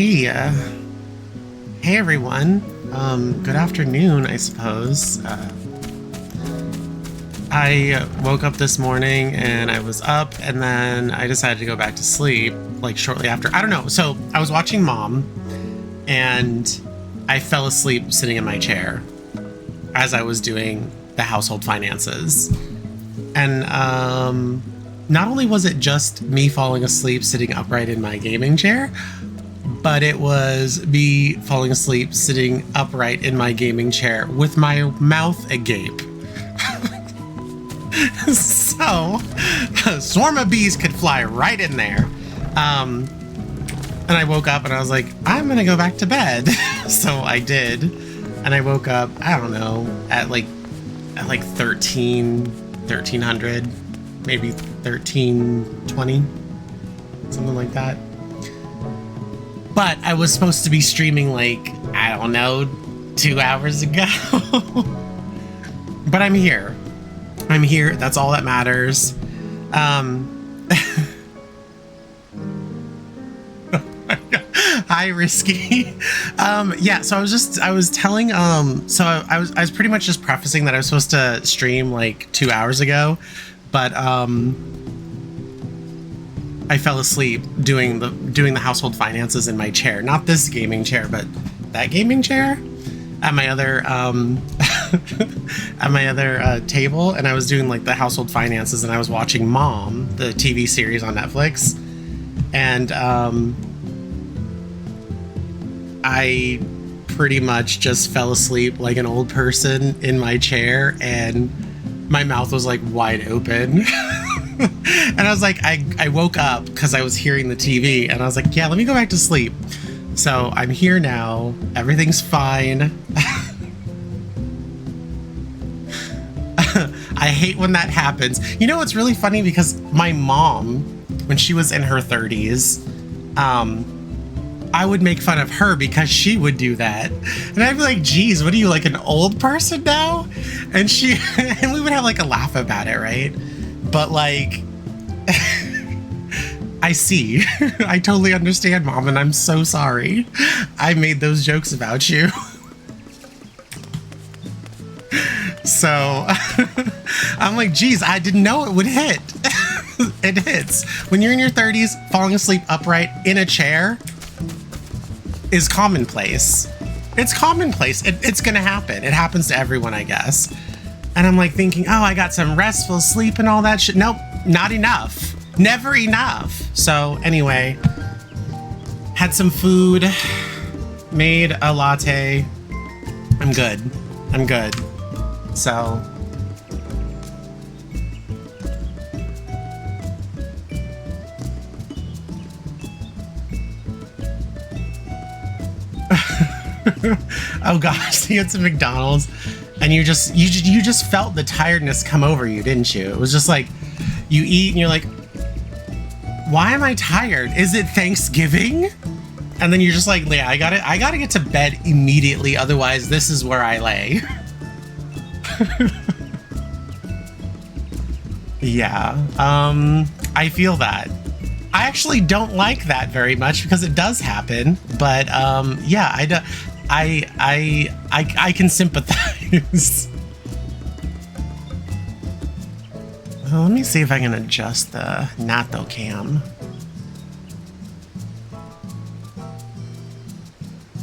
Hey, hey everyone. Good afternoon, I suppose. I woke up this morning and I was up and then I decided to go back to sleep like shortly after. I don't know. So I was watching Mom and I fell asleep sitting in my chair as I was doing the household finances. And not only was it just me falling asleep sitting upright in my gaming chair, but it was me falling asleep sitting upright in my gaming chair with my mouth agape. So, a swarm of bees could fly right in there. And I woke up and I was like, I'm gonna go back to bed. So I did. And I woke up, I don't know, at like 1300, maybe 1320, something like that. But I was supposed to be streaming like, I don't know, 2 hours ago. But I'm here. I'm here. That's all that matters. Hi, Risky. Yeah, so I was telling, so I was pretty much just prefacing that I was supposed to stream like 2 hours ago, but I fell asleep doing the household finances in my chair. Not this gaming chair, but that gaming chair at my other at my other table, and I was doing like the household finances, and I was watching Mom, the TV series on Netflix, and I pretty much just fell asleep like an old person in my chair, and my mouth was like wide open. And I was like, I woke up because I was hearing the TV, and I was like, yeah, let me go back to sleep. So I'm here now. Everything's fine. I hate when that happens. You know, it's really funny because my mom, when she was in her 30s, I would make fun of her because she would do that. And I'd be like, geez, what are you, like an old person now? And and we would have like a laugh about it, right? But like, I see. I totally understand, Mom, and I'm so sorry I made those jokes about you. So I'm like, geez, I didn't know it would hit. It hits. When you're in your 30s, falling asleep upright in a chair is commonplace. It's commonplace. It's gonna happen. It happens to everyone, I guess. And I'm like thinking, oh, I got some restful sleep and all that shit. Nope, not enough. Never enough. So anyway, had some food, made a latte. I'm good. I'm good. So oh gosh, you had some McDonald's and you just felt the tiredness come over you, didn't you? It was just like you eat and you're like, why am I tired? Is it Thanksgiving? And then you're just like, yeah, I gotta get to bed immediately, otherwise this is where I lay. Yeah, I feel that. I actually don't like that very much because it does happen, but yeah, I can sympathize. Well, let me see if I can adjust the Natto cam.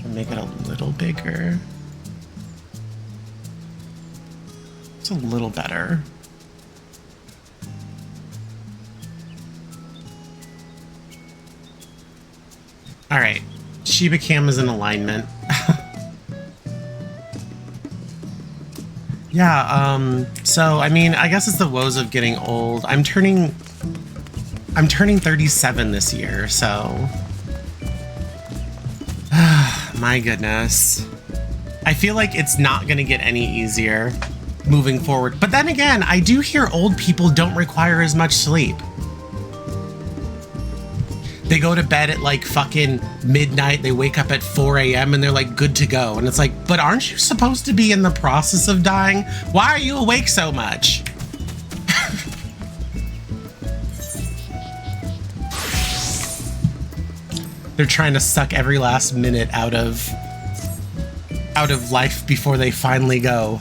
Make it a little bigger. It's a little better. All right, Shiba cam is in alignment. Yeah, so I mean, I guess it's the woes of getting old. I'm turning 37 this year, so my goodness. I feel like it's not gonna get any easier moving forward. But then again, I do hear old people don't require as much sleep. They go to bed at like fucking midnight, they wake up at 4 a.m. and they're like good to go. And it's like, but aren't you supposed to be in the process of dying? Why are you awake so much? They're trying to suck every last minute out of life before they finally go.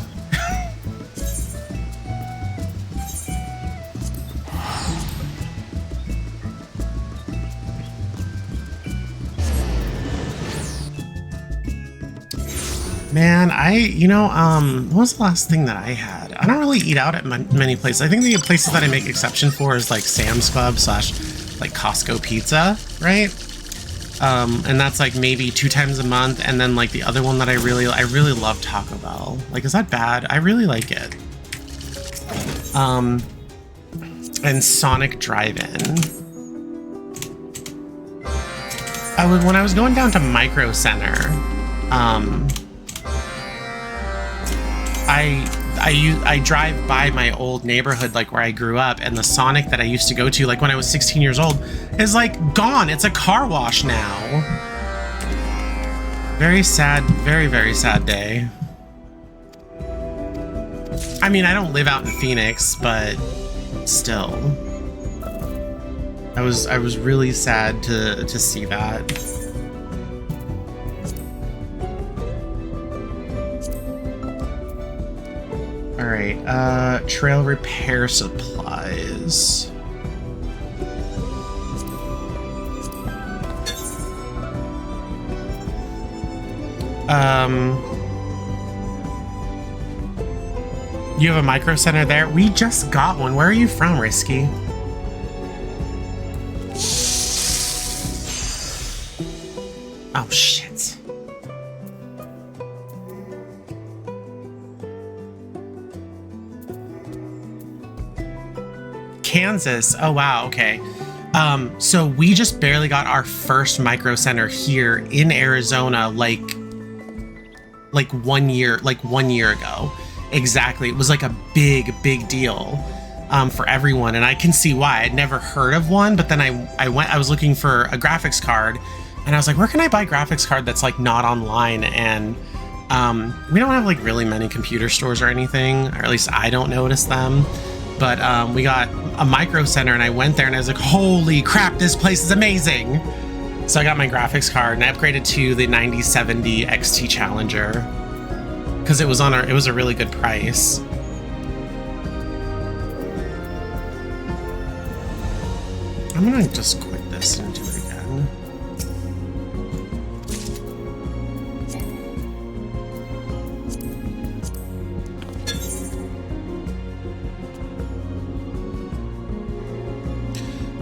Man, what was the last thing that I had? I don't really eat out at many places. I think the places that I make exception for is like Sam's Club / like Costco Pizza, right? And that's like maybe 2 times a month. And then like the other one that I really love Taco Bell. Like, is that bad? I really like it. And Sonic Drive-In. When I was going down to Micro Center, I drive by my old neighborhood, like where I grew up, and the Sonic that I used to go to, like when I was 16 years old, is like gone. It's a car wash now. Very sad, very, very sad day. I mean, I don't live out in Phoenix, but still. I was really sad to see that. All right, trail repair supplies. You have a Micro Center there? We just got one. Where are you from, Risky? Oh, shit. Kansas. Oh, wow. Okay. So we just barely got our first Micro Center here in Arizona, like 1 year ago. Exactly. It was like a big deal for everyone. And I can see why. I'd never heard of one, but then I was looking for a graphics card and I was like, where can I buy a graphics card that's like not online? And we don't have like really many computer stores or anything, or at least I don't notice them. But we got a Micro Center and I went there and I was like, holy crap, this place is amazing. So I got my graphics card and I upgraded to the 9070 XT Challenger because it was a really good price. I'm gonna just quit this and do it again.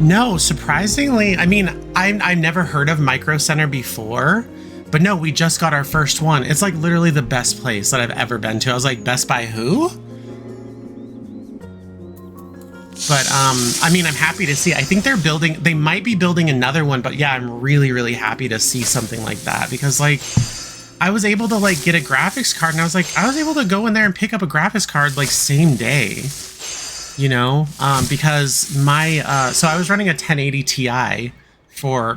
No, surprisingly, I mean, I've never heard of Micro Center before, but no, we just got our first one. It's like literally the best place that I've ever been to. I was like, Best Buy who? But I mean, I'm happy to see. I think they might be building another one, but yeah, I'm really happy to see something like that because like I was able to like get a graphics card and I was able to go in there and pick up a graphics card like same day. You know, because my so I was running a 1080 Ti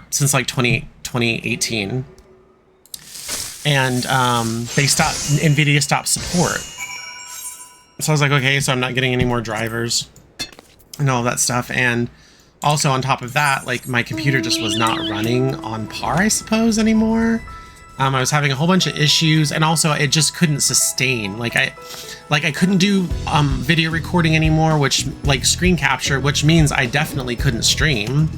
since like 2018, and NVIDIA stopped support. So I was like, okay, so I'm not getting any more drivers and all that stuff. And also on top of that, like my computer just was not running on par, I suppose, anymore. I was having a whole bunch of issues, and also it just couldn't sustain. Like I couldn't do video recording anymore, which like screen capture, which means I definitely couldn't stream.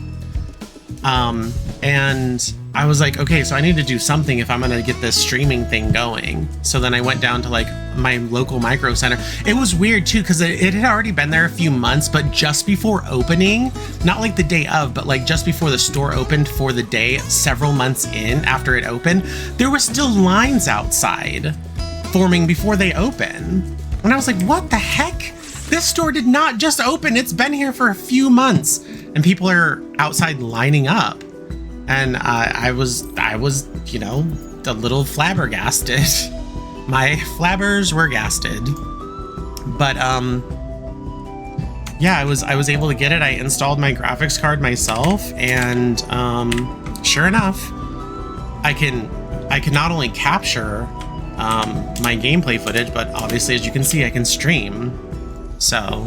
And I was like, okay, so I need to do something if I'm gonna get this streaming thing going. So then I went down to like my local Micro Center. It was weird too, because it had already been there a few months, but just before opening, not like the day of, but like just before the store opened for the day, several months in after it opened, there were still lines outside forming before they open. And I was like, what the heck? This store did not just open. It's been here for a few months and people are outside lining up. And I was, you know, a little flabbergasted. My flabbers were gasted. But yeah, I was able to get it. I installed my graphics card myself, and sure enough, I can not only capture my gameplay footage, but obviously, as you can see, I can stream. So,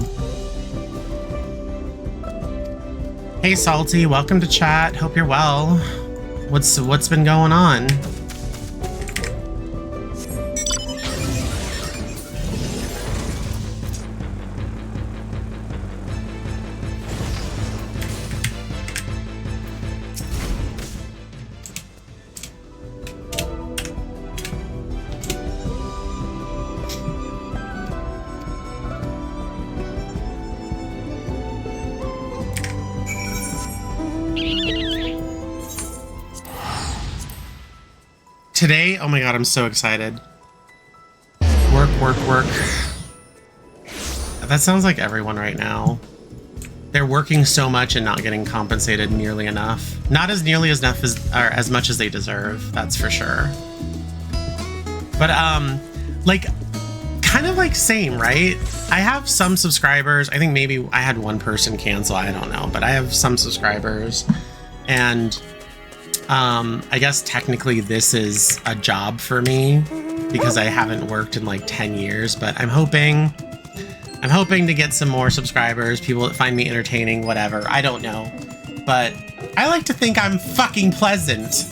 hey Salty, welcome to chat. Hope you're well. What's been going on? Today, oh my god, I'm so excited. Work, work, work. That sounds like everyone right now. They're working so much and not getting compensated nearly enough. Not as nearly as enough as, or as much as they deserve, that's for sure. But like, kind of like same, right? I have some subscribers. I think maybe I had one person cancel, I don't know, but I have some subscribers, and I guess technically this is a job for me because I haven't worked in like 10 years, but I'm hoping to get some more subscribers, people that find me entertaining, whatever. I don't know, but I like to think I'm fucking pleasant.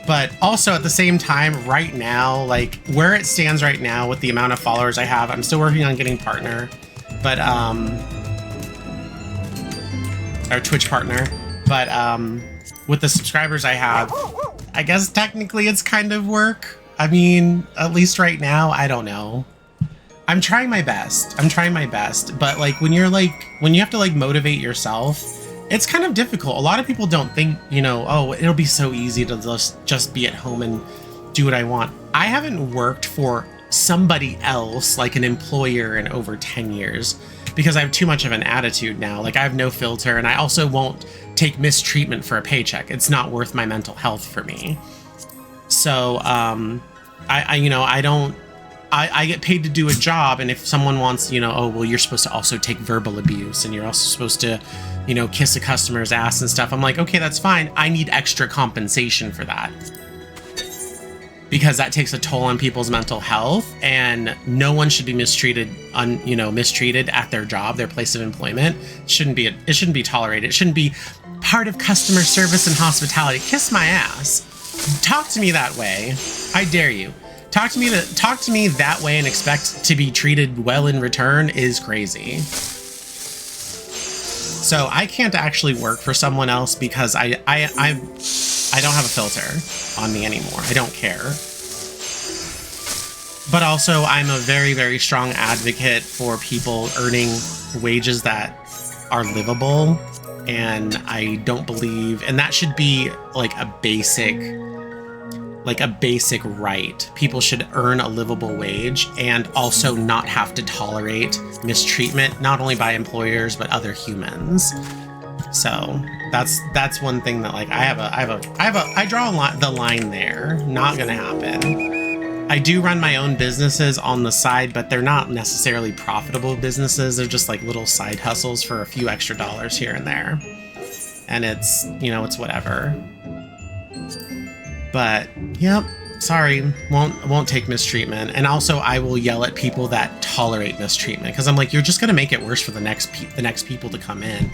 But also at the same time, right now, like where it stands right now with the amount of followers I have, I'm still working on getting partner, but or Twitch partner, but with the subscribers I have, I guess technically it's kind of work. I mean, at least right now, I don't know. I'm trying my best. But like when you have to like motivate yourself, it's kind of difficult. A lot of people don't think, you know, oh, it'll be so easy to just be at home and do what I want. I haven't worked for somebody else, like an employer, in over 10 years because I have too much of an attitude now. Like I have no filter, and I also won't take mistreatment for a paycheck. It's not worth my mental health for me. So I get paid to do a job, and if someone wants, you know, oh, well, you're supposed to also take verbal abuse, and you're also supposed to, you know, kiss a customer's ass and stuff. I'm like, okay, that's fine. I need extra compensation for that because that takes a toll on people's mental health, and no one should be mistreated at their job, their place of employment. It shouldn't be tolerated. It shouldn't be part of customer service and hospitality. Kiss my ass. Talk to me that way. I dare you. Talk to me that way and expect to be treated well in return is crazy. So I can't actually work for someone else because I don't have a filter on me anymore. I don't care. But also I'm a very, very strong advocate for people earning wages that are livable, and I don't believe, and that should be like a basic right. People should earn a livable wage and also not have to tolerate mistreatment, not only by employers but other humans. So that's one thing that like I draw the line there. Not gonna happen. I do run my own businesses on the side, but they're not necessarily profitable businesses. They're just like little side hustles for a few extra dollars here and there, and it's, you know, it's whatever. But yep, sorry, won't take mistreatment. And also I will yell at people that tolerate mistreatment because I'm like, you're just gonna make it worse for the next people to come in.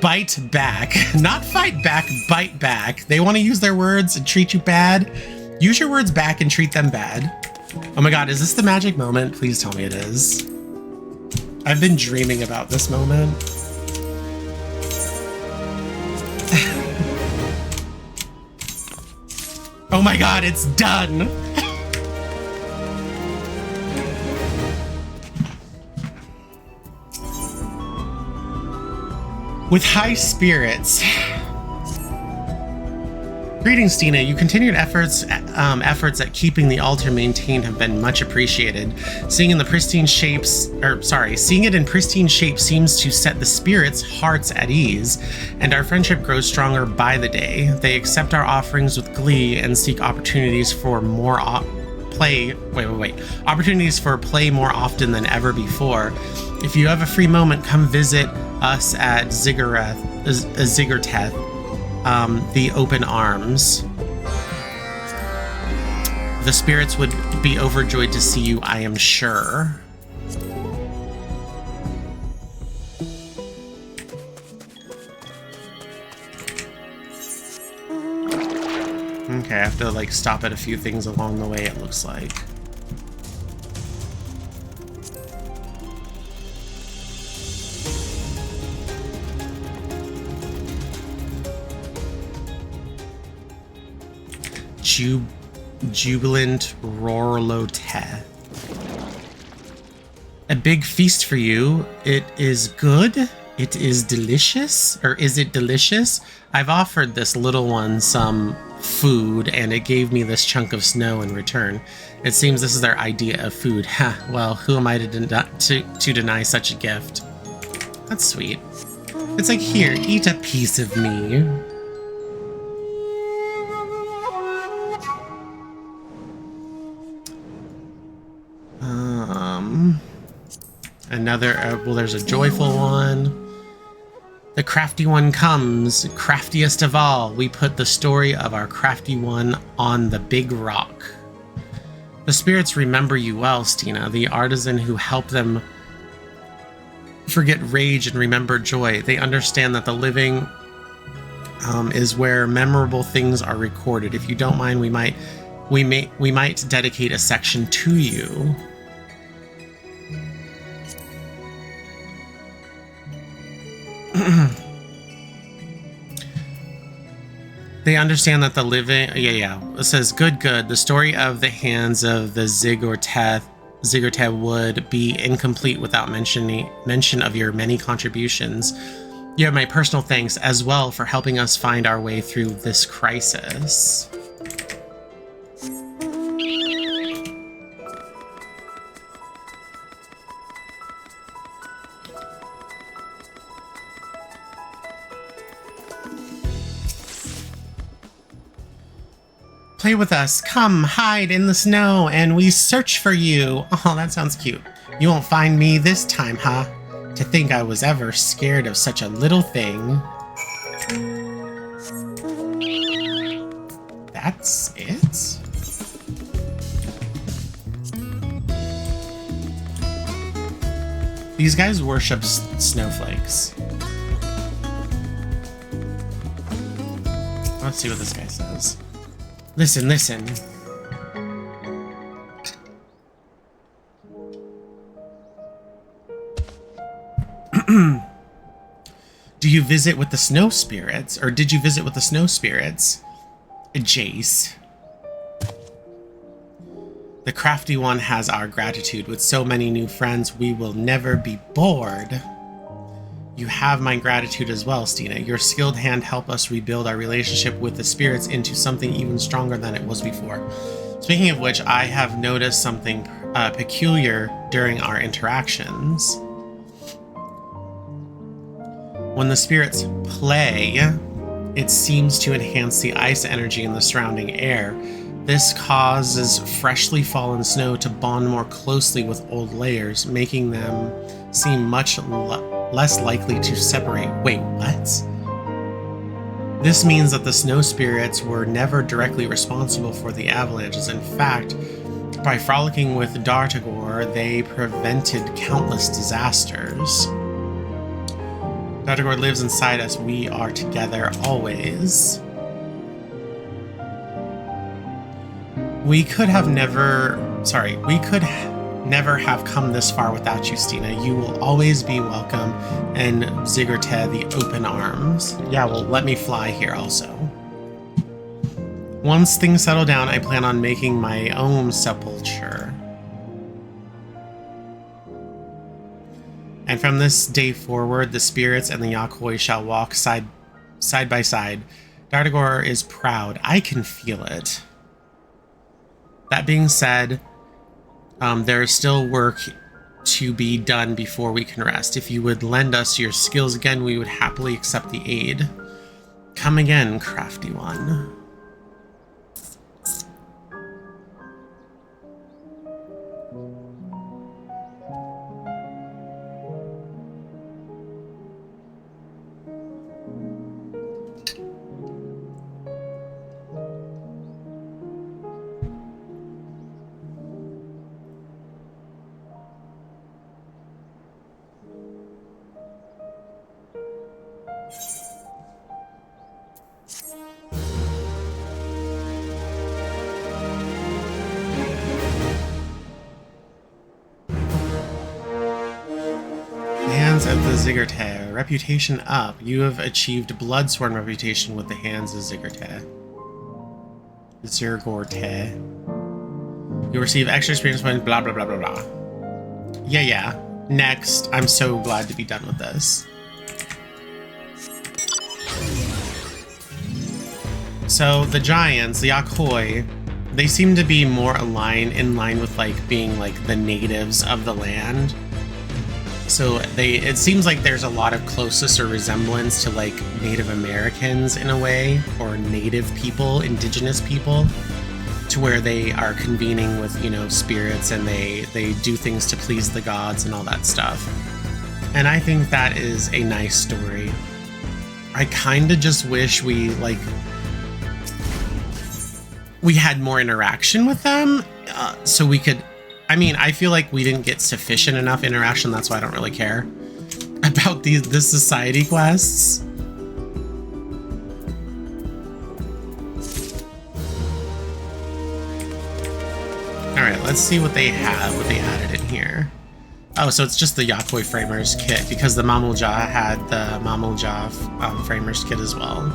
Bite back, not fight back, bite back. They want to use their words and treat you bad. Use your words back and treat them bad. Oh my god, is this the magic moment? Please tell me it is. I've been dreaming about this moment. Oh my god, it's done! With high spirits. Greetings, Tina. Your continued efforts at keeping the altar maintained have been much appreciated. Seeing it in pristine shape seems to set the spirits' hearts at ease, and our friendship grows stronger by the day. They accept our offerings with glee and seek opportunities for more opportunities for play more often than ever before. If you have a free moment, come visit us at Ziggurateth, the Open Arms. The spirits would be overjoyed to see you, I am sure. Okay, I have to like stop at a few things along the way, it looks like. Jubilant Rorlote. A big feast for you. It is good. It is delicious. Or is it delicious? I've offered this little one some food, and it gave me this chunk of snow in return. It seems this is their idea of food. Ha, well, who am I to deny such a gift? That's sweet. It's like, here, eat a piece of me. Another, well, there's a joyful one. The crafty one comes, craftiest of all. We put the story of our crafty one on the big rock. The spirits remember you well, Stina, the artisan who helped them forget rage and remember joy. They understand that the living is where memorable things are recorded. If you don't mind, we might dedicate a section to you. They understand that the living... Yeah. It says, good. The story of the hands of the Zigorteth would be incomplete without mention of your many contributions. You have my personal thanks as well for helping us find our way through this crisis. Play with us. Come, hide in the snow, and we search for you. Oh, that sounds cute. You won't find me this time, huh? To think I was ever scared of such a little thing. That's it? These guys worship snowflakes. Let's see what this guy says. Listen. Do you visit with the snow spirits? Or did you visit with the snow spirits? Jace. The crafty one has our gratitude. With so many new friends, we will never be bored. You have my gratitude as well, Stina. Your skilled hand helped us rebuild our relationship with the spirits into something even stronger than it was before. Speaking of which, I have noticed something peculiar during our interactions. When the spirits play, it seems to enhance the ice energy in the surrounding air. This causes freshly fallen snow to bond more closely with old layers, making them seem much less likely to separate. Wait, what? This means that the snow spirits were never directly responsible for the avalanches. In fact, by frolicking with Dartagor, they prevented countless disasters. Dartagor lives inside us. We are together always. We could never have come this far without you, Stina. You will always be welcome in Zigorte, the open arms. Yeah, well, let me fly here also. Once things settle down, I plan on making my own sepulture. And from this day forward, the spirits and the YOK HUY shall walk side by side. Dartagor is proud. I can feel it. That being said, there is still work to be done before we can rest. If you would lend us your skills again, we would happily accept the aid. Come again, crafty one. Zigurte. Reputation up. You have achieved Bloodsworn reputation with the hands of Zigurte. Zirgorte. You receive extra experience points, blah, blah, blah, blah, blah. Yeah. Next. I'm so glad to be done with this. So the giants, the YOK HUY, they seem to be more in line with like being like the natives of the land. So it seems like there's a lot of closeness or resemblance to like Native Americans in a way, or native people, indigenous people, to where they are convening with, you know, spirits, and they do things to please the gods and all that stuff. And I think that is a nice story. I kind of just wish we had more interaction with them, so we could. I mean, I feel like we didn't get sufficient enough interaction. That's why I don't really care about the society quests. All right, let's see what they have. What they added in here. Oh, so it's just the YOK HUY Framers kit, because the Mamulja had the Mamulja Framers kit as well.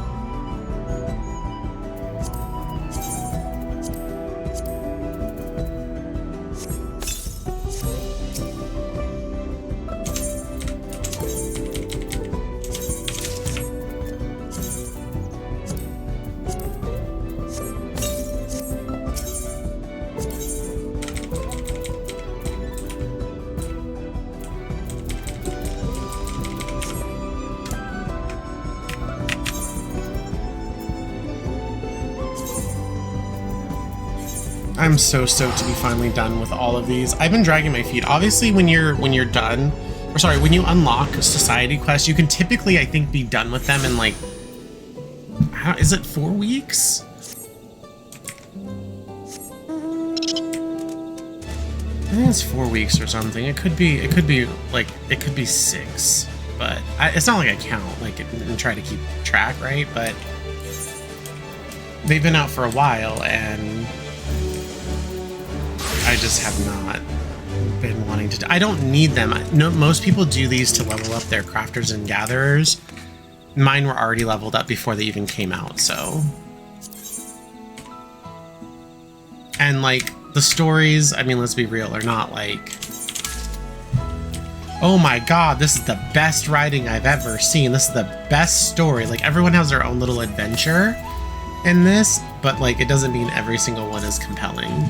I'm so stoked to be finally done with all of these. I've been dragging my feet. Obviously, when you're done, or sorry, when you unlock a society quest, you can typically, I think, be done with them in like, is it 4 weeks? I think it's 4 weeks or something. It could be 6, but it's not like I count like and try to keep track, right? But they've been out for a while, and I just have not been wanting to. I don't need them. No, most people do these to level up their crafters and gatherers. Mine were already leveled up before they even came out, so. And like the stories, I mean, let's be real, are not like, oh my god, this is the best writing I've ever seen. This is the best story. Like, everyone has their own little adventure in this, but like, it doesn't mean every single one is compelling.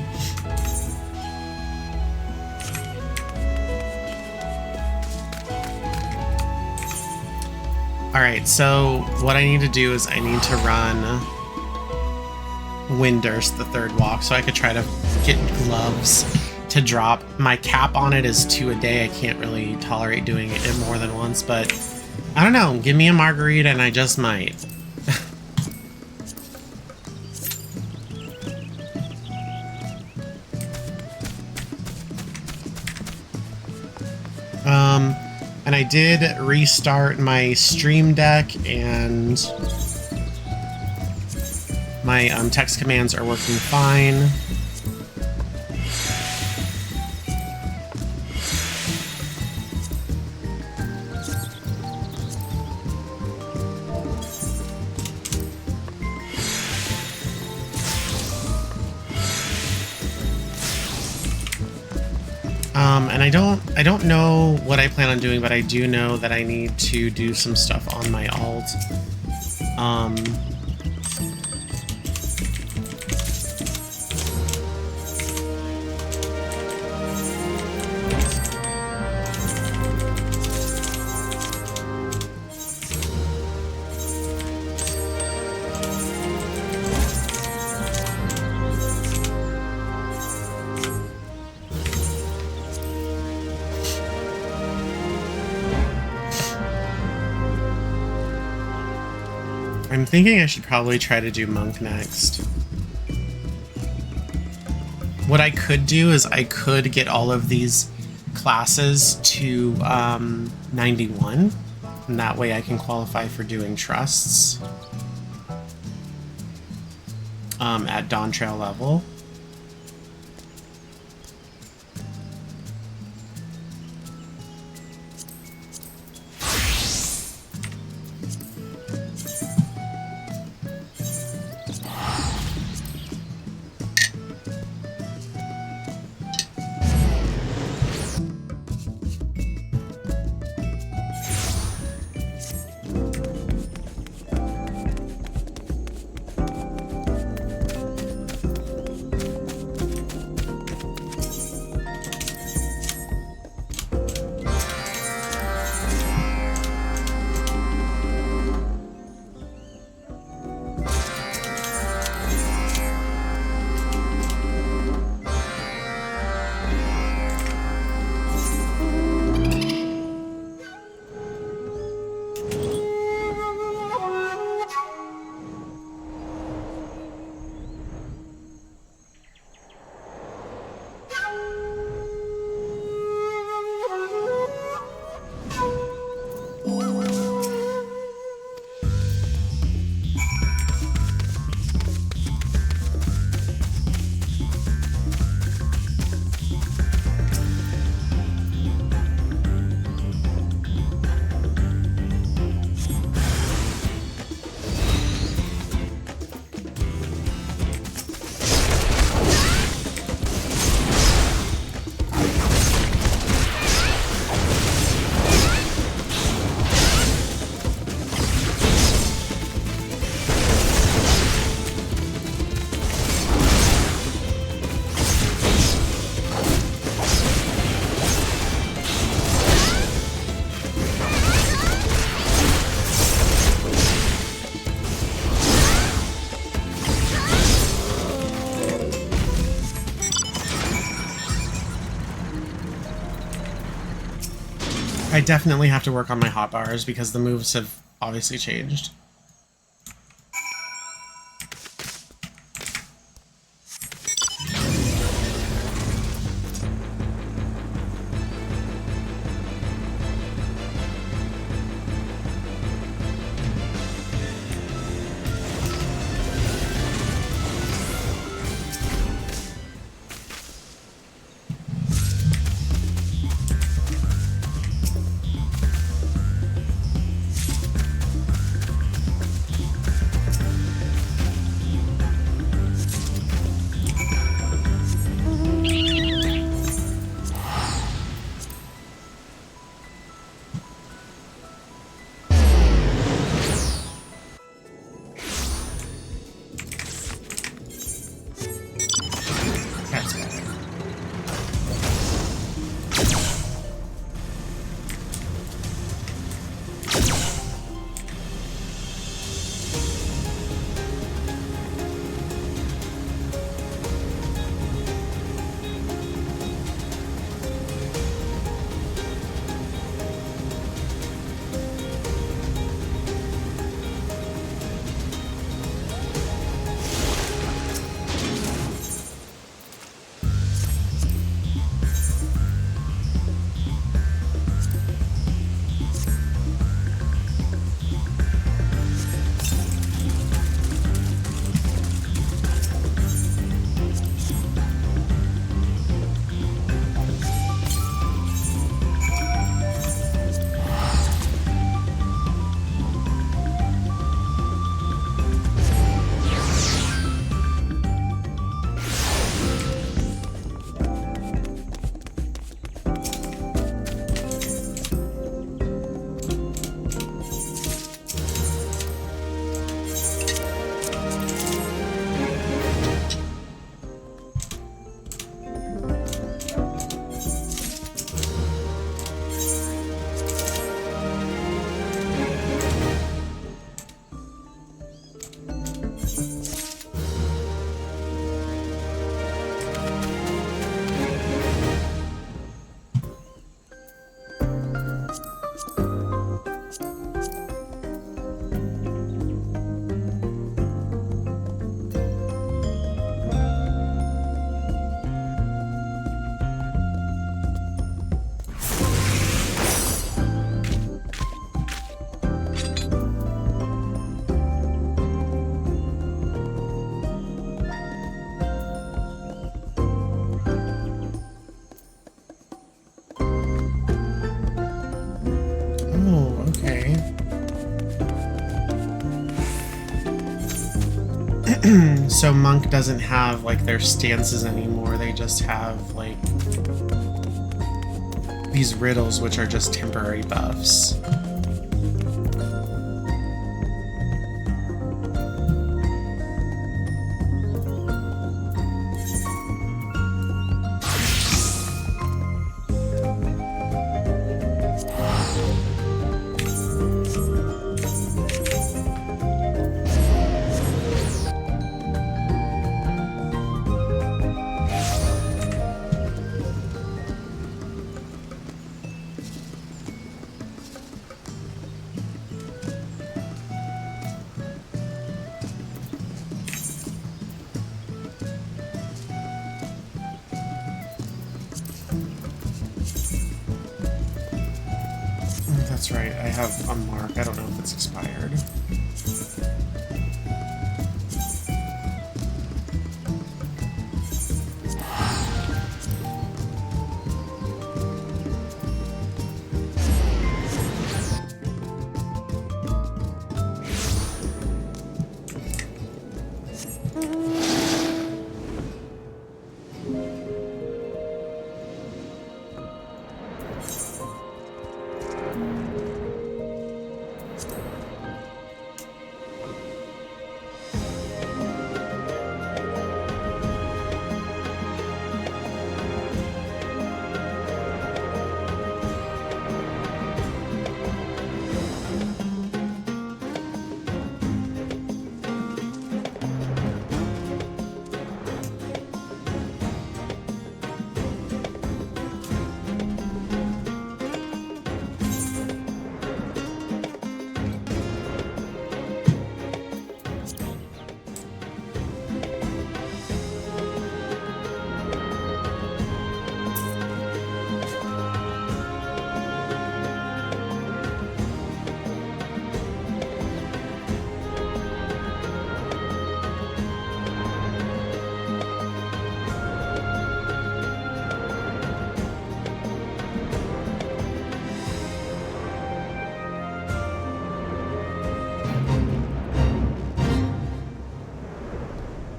Alright, so what I need to do is I need to run Windurst, the third walk, so I could try to get gloves to drop. My cap on it is 2 a day. I can't really tolerate doing it more than once, but I don't know. Give me a margarita and I just might. And I did restart my Stream Deck, and my text commands are working fine. And I don't know what I plan on doing, but I do know that I need to do some stuff on my alt. I'm thinking I should probably try to do Monk next. What I could do is I could get all of these classes to 91, and that way I can qualify for doing trusts at Dawn Trail level. I definitely have to work on my hotbars because the moves have obviously changed. So Monk doesn't have, like, their stances anymore. They just have, like, these riddles, which are just temporary buffs. That's right, I have a mark. I don't know if it's expired.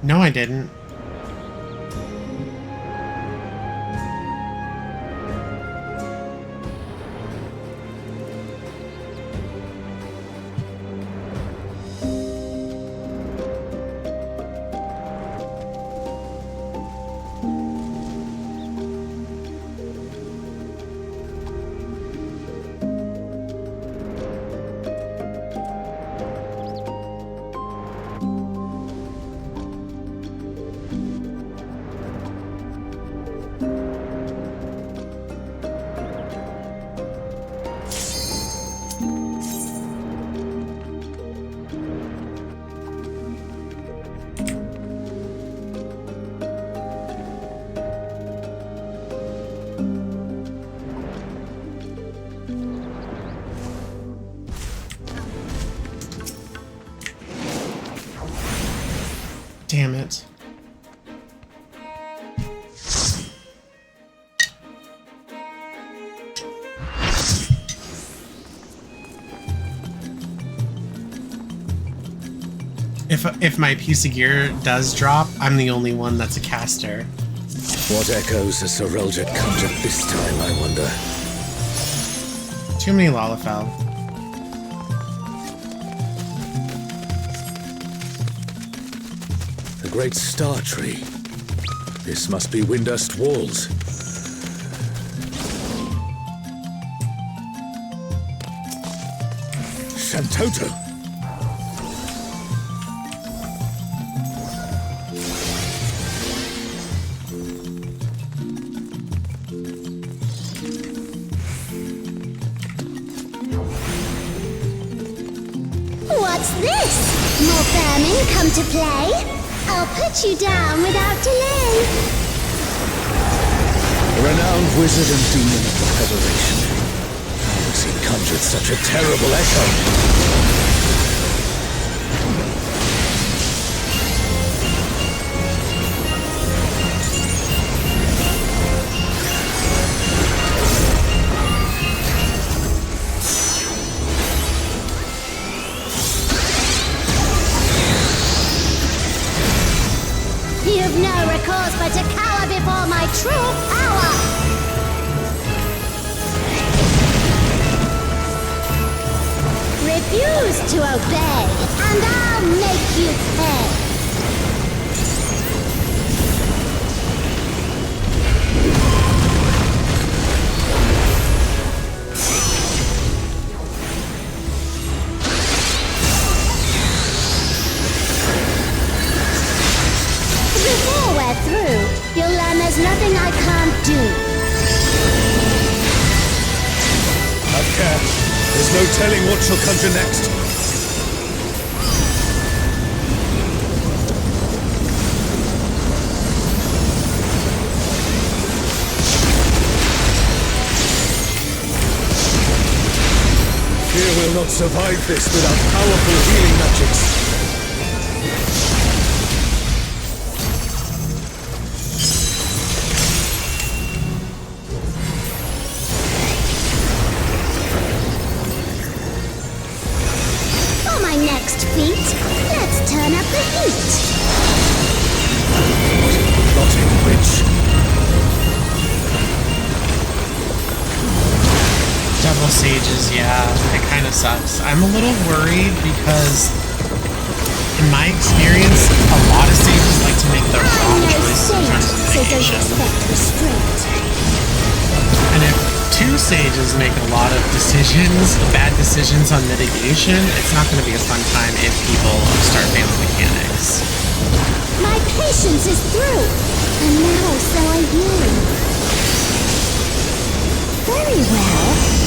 No, I didn't. Damn it. If my piece of gear does drop, I'm the only one that's a caster. What echoes has Sir Roger conjured this time, I wonder? Too many Lalafell. The great star tree. This must be Windust Walls. Shantoto! What's this? More vermin come to play? I'll put you down without delay. A renowned wizard and demon of the Federation. How has he conjured such a terrible echo? You've no recourse but to cower before my true power! Refuse to obey, and I'll make you pay! Before we're through, you'll learn there's nothing I can't do. Have care. There's no telling what she'll conjure next. Fear will not survive this without powerful healing magics. Next feat, let's turn up the heat. Plotting witch. Double sages, yeah, it kind of sucks. I'm a little worried because, in my experience, a lot of sages like to make the wrong choice in terms of mitigation. And if two sages make a lot of decisions, bad decisions on mitigation, it's not going to be a fun time if people start failing mechanics. My patience is through, and now so are you. Very well.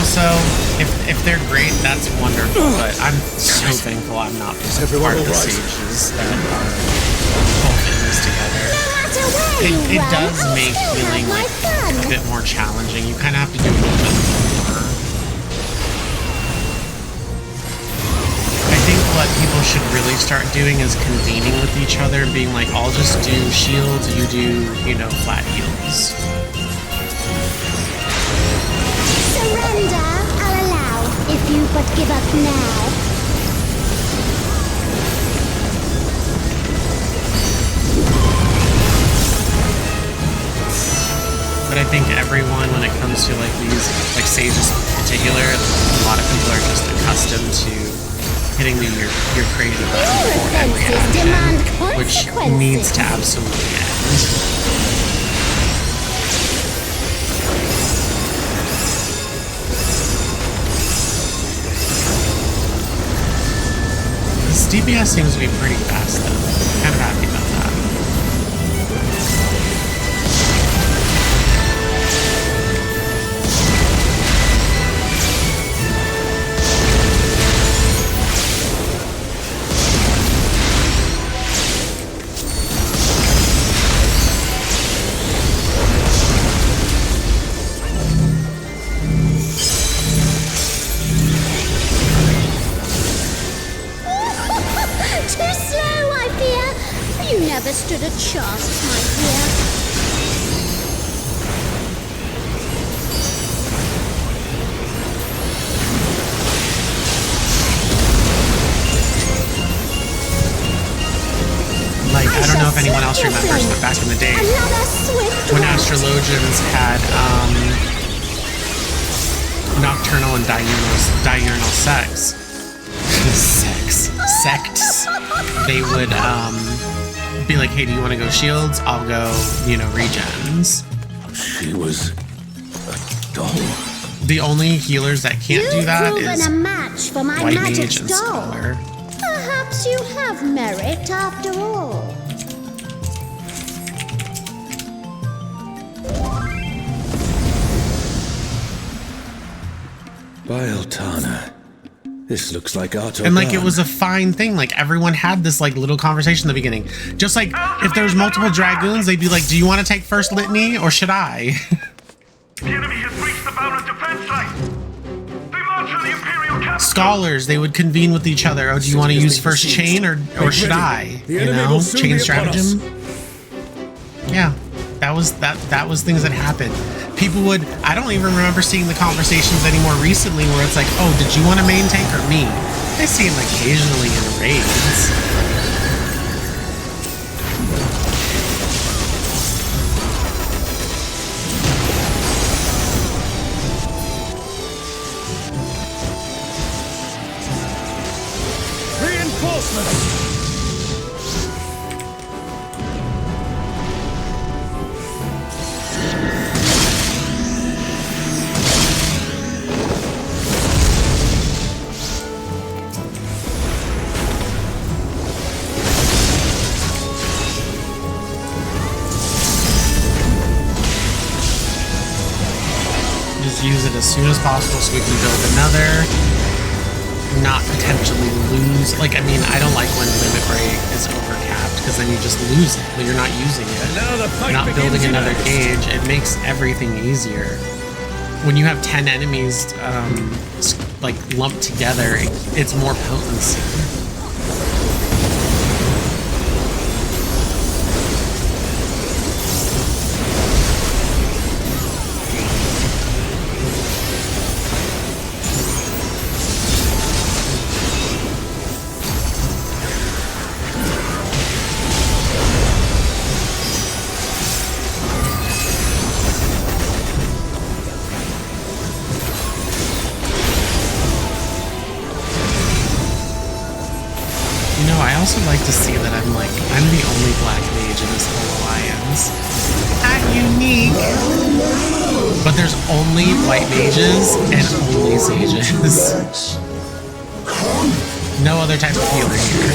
So, if they're great, that's wonderful, but I'm so thankful I'm not part of the sages that are both in this together. matter where you It run, does I'll make still healing have my like fun. a bit more challenging. You kind of have to do a little bit more. I think what people should really start doing is convening with each other and being like, I'll just do shields, you do, you know, flat heals. Surrender, I'll allow, if you but give up now. But I think everyone, when it comes to like these, like Sages in particular, a lot of people are just accustomed to hitting your crazy button for every action, which needs to absolutely end. This DPS seems to be pretty fast though. I'm kind of happy about that. Too slow, I fear. You never stood a chance, my dear. Like, I don't know if anyone else remembers, but back in the day, Another swift when ride. astrologians had nocturnal and diurnal sects, they would be like, hey, do you want to go shields? I'll go, you know, regens. She was a doll. The only healers that can't do that You've proven is a match for my White magic Mage and doll. Scholar. Perhaps you have merit after all. Bieltana. This looks like Arto. And like it was a fine thing. Like everyone had this like little conversation in the beginning. Just like if there was multiple dragoons, they'd be like, "Do you want to take first litany or should I?" The enemy has reached the Baron's defense line. They march on the Imperial capital. Scholars, they would convene with each other. Oh, do you want to use first chain or should I? You know, chain stratagem. Yeah, that was things that happened. People would, I don't even remember seeing the conversations anymore recently where it's like, oh, did you want a main tank or me? I see him occasionally in raids. Reinforcements! Use it as soon as possible so we can build another, not potentially lose. Like, I mean, I don't like when limit break is overcapped because then you just lose it when you're not using it. Now the fight Not begins building in another earnest. gauge, it makes everything easier. When you have 10 enemies like lumped together, it's more potency. I also like to see that I'm the only black mage in this whole alliance. Not unique. But there's only white mages and only sages. No other type of healer here.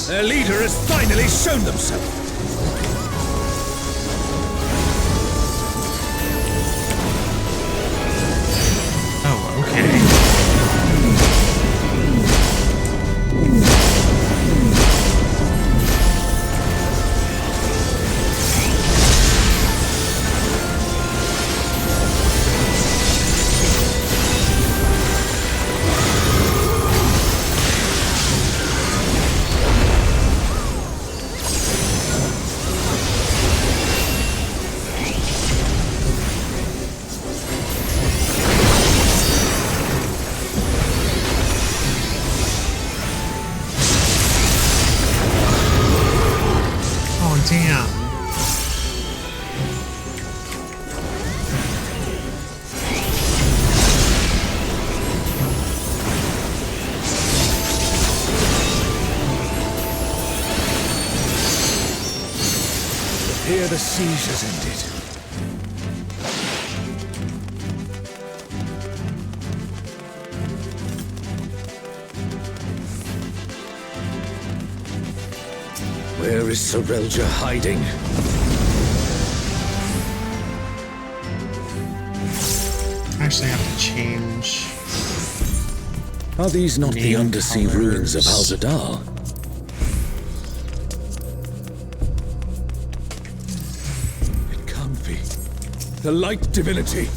Their leader has finally shown themselves. Oh, okay. the siege has ended. Where is Sorelja hiding? I actually have to change. Are these not the Name undersea colors. ruins of Al-Zadar? It can't be. The light divinity.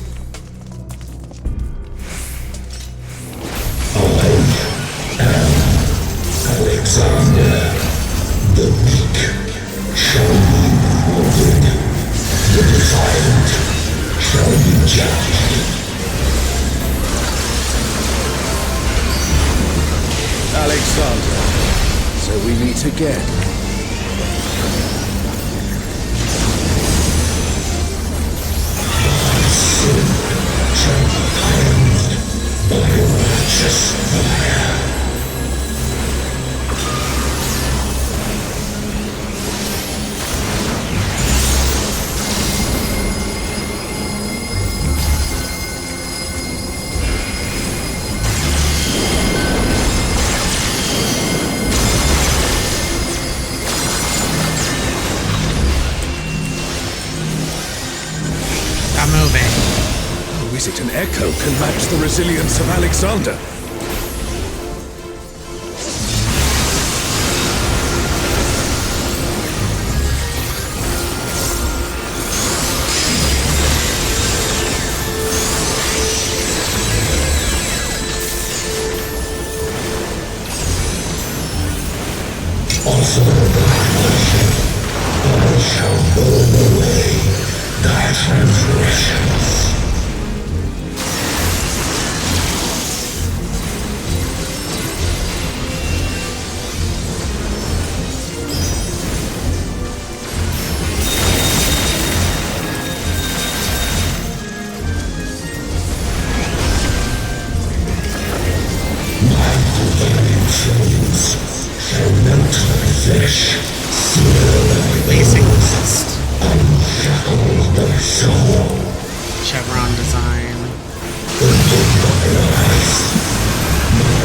Alexander, the weak shall be rewarded, the defiant shall be judged. Alexander, so we meet again. Sin shall be cleansed by righteous fire. I'm moving. Oh, is it an echo can match the resilience of Alexander? Also thy worship, I shall burn away thy transgressions. My devouring flames shall melt thy flesh, sear thy Basic bones, list. unshackle thy soul. Chevron design. Open thy eyes, my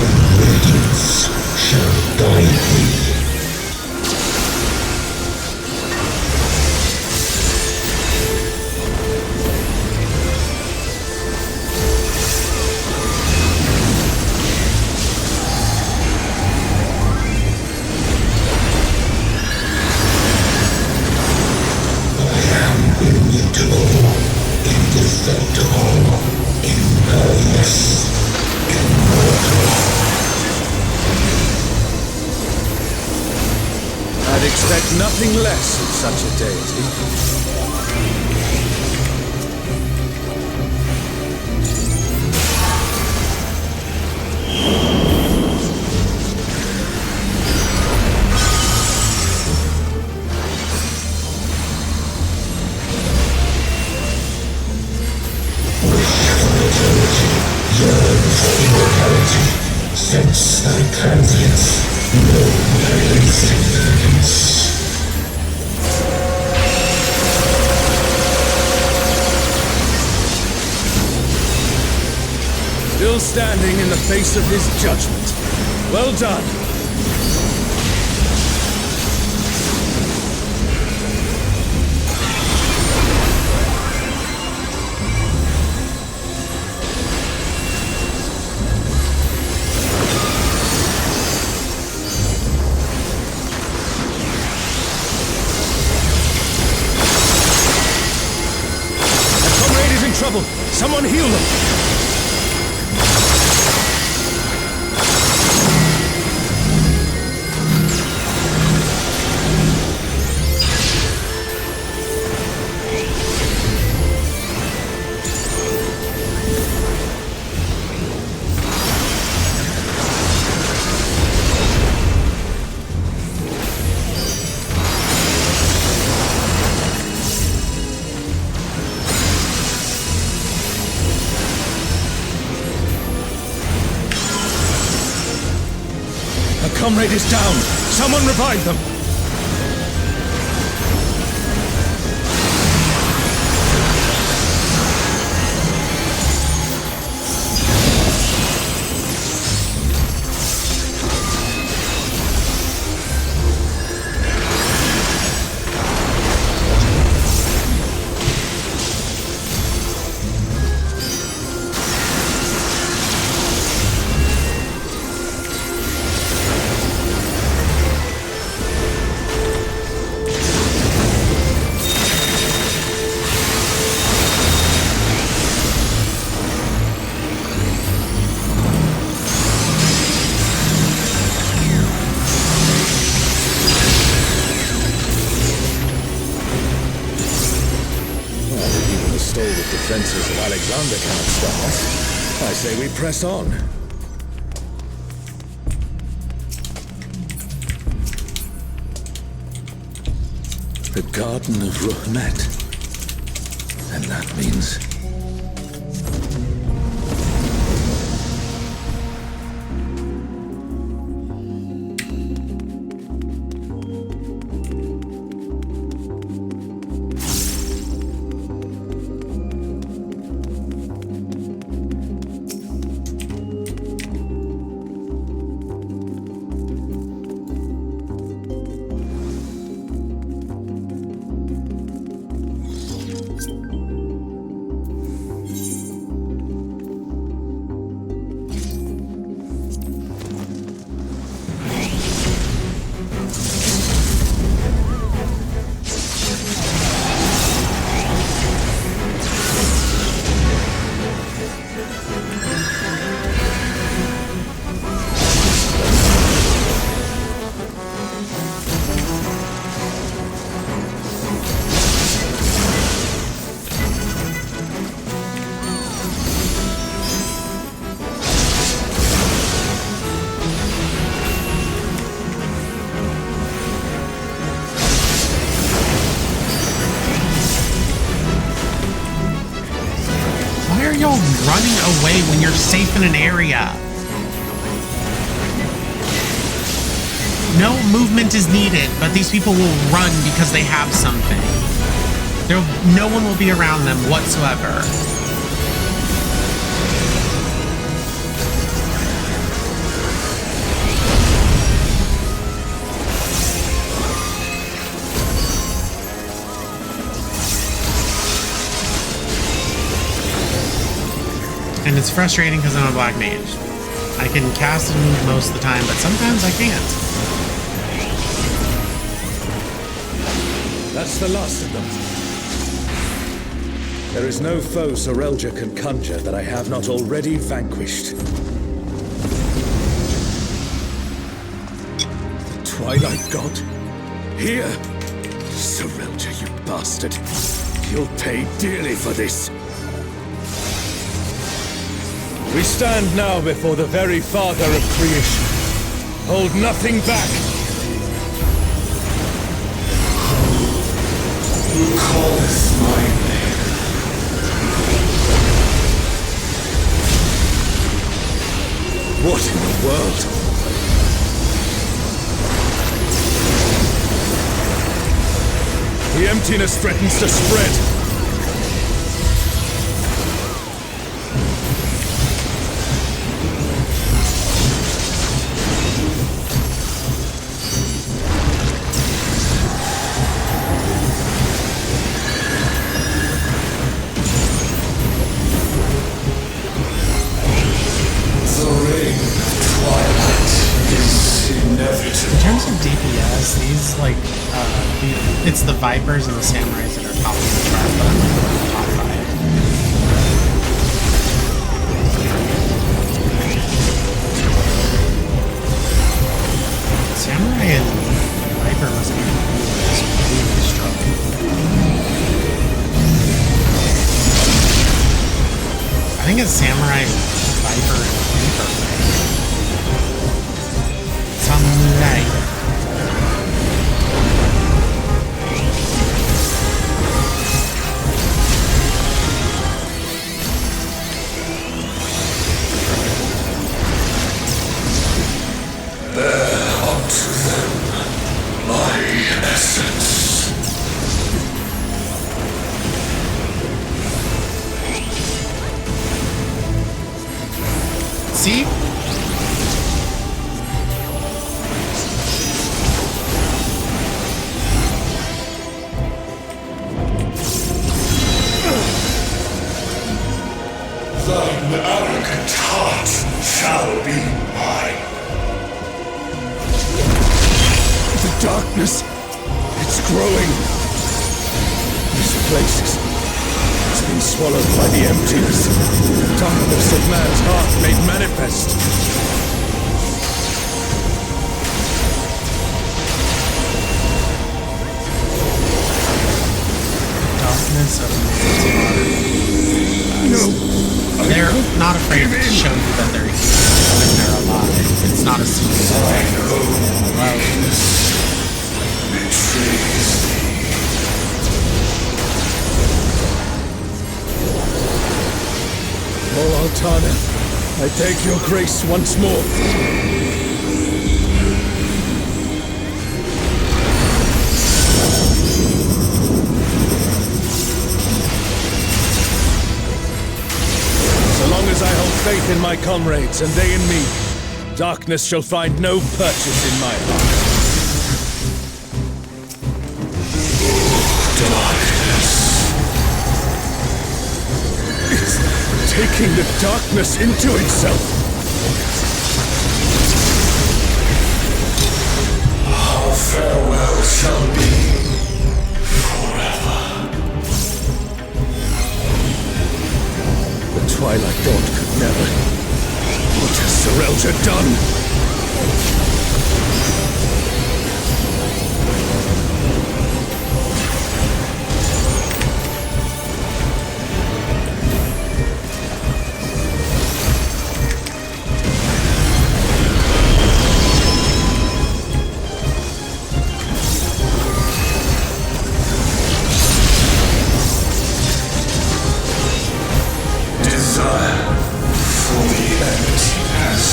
radiance shall guide thee. Immutable, indestructible, impervious, immortal. I'd expect nothing less of such a deity. Yearn for immortality, sense thy transience, know thy insignificance. Still standing in the face of his judgment. Well done. A comrade is in trouble. Someone heal them. A comrade is down. Someone revive them. defenses of Alexander cannot stop us, I say we press on. The Garden of Ruhmet. And that means... Running away when you're safe in an area. No movement is needed, but these people will run because they have something. No one will be around them whatsoever. And it's frustrating because I'm a black mage. I can cast and move most of the time, but sometimes I can't. That's the last of them. There is no foe Sorelja can conjure that I have not already vanquished. The Twilight God? Here? Sorelja, you bastard. You'll pay dearly for this. We stand now before the very Father of creation. Hold nothing back. Who calleth my name? What in the world? The emptiness threatens to spread. It's the Vipers and the Samurais that are top of the chart, but I'm like top 5. Samurai and Viper must be really strong. I think it's Samurai, Viper, and Reaper. Samurai. See? Thine arrogant heart shall be mine. The darkness, it's growing. This place has been swallowed by the emptiness. The darkness of man's heart made manifest. Darkness of man's heart. not afraid to show you that they're here when they're alive. It's not a secret. Betrays me. O Altana, I beg your grace once more. So long as I hold faith in my comrades and they in me, darkness shall find no purchase in my heart. Darkness. It's taking the darkness into itself. Our farewell shall be forever. The Twilight Dawn could never. What has Serelja done? Desire for the emptiness.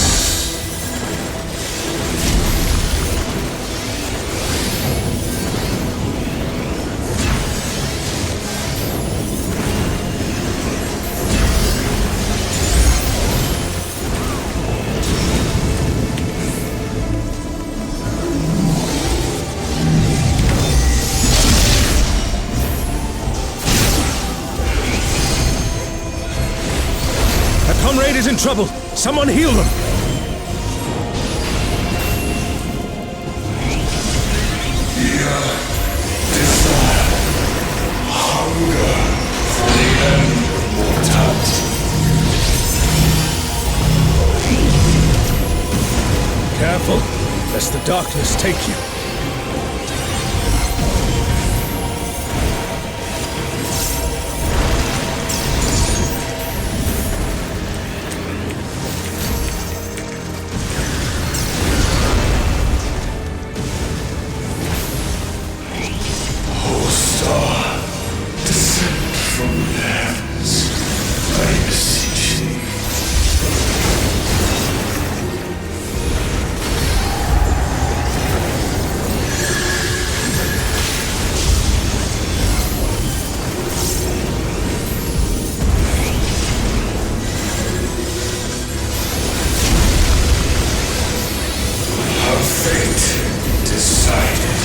A comrade is in trouble. Someone heal them. Desire. Hunger for the end of mortality. Careful, lest the darkness take you. O star, descend from the heavens. I beseech thee. Her fate decided.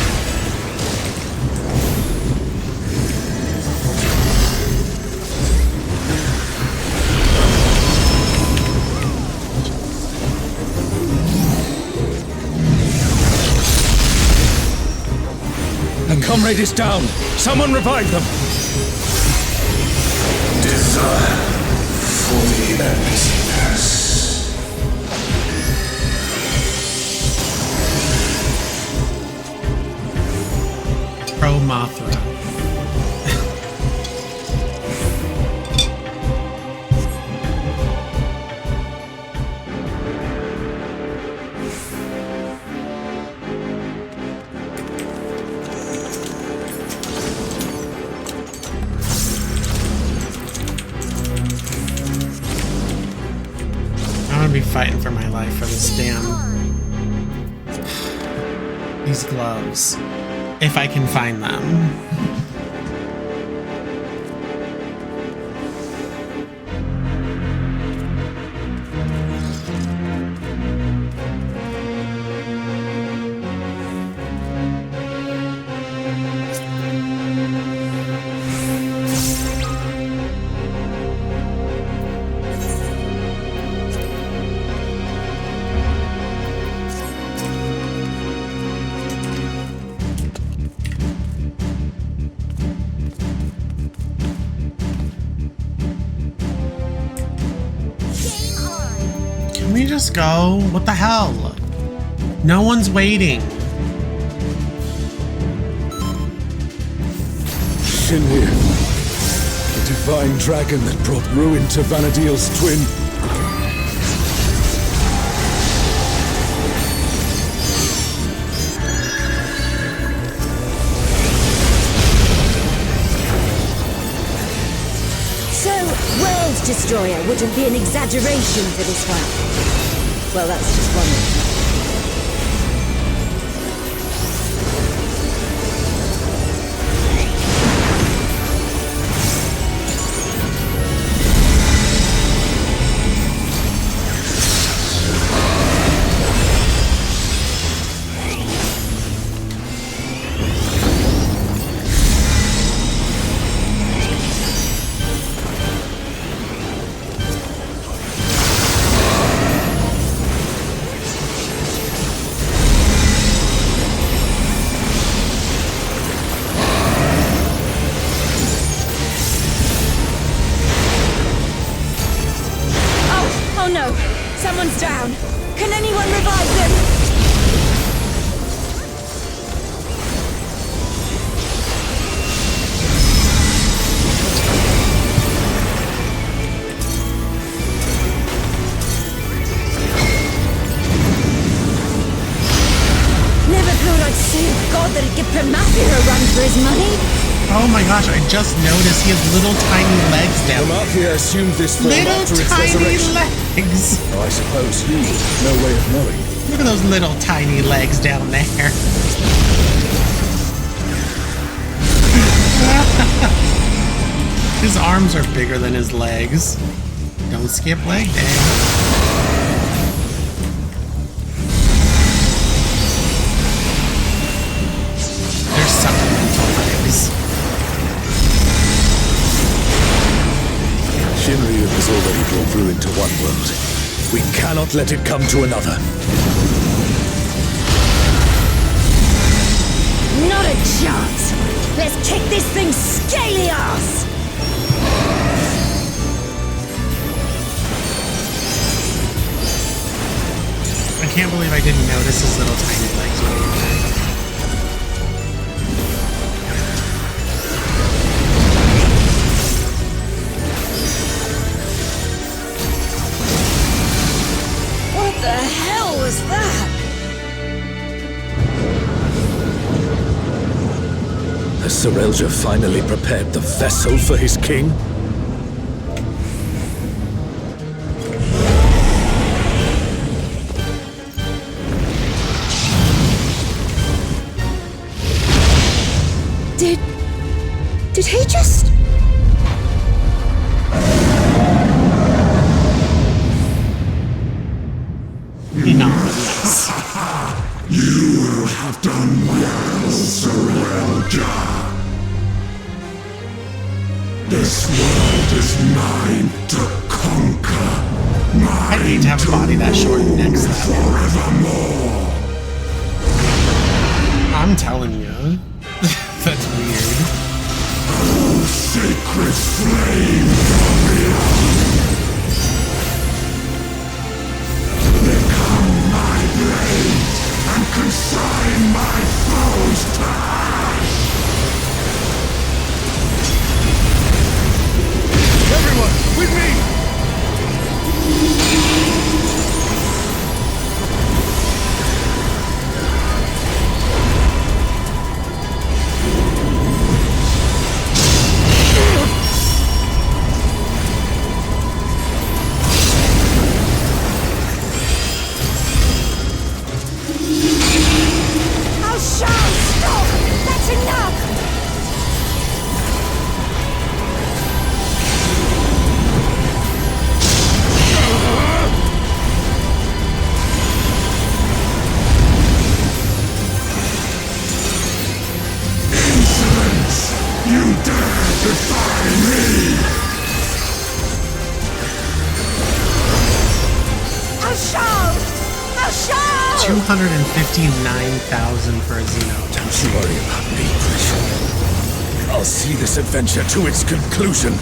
A comrade is down. Someone revive them. Desire for the emptiness. Pro Mothra. I'm gonna be fighting for my life for this damn. These gloves. If I can find them. Can we just go? What the hell? No one's waiting. Shinir, the divine dragon that brought ruin to Vanadil's twin. So, World Destroyer wouldn't be an exaggeration for this one. Well, that's just one. Someone's down. Can anyone revive them? Never thought I'd see a god that'd give Primafia a run for his money. Oh my gosh, I just noticed he has little tiny legs down there. Primafia assumed this form after its tiny resurrection. legs. I suppose you, no way of knowing. Look at those little tiny legs down there. His arms are bigger than his legs. Don't skip leg day. They're supplemental legs. Shinryu has already brought ruin to one world. We cannot let it come to another. Not a chance. Let's kick this thing's scaly ass. I can't believe I didn't notice his little tiny legs when he was there. What the hell was that? Has Serelja finally prepared the vessel for his king? Did he just... Yes. You have done well, Serelja. This world is mine to conquer. I hate to have a body that short next level. Forevermore. I'm telling you. That's weird. Oh, sacred flame from beyond. Become my blade and consign my foes to ash. Everyone, with me! $259,000 for a Xeno. Don't you worry about me, Chris. I'll see this adventure to its conclusion.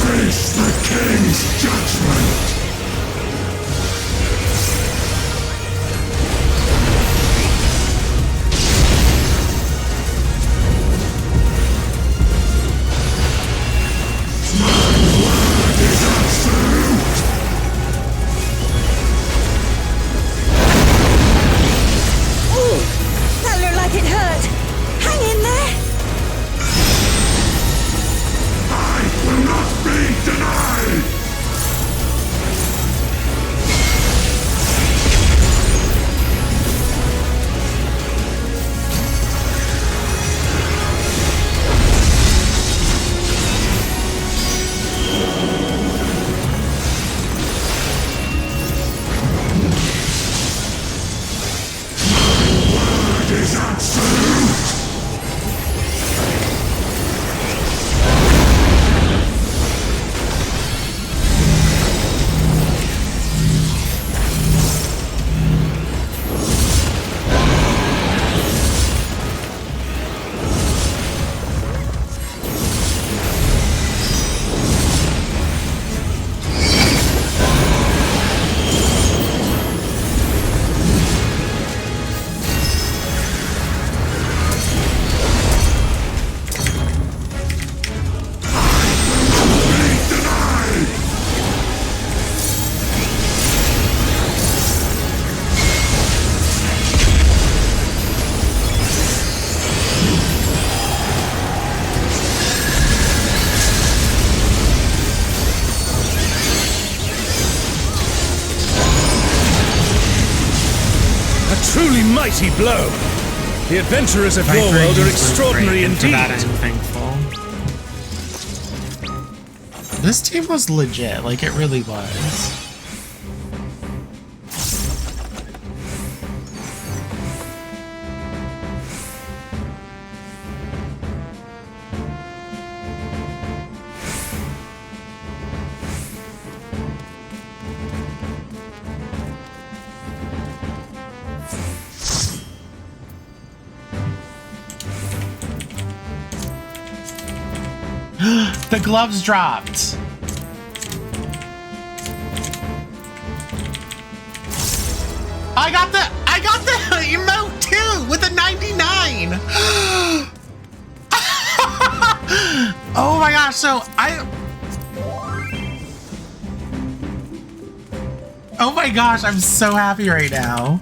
Face the king's judgment. truly mighty blow. The adventurers of your Viper world are used extraordinary great, and for that indeed. I'm thankful. This team was legit, like it really was. The gloves dropped. I got the emote too with a 99. Oh my gosh, so oh my gosh, I'm so happy right now.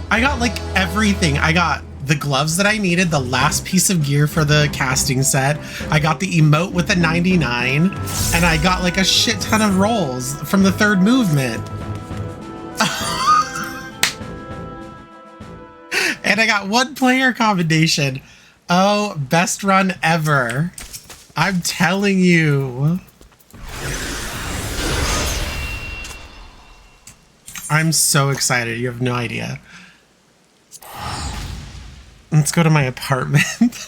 I got like everything. I got the gloves that I needed, the last piece of gear for the casting set. I got the emote with the 99, and I got like a shit ton of rolls from the third movement. And I got one player combination. Oh, best run ever. I'm telling you. I'm so excited. You have no idea. Let's go to my apartment.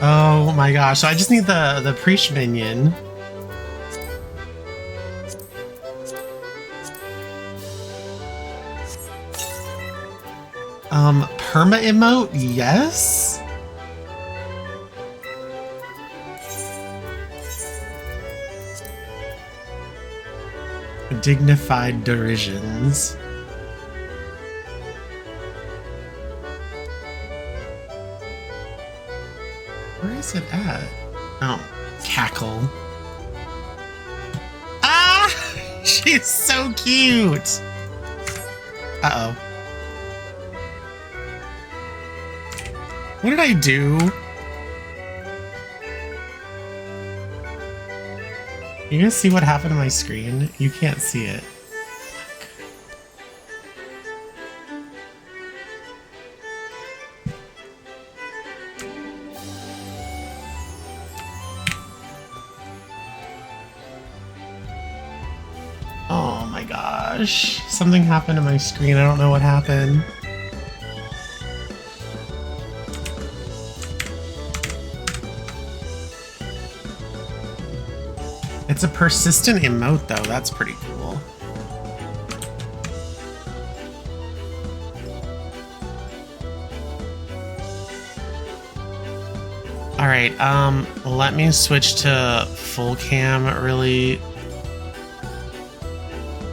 Oh my gosh. So I just need the preach minion. Perma emote? Yes? Dignified derisions. Where is it at? Oh, cackle. Ah! She's so cute! Uh-oh. What did I do? You guys see what happened to my screen? You can't see it. Oh my gosh. Something happened to my screen. I don't know what happened. It's a persistent emote though. That's pretty cool. All right, let me switch to full cam really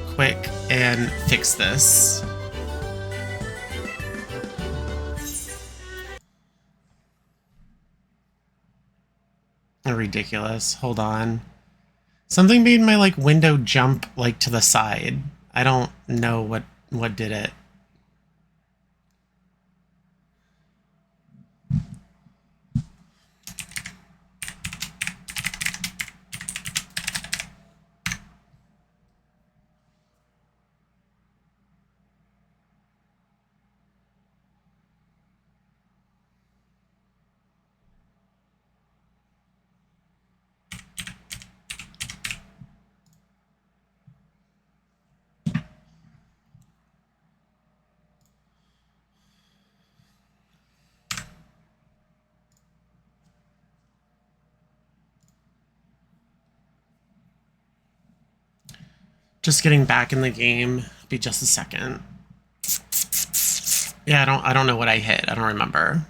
quick and fix this. Ridiculous. Hold on. Something made my like window jump like to the side. I don't know what did it. Just getting back in the game. Be just a second. Yeah, I don't know what I hit. I don't remember.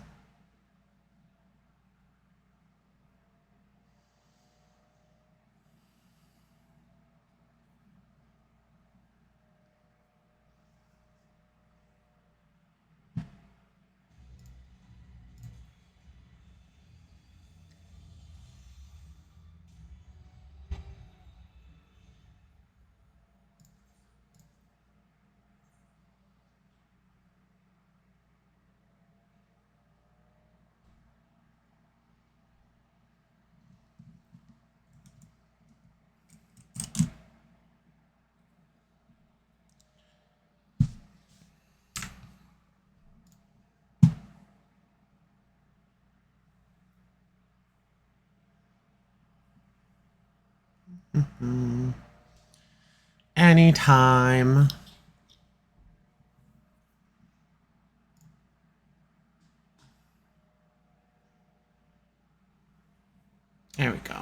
Anytime. There we go.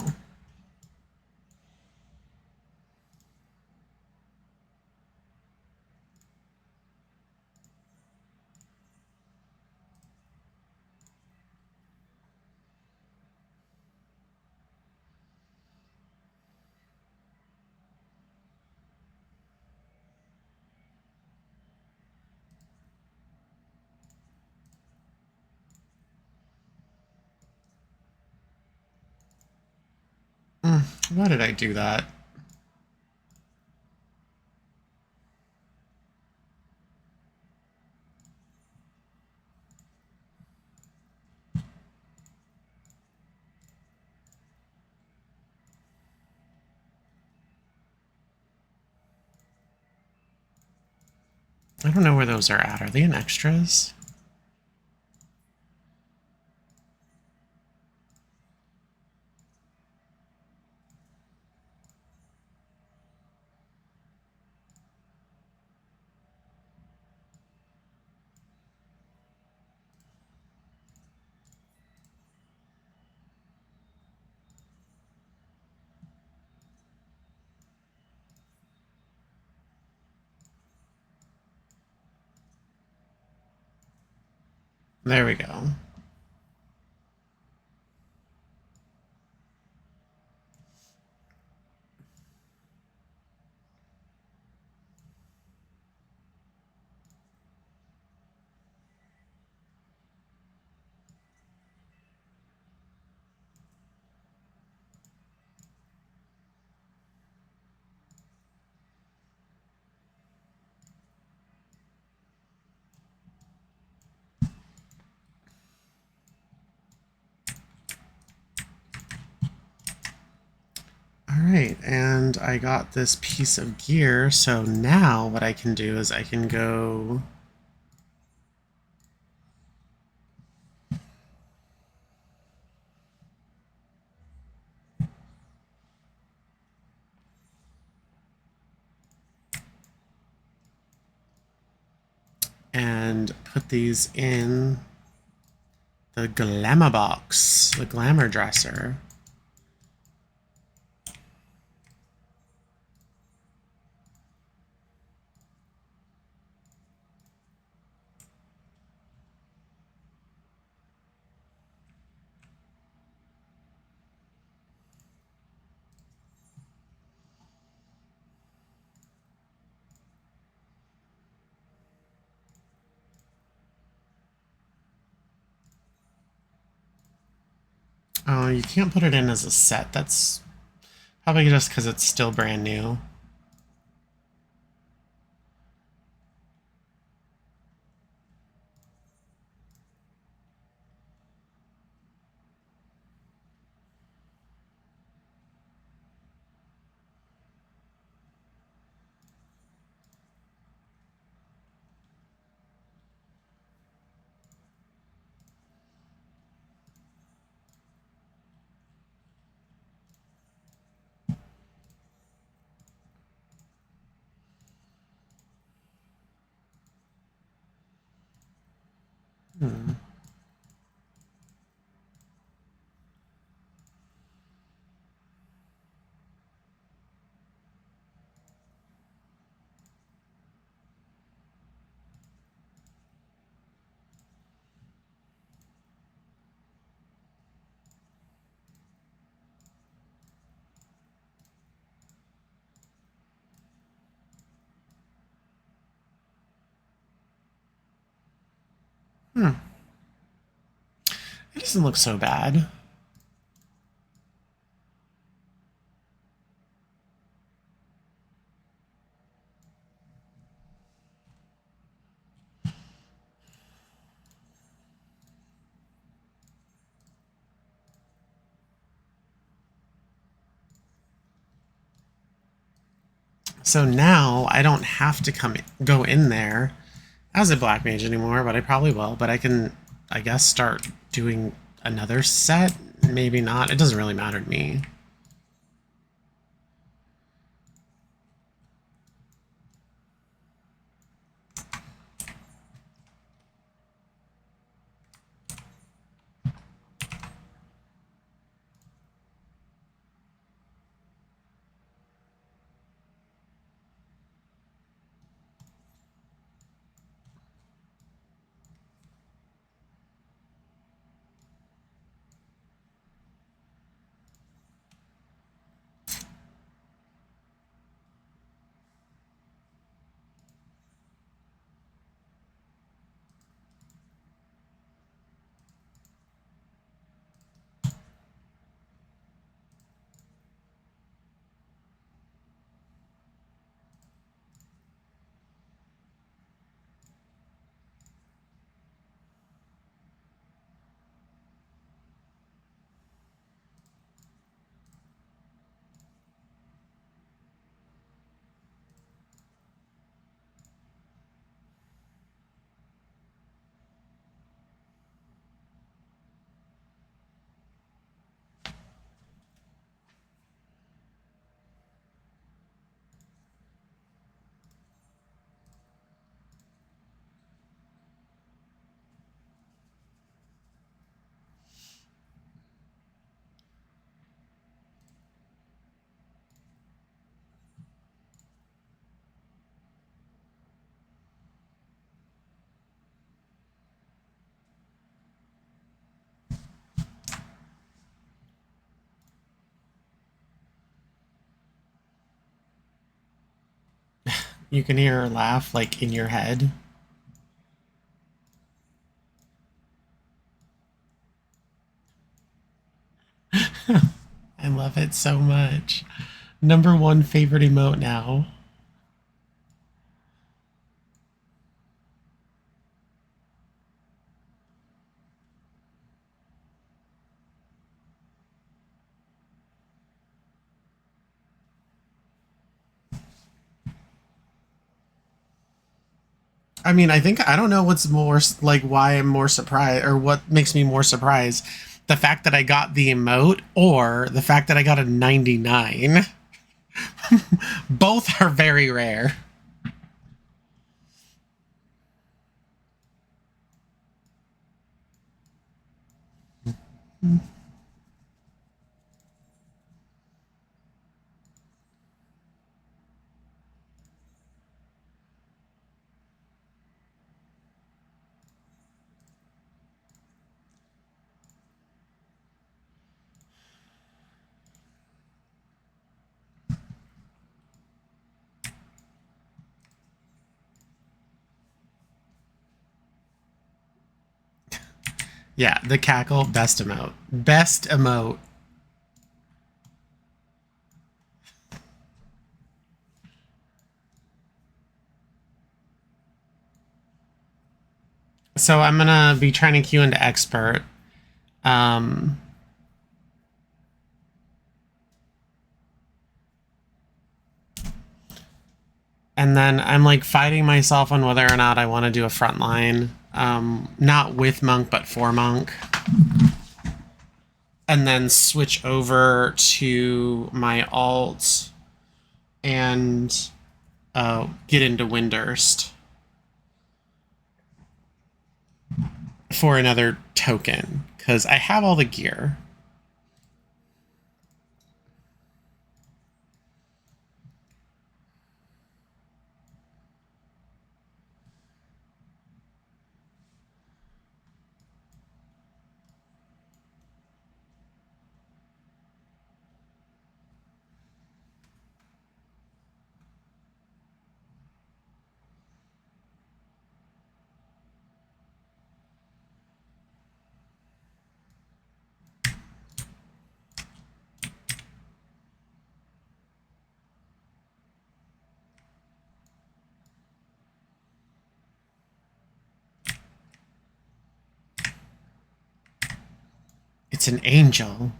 Why did I do that? I don't know where those are at. Are they in extras? There we go. Alright, and I got this piece of gear, so now what I can do is I can go... and put these in the glamour box, the glamour dresser. Oh, you can't put it in as a set. That's probably just because it's still brand new. It doesn't look so bad. So now I don't have to go in there as a black mage anymore, but I probably will. But I can, I guess, start doing another set. Maybe not. It doesn't really matter to me. You can hear her laugh, like, in your head. I love it so much. Number one favorite emote now. I mean, I don't know what's more, like, why I'm more surprised, or what makes me more surprised. The fact that I got the emote, or the fact that I got a 99. Both are very rare. Yeah, the cackle, best emote. Best emote. So I'm gonna be trying to queue into expert. Um, and then I'm like fighting myself on whether or not I want to do a frontline. Not with monk, but for monk. And then switch over to my alt and get into Windurst for another token, because I have all the gear. It's an angel.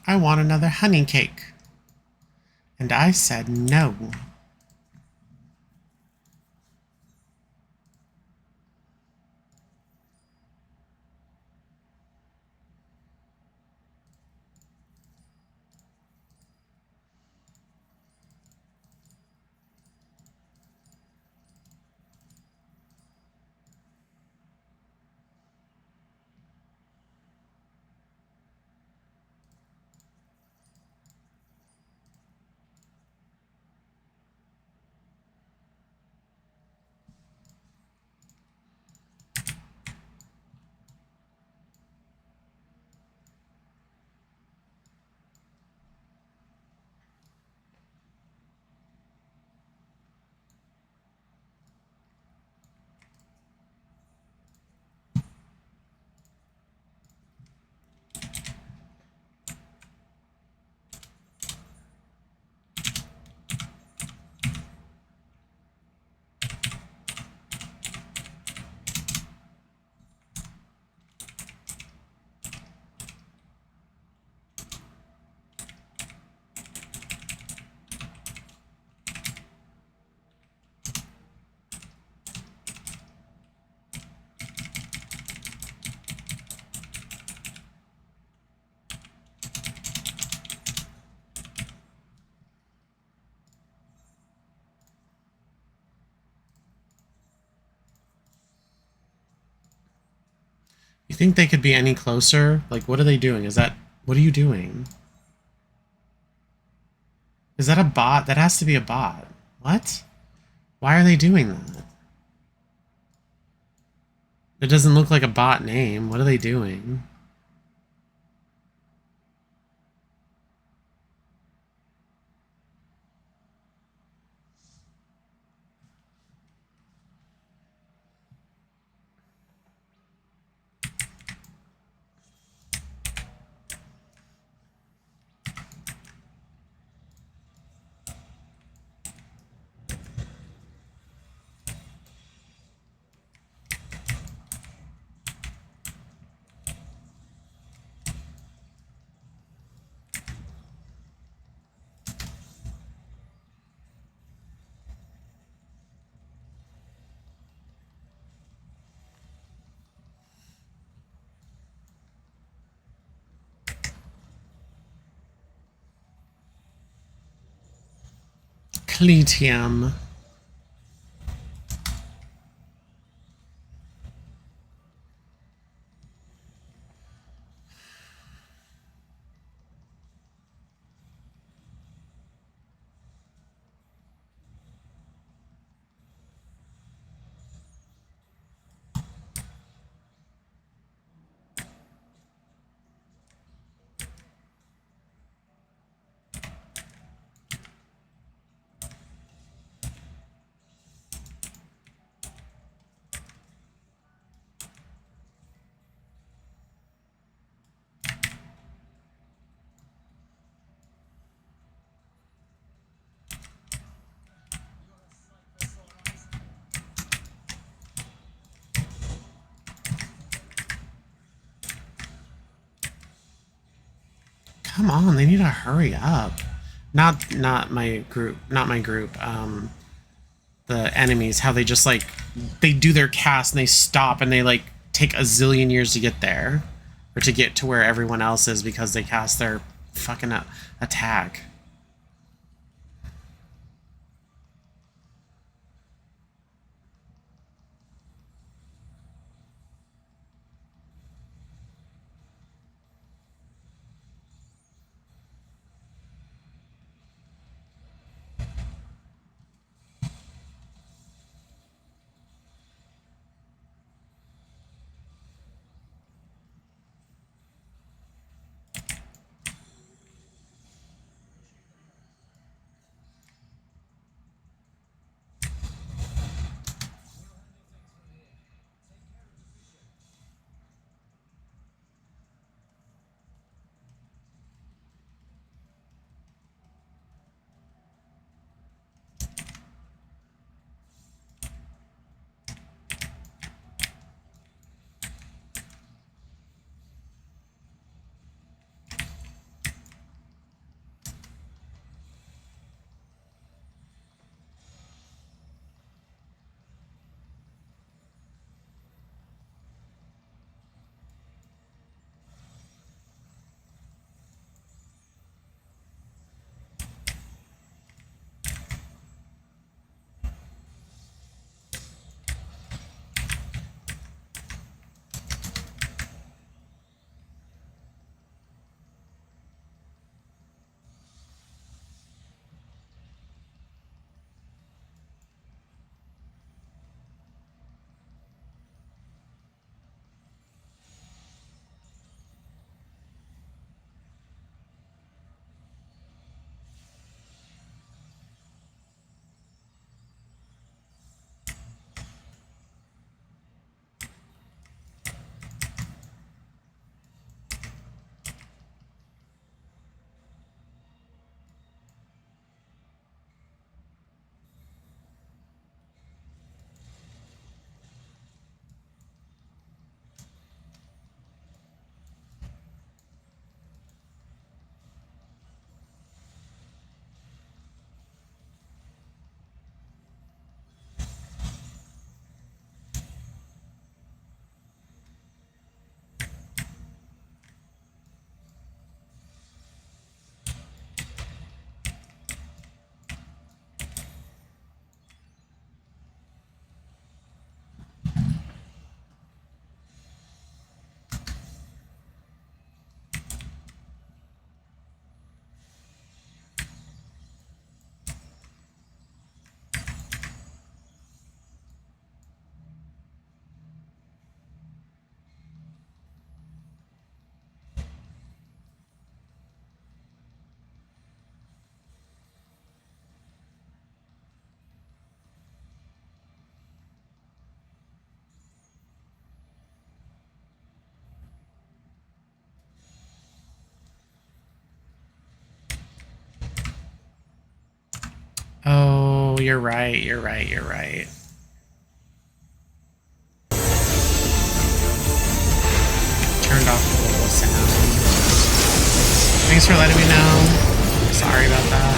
I want another honey cake. And I said no. think they could be any closer? Like, what are they doing? Is that... What are you doing? Is that a bot? That has to be a bot. What? Why are they doing that? It doesn't look like a bot name. What are they doing? Cletium. Come on, they need to hurry up. Not my group. Not my group. The enemies, how they just like they do their cast and they stop and they like take a zillion years to get there or to get to where everyone else is because they cast their fucking attack. you're right. You're right. You're right. Turned off global sound. Thanks for letting me know. Sorry about that.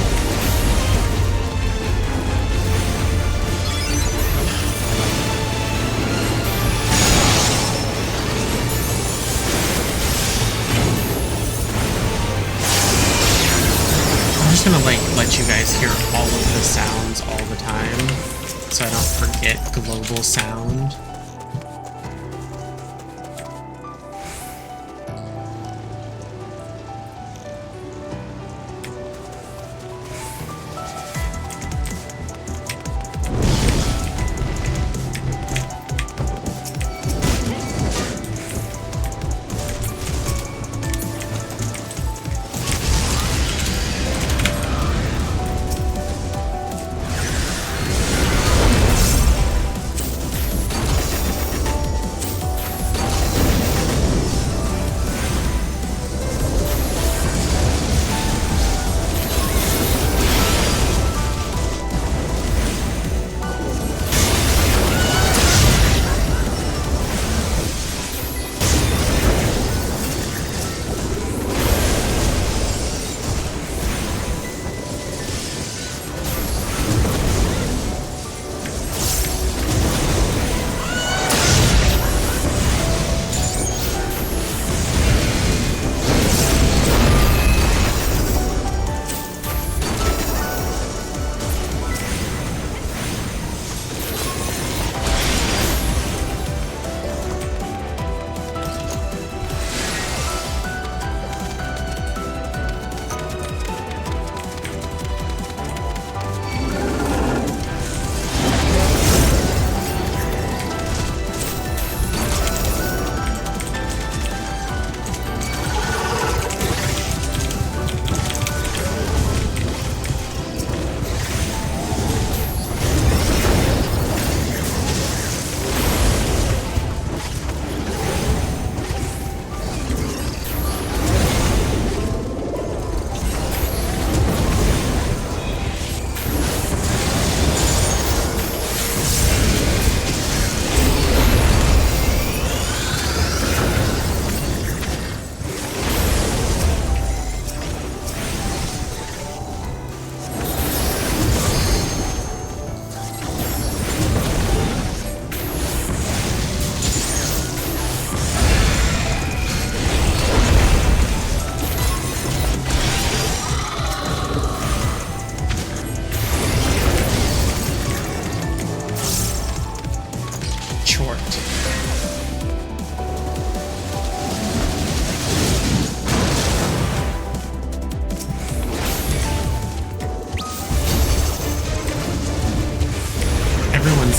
I'm just gonna like let you guys hear all of the sounds all the time so I don't forget global sound.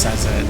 Says it.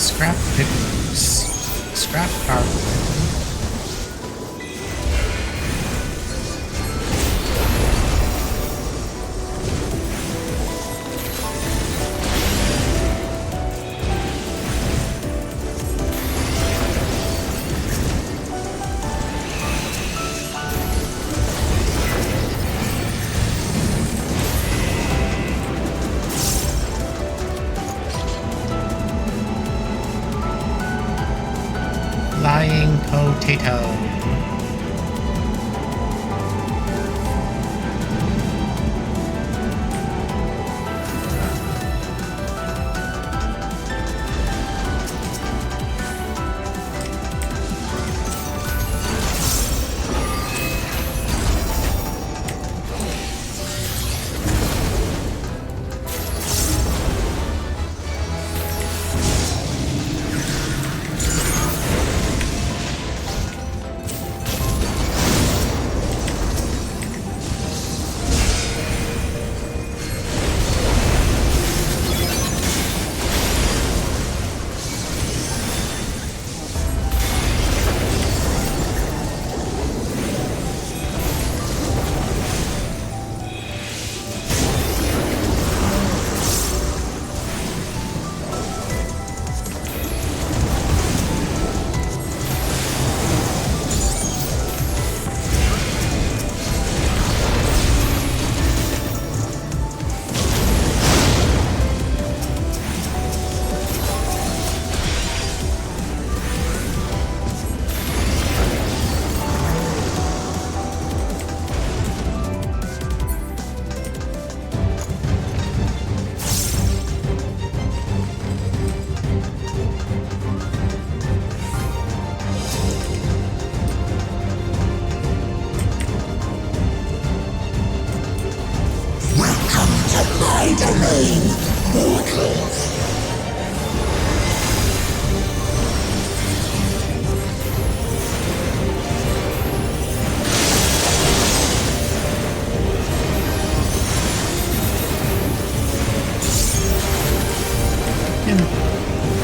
Scrap pickles. Scrap carpet. Flying potato.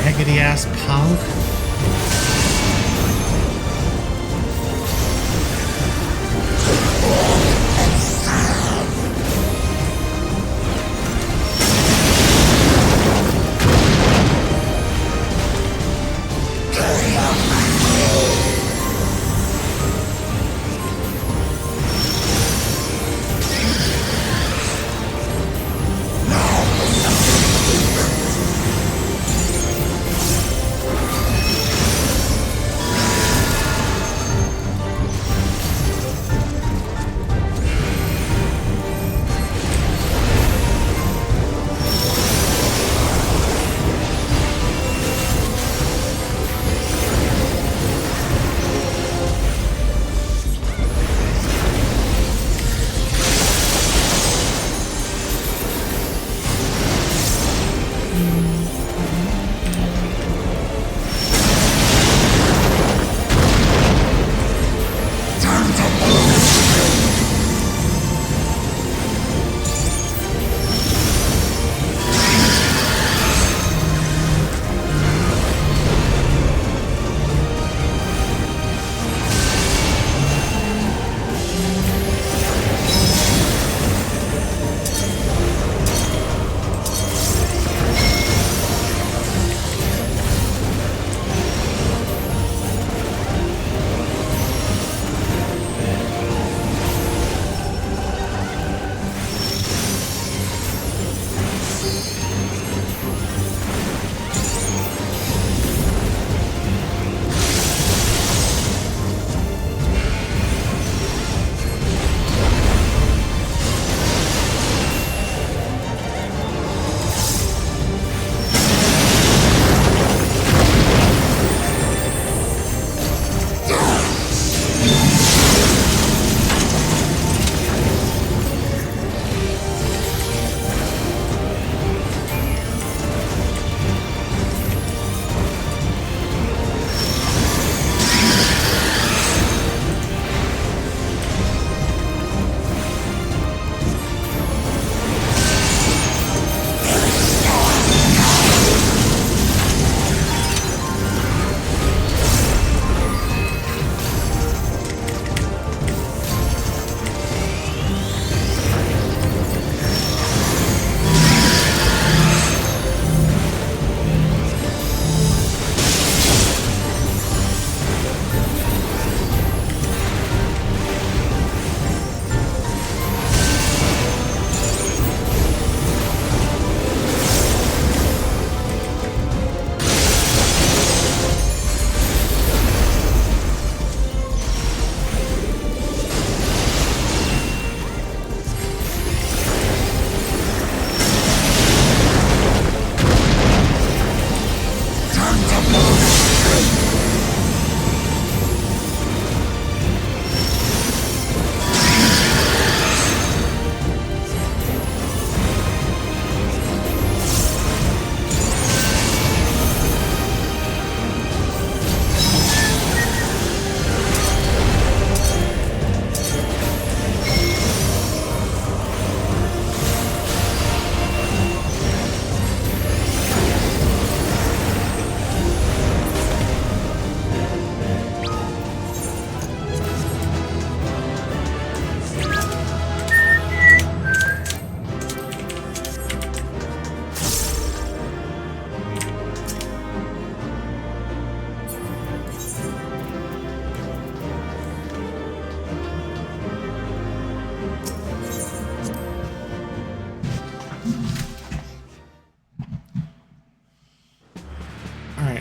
Raggedy ass punk.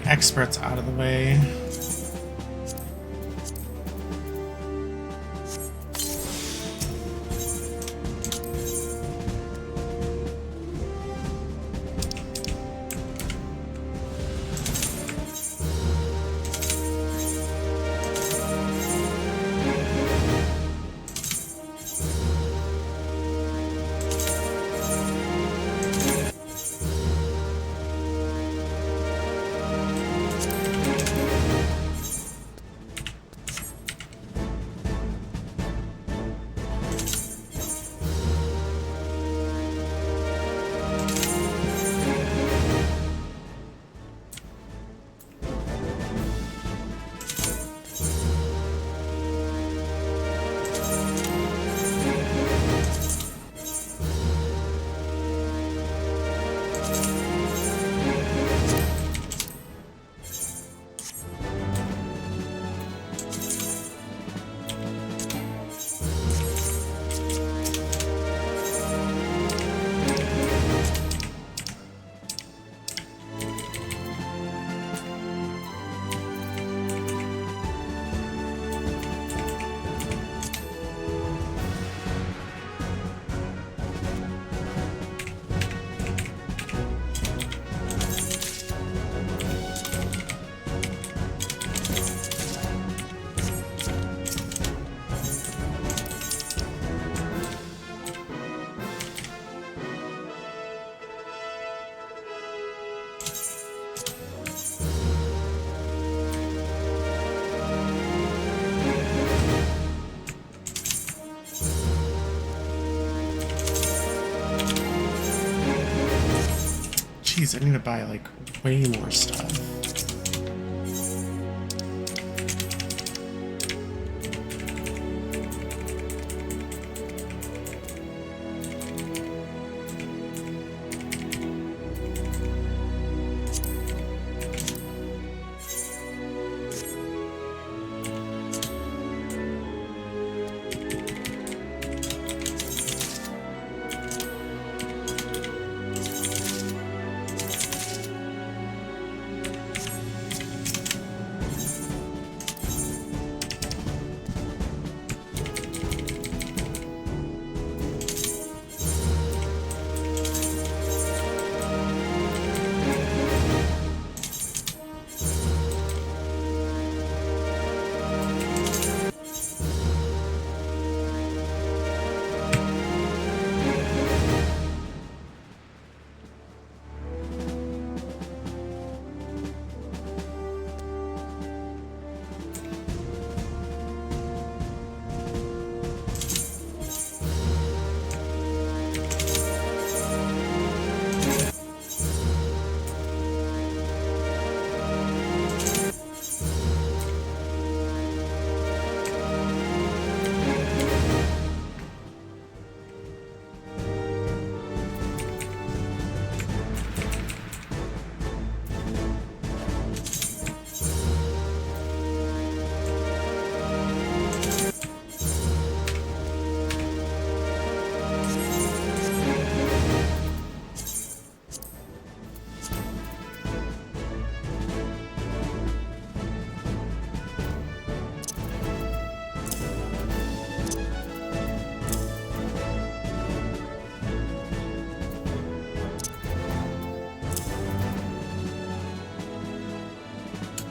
Alright, experts out of the way. Jeez, I need to buy, like, way more stuff.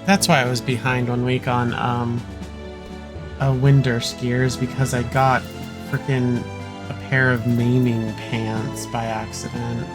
That's why I was behind 1 week on Winder skiers, because I got freaking a pair of naming pants by accident.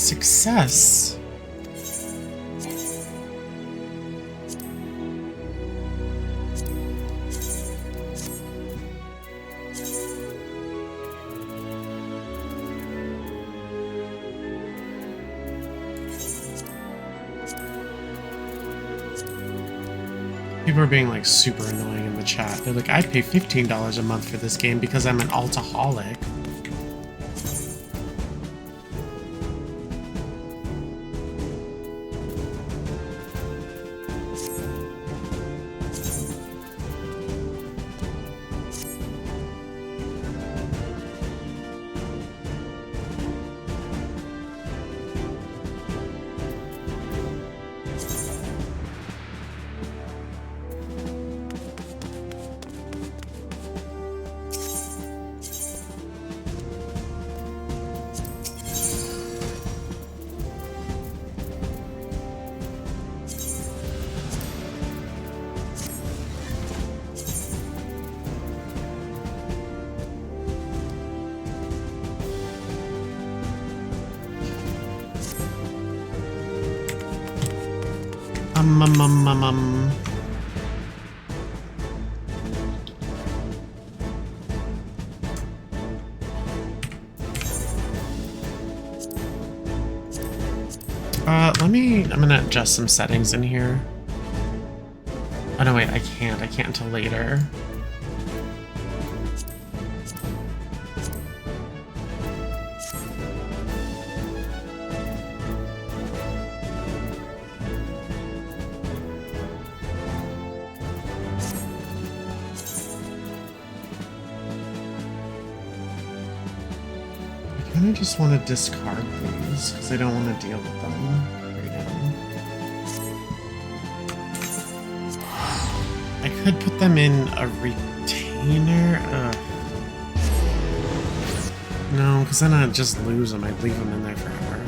Success. People are being like super annoying in the chat. They're like, I'd pay $15 a month for this game because I'm an altaholic. I'm gonna adjust some settings in here. Oh no, wait, I can't until later. I kind of just want to discard these because I don't want to deal with them right now. I could put them in a retainer. Ugh. No, because then I'd just lose them. I'd leave them in there forever.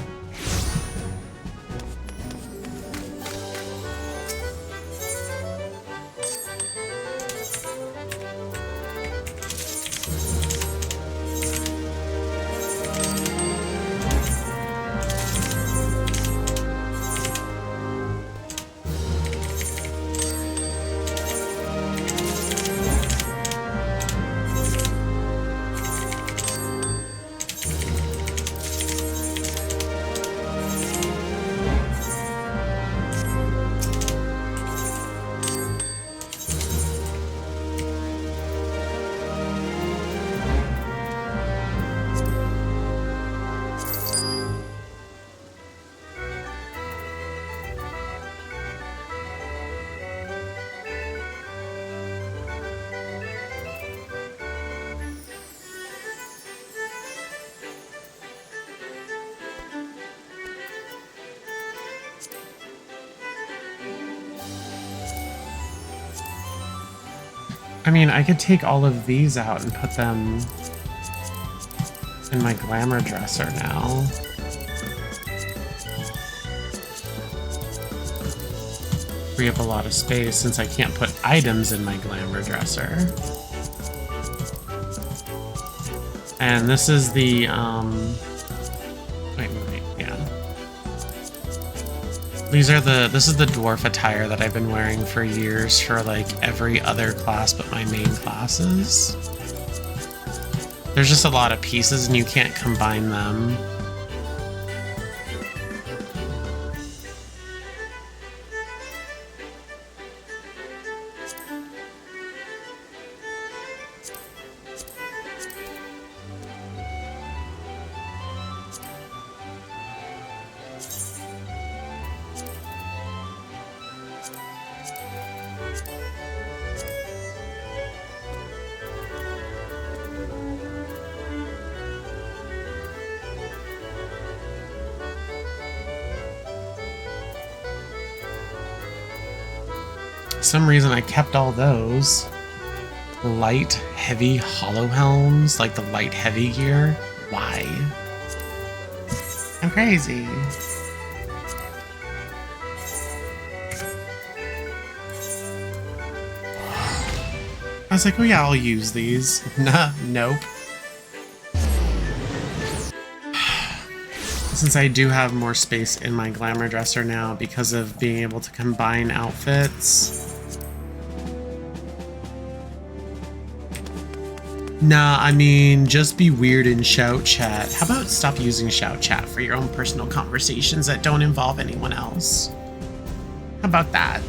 I mean, I could take all of these out and put them in my glamour dresser now. Free up a lot of space since I can't put items in my glamour dresser. And this is the, wait, yeah. This is the dwarf attire that I've been wearing for years for like every other class but my main classes. There's just a lot of pieces and you can't combine them. For some reason I kept all those. Light, heavy, hollow helms, like the light, heavy gear. Why? I'm crazy. I was like, oh yeah, I'll use these. Nah, nope. Since I do have more space in my glamour dresser now because of being able to combine outfits. Nah, I mean, just be weird and shout chat. How about stop using shout chat for your own personal conversations that don't involve anyone else? How about that?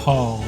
Oh.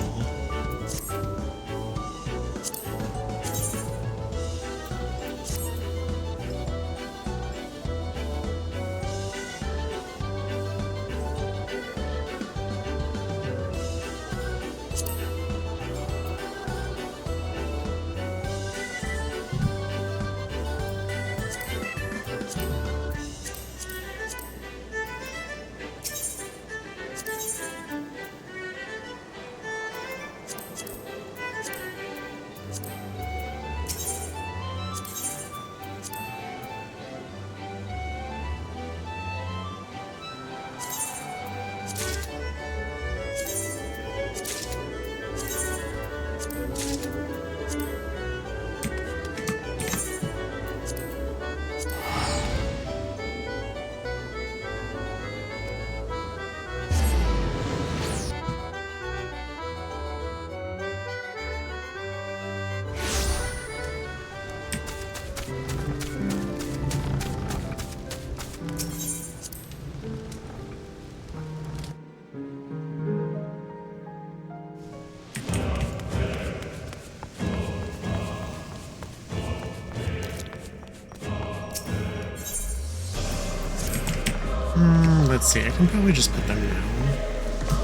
Let's see, I can probably just put them down.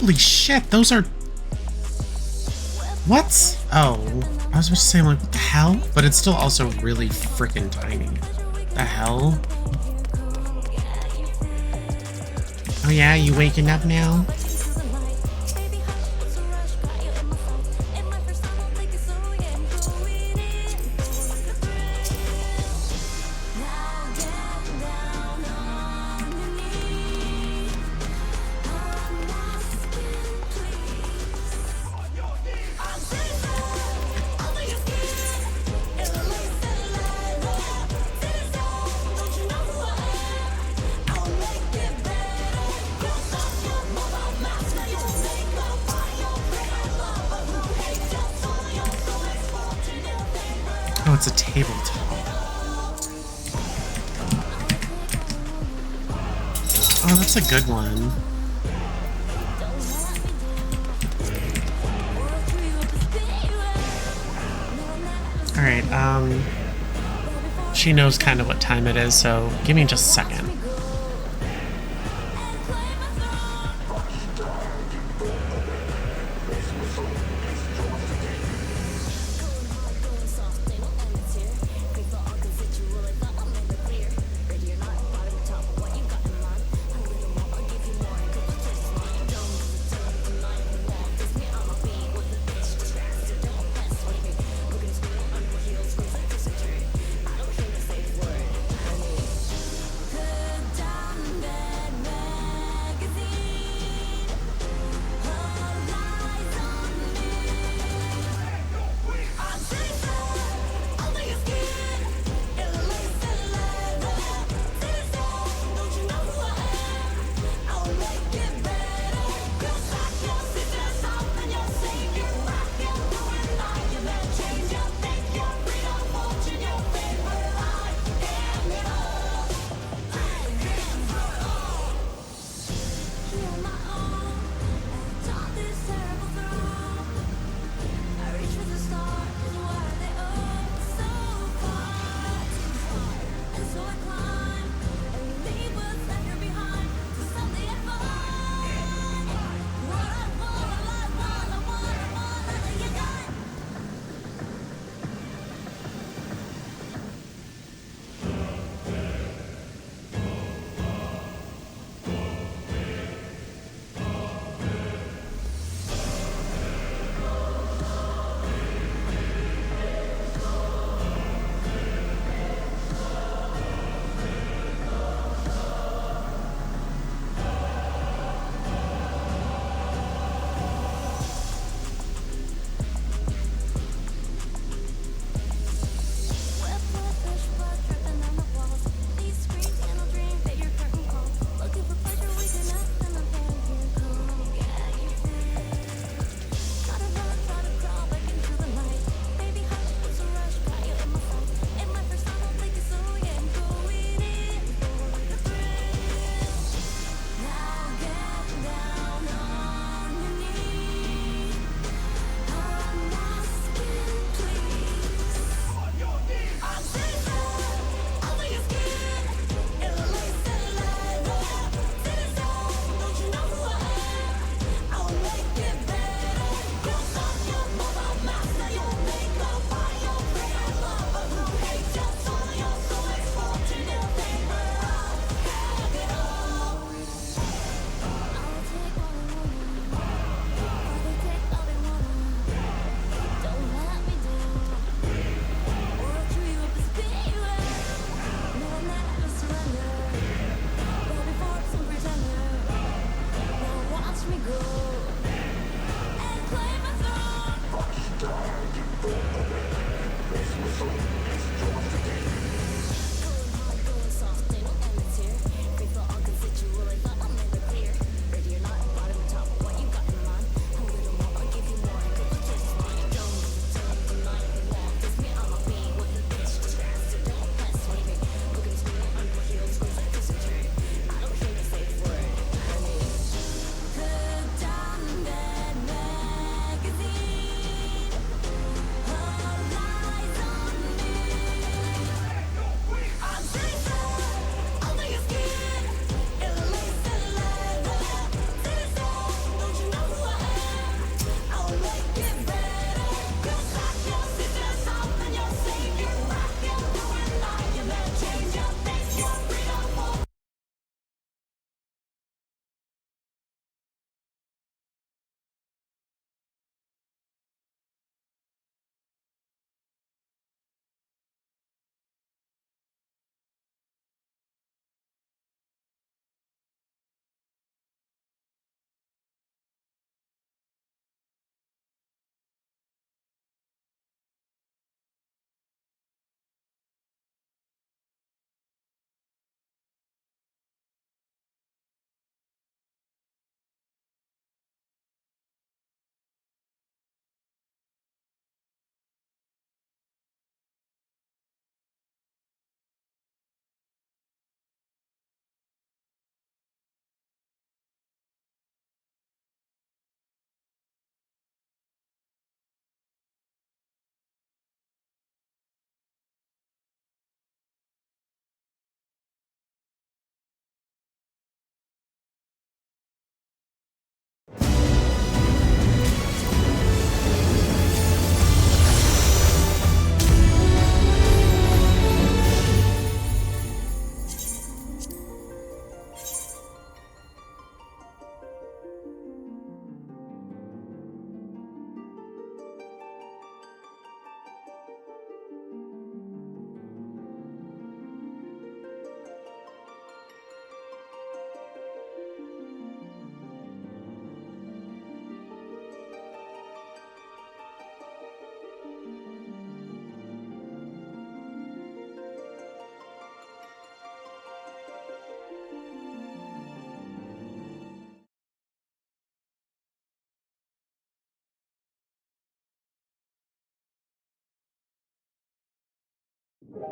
Holy shit, those are... What? Oh, I was about to say, I'm like, what the hell? But it's still also really freaking tiny. The hell? Oh yeah, you waking up now? Oh, it's a tabletop. Oh, that's a good one. Alright, she knows kind of what time it is, so give me just a second. Okay.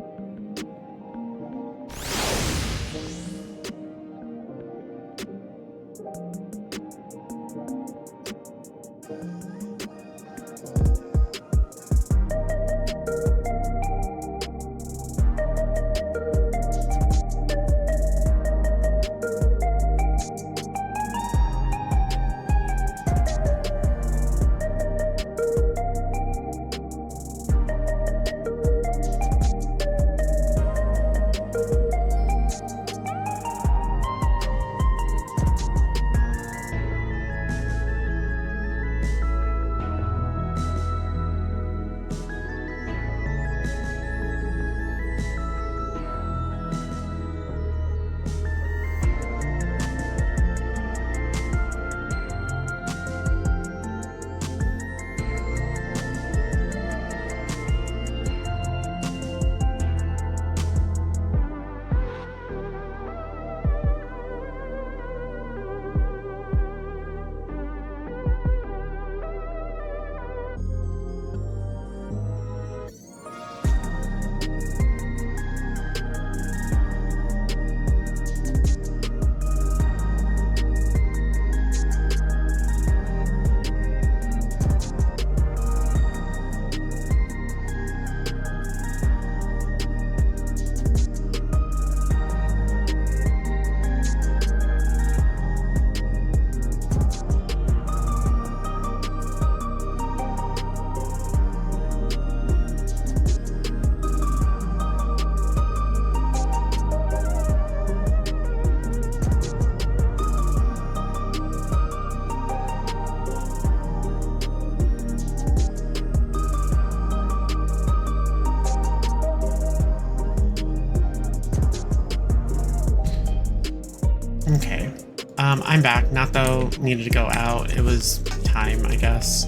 I'm back. Not though needed to go out. It was time, I guess.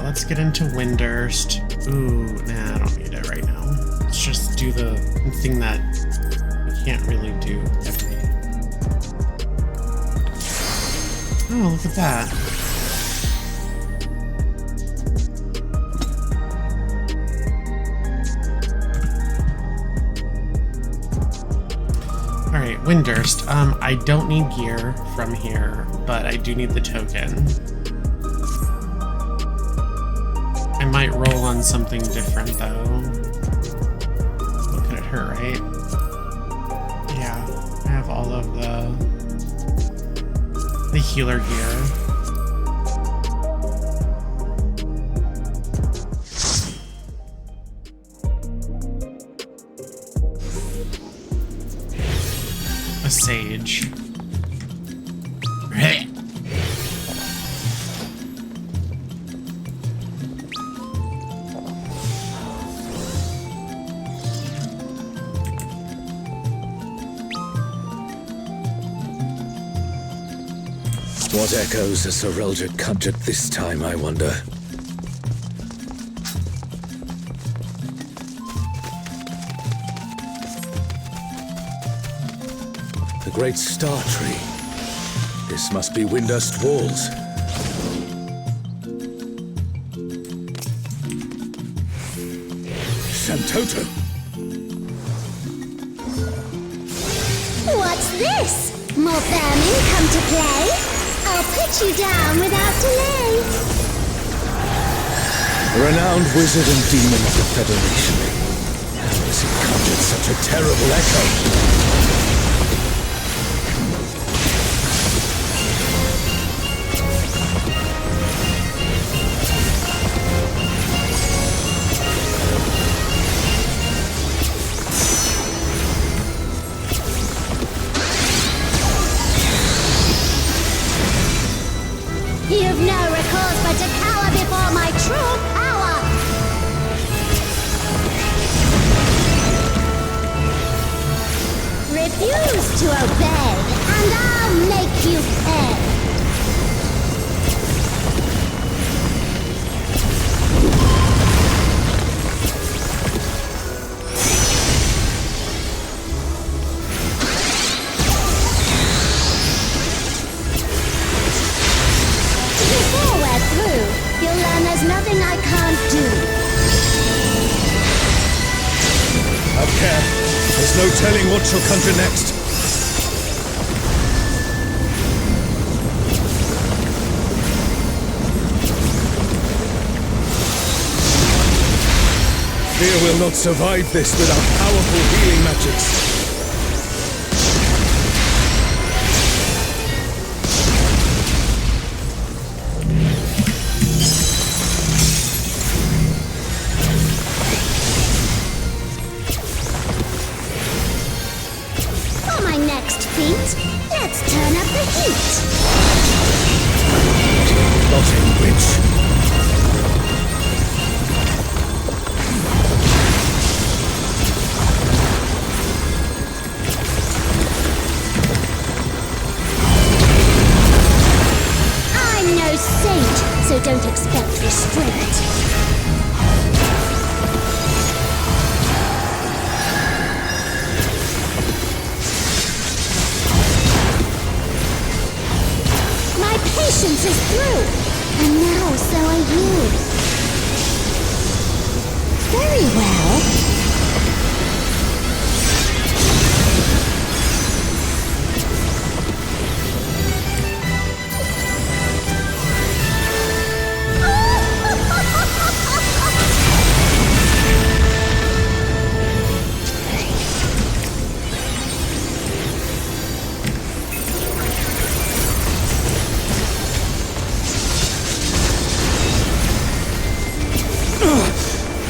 Let's get into Windurst. Ooh, nah, I don't need it right now. Let's just do the thing that we can't really do every... Oh, look at that. Alright, Windurst. I don't need gear from here, but I do need the token. I might roll on something different, though. What could it hurt, right? Yeah, I have all of the healer gear. A sage. What echoes has Sir Eldred conjured this time, I wonder? The great star tree. This must be Windurst Walls. Toto. What's this? More vermin come to play? I'll put you down without delay. A renowned wizard and demon of the Federation. How has he conjured such a terrible echo? You've no recourse but to cower before my true power! Refuse to obey, and I'll make you pay! Before we're through, you'll learn there's nothing I can't do. Have care. There's no telling what she'll conjure next. Fear will not survive this without powerful healing magics. For my next feat, let's turn up the heat. Rotting witch. I'm no saint, so don't expect restraint. My patience is through, and now so are you. Very well.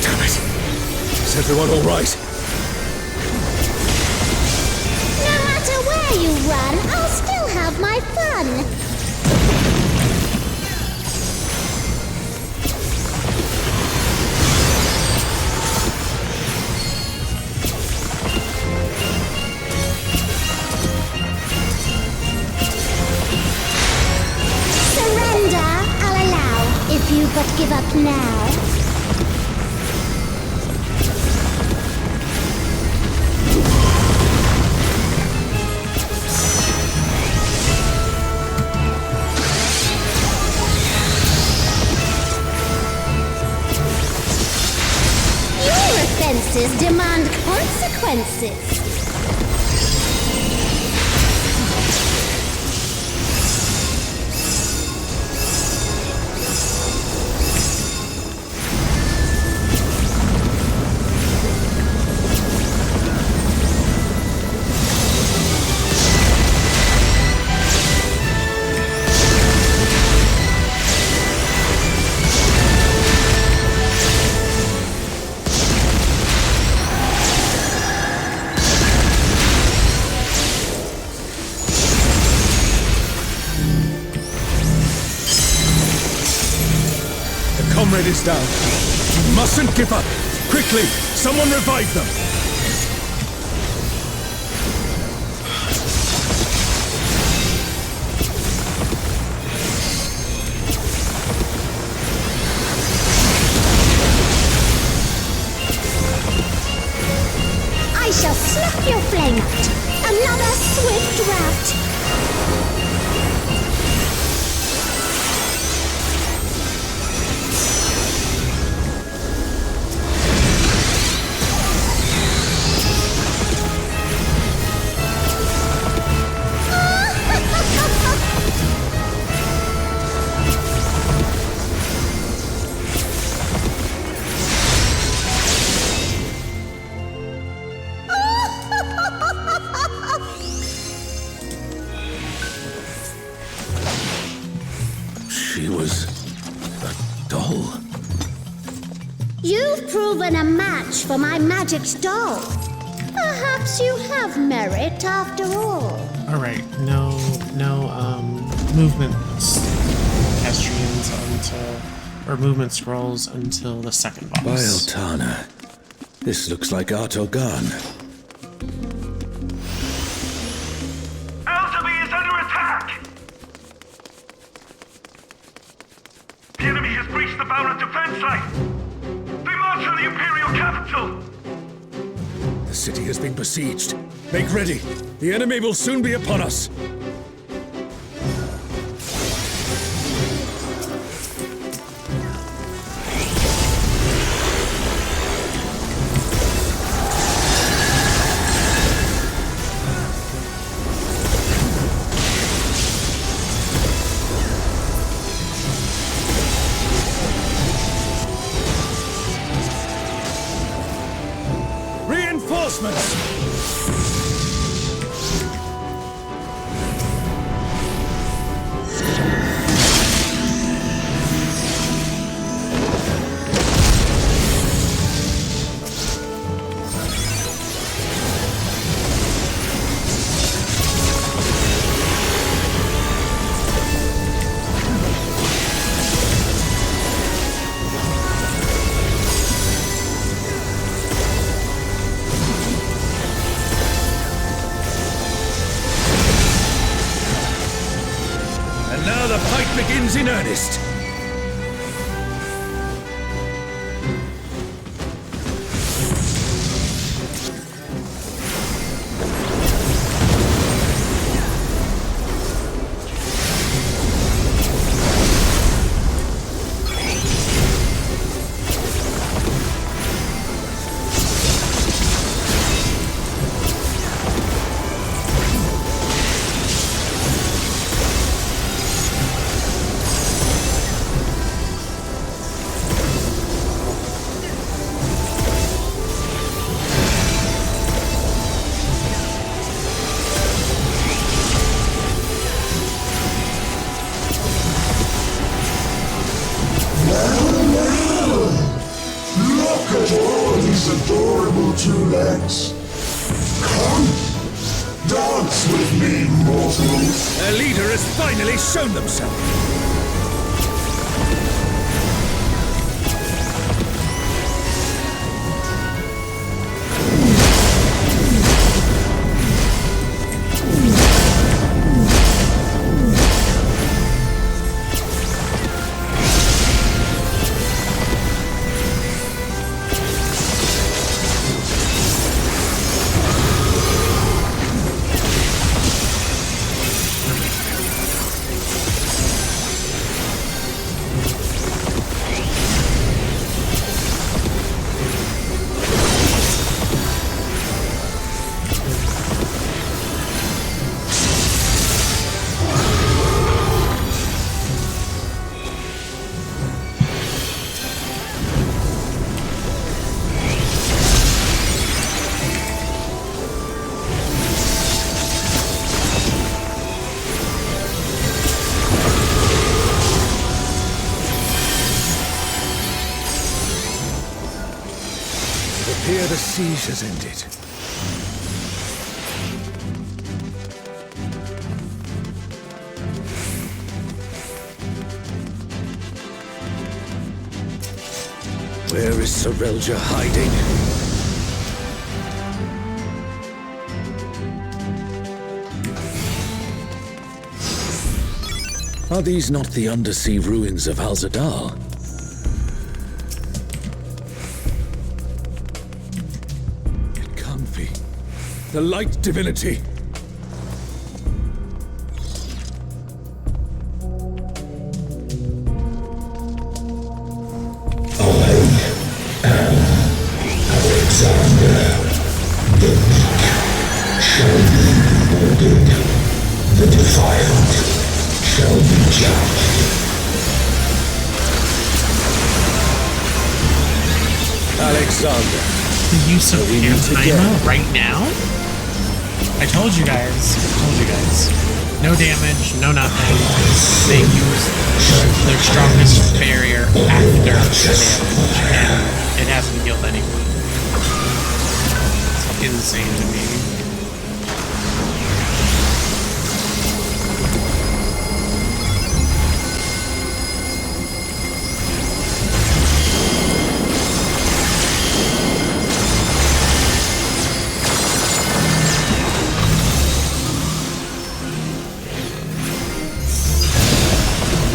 Damn it. Is everyone all right? No matter where you run, I'll still have my fun. Surrender, I'll allow, if you but give up now. Your offenses demand consequences. The comrade is down. You mustn't give up. Quickly, someone revive them. I shall snuff your flame out. Another swift rout. proven a match for my magic doll. Perhaps you have merit after all. All right, no movement pedestrians or movement scrolls until the second boss. Biotana. This looks like Artogan. Altabi is under attack! The enemy has breached the Baron defense line! They march on the Imperial capital! The city has been besieged. Make ready. The enemy will soon be upon us. Reinforcements! Now the fight begins in earnest. Adorable two legs. Come, dance with me, mortals. Their leader has finally shown themselves. Here the siege has ended. Where is Sorelja hiding? Are these not the undersea ruins of Al-Zadar? The light divinity. I am Alexander. The weak shall be rewarded. The defiant shall be judged. Alexander. The use of Antima right now? I told you guys. No damage, no nothing. They use their strongest barrier after the damage, and it hasn't healed anyone. It's insane to me.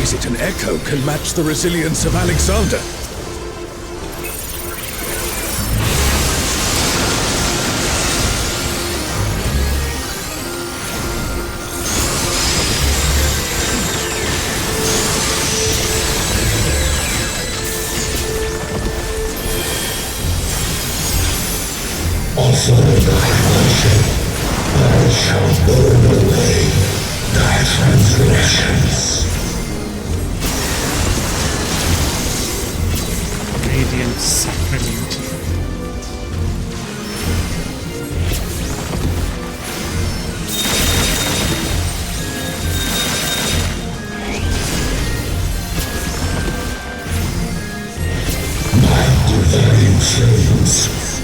Is it an echo can match the resilience of Alexander? Offer thy worship, thou shalt burn away thy transgressions. Radiant sacrament. My devouring flames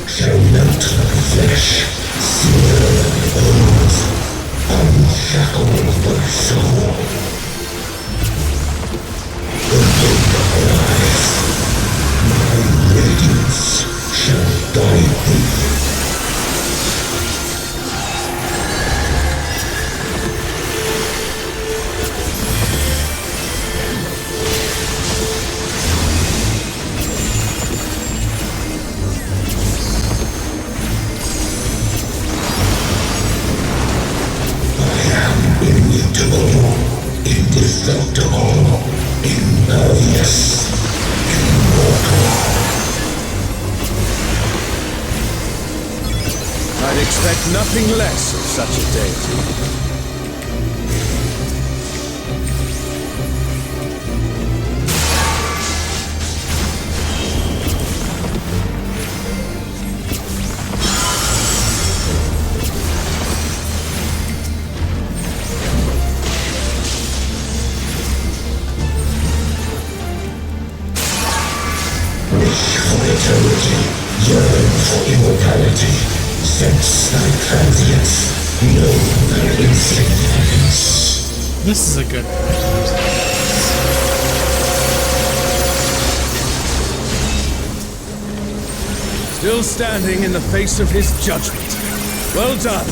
shall melt thy flesh, sear thy bones, unshackle thy soul. Open thy eyes, my radiance shall guide thee. Immutable, indestructible, impervious, immortal. I'd expect nothing less of such a deity. Wish for eternity, yearn for immortality, sense thy transience, know thy insignificance. This is a good Still standing in the face of his judgment. Well done.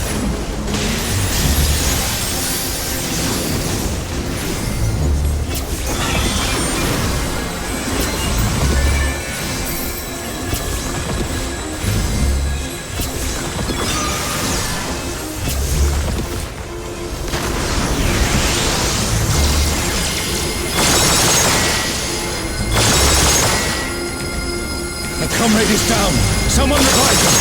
A comrade is down. Someone revive them.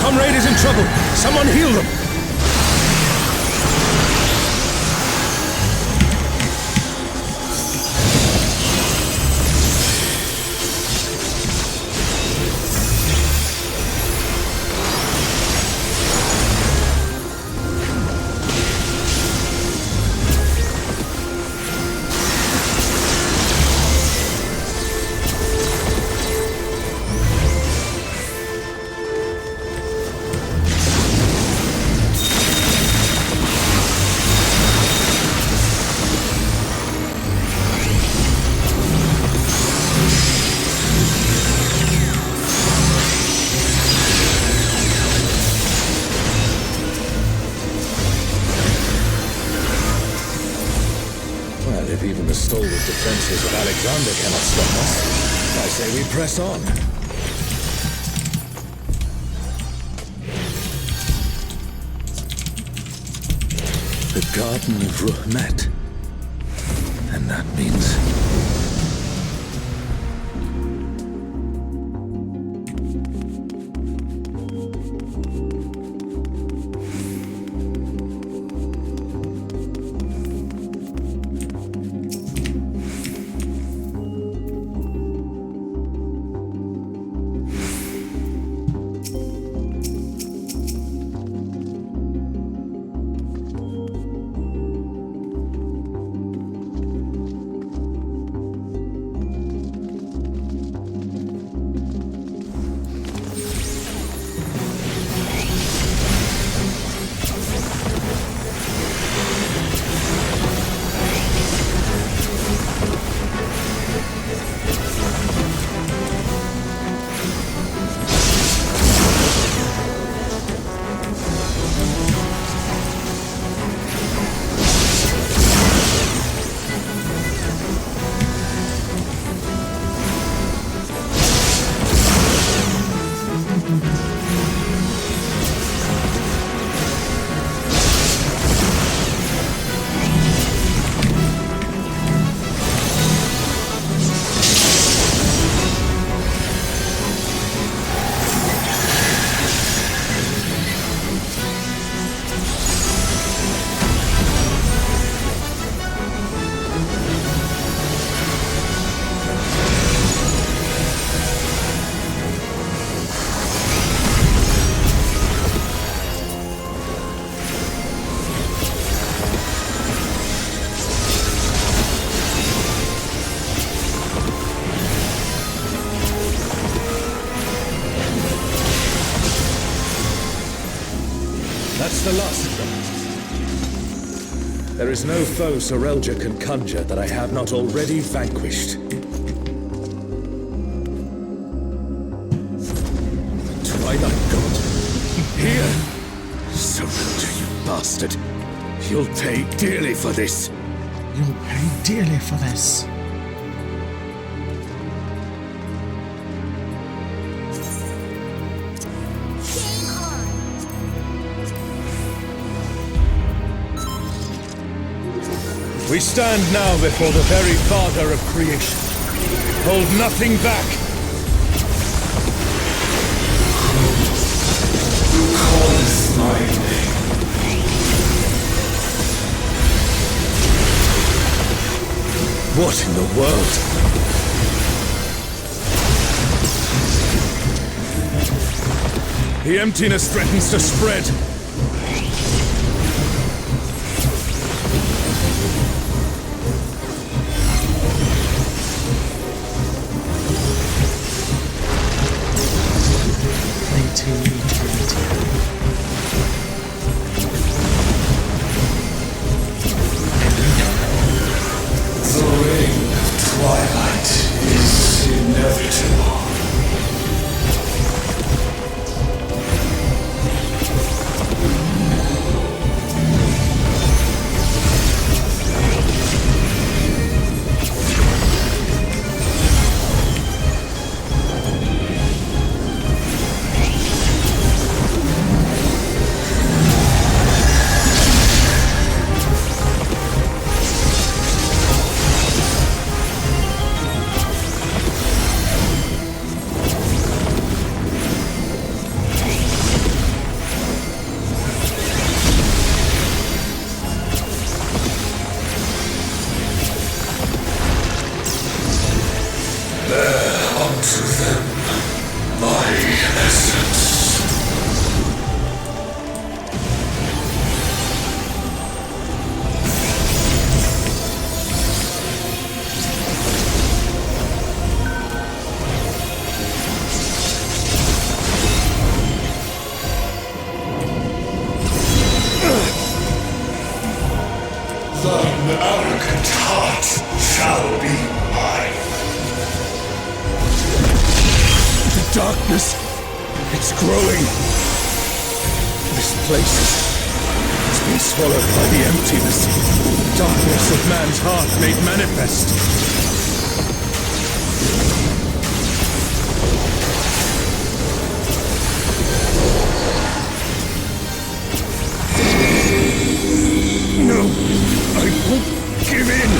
Comrade is in trouble. Someone heal them. If even the stalwart defenses of Alexander cannot stop us, I say we press on. The Garden of Ruhmet. And that means... That's the last of them. There is no foe Sorelja can conjure that I have not already vanquished. Twilight God. Here! Sorelja, you bastard. You'll pay dearly for this. You'll pay dearly for this. We stand now before the very Father of creation. Hold nothing back. Calls my name. What in the world? The emptiness threatens to spread. Twilight is inevitable. Unto them, my essence. Thine arrogant heart shall be mine. Darkness, it's growing. This place has been swallowed by the emptiness. Darkness of man's heart made manifest. No, I won't give in.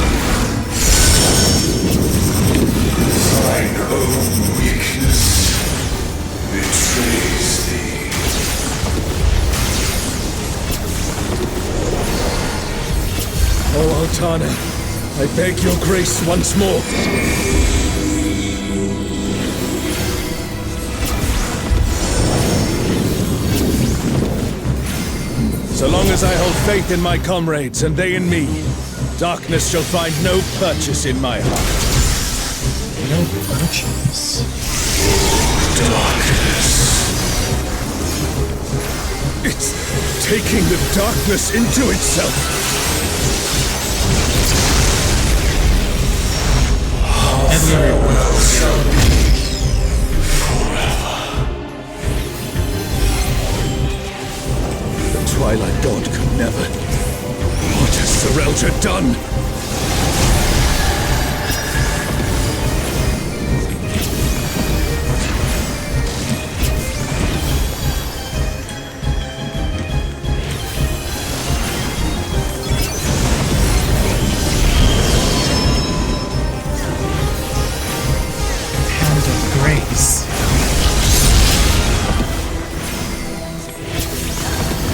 Arcana, I beg your grace once more. So long as I hold faith in my comrades and they in me, darkness shall find no purchase in my heart. No purchase. Darkness. It's taking the darkness into itself. Farewell shall be forever. The Twilight God could never. What has Serelja done? Hand of grace.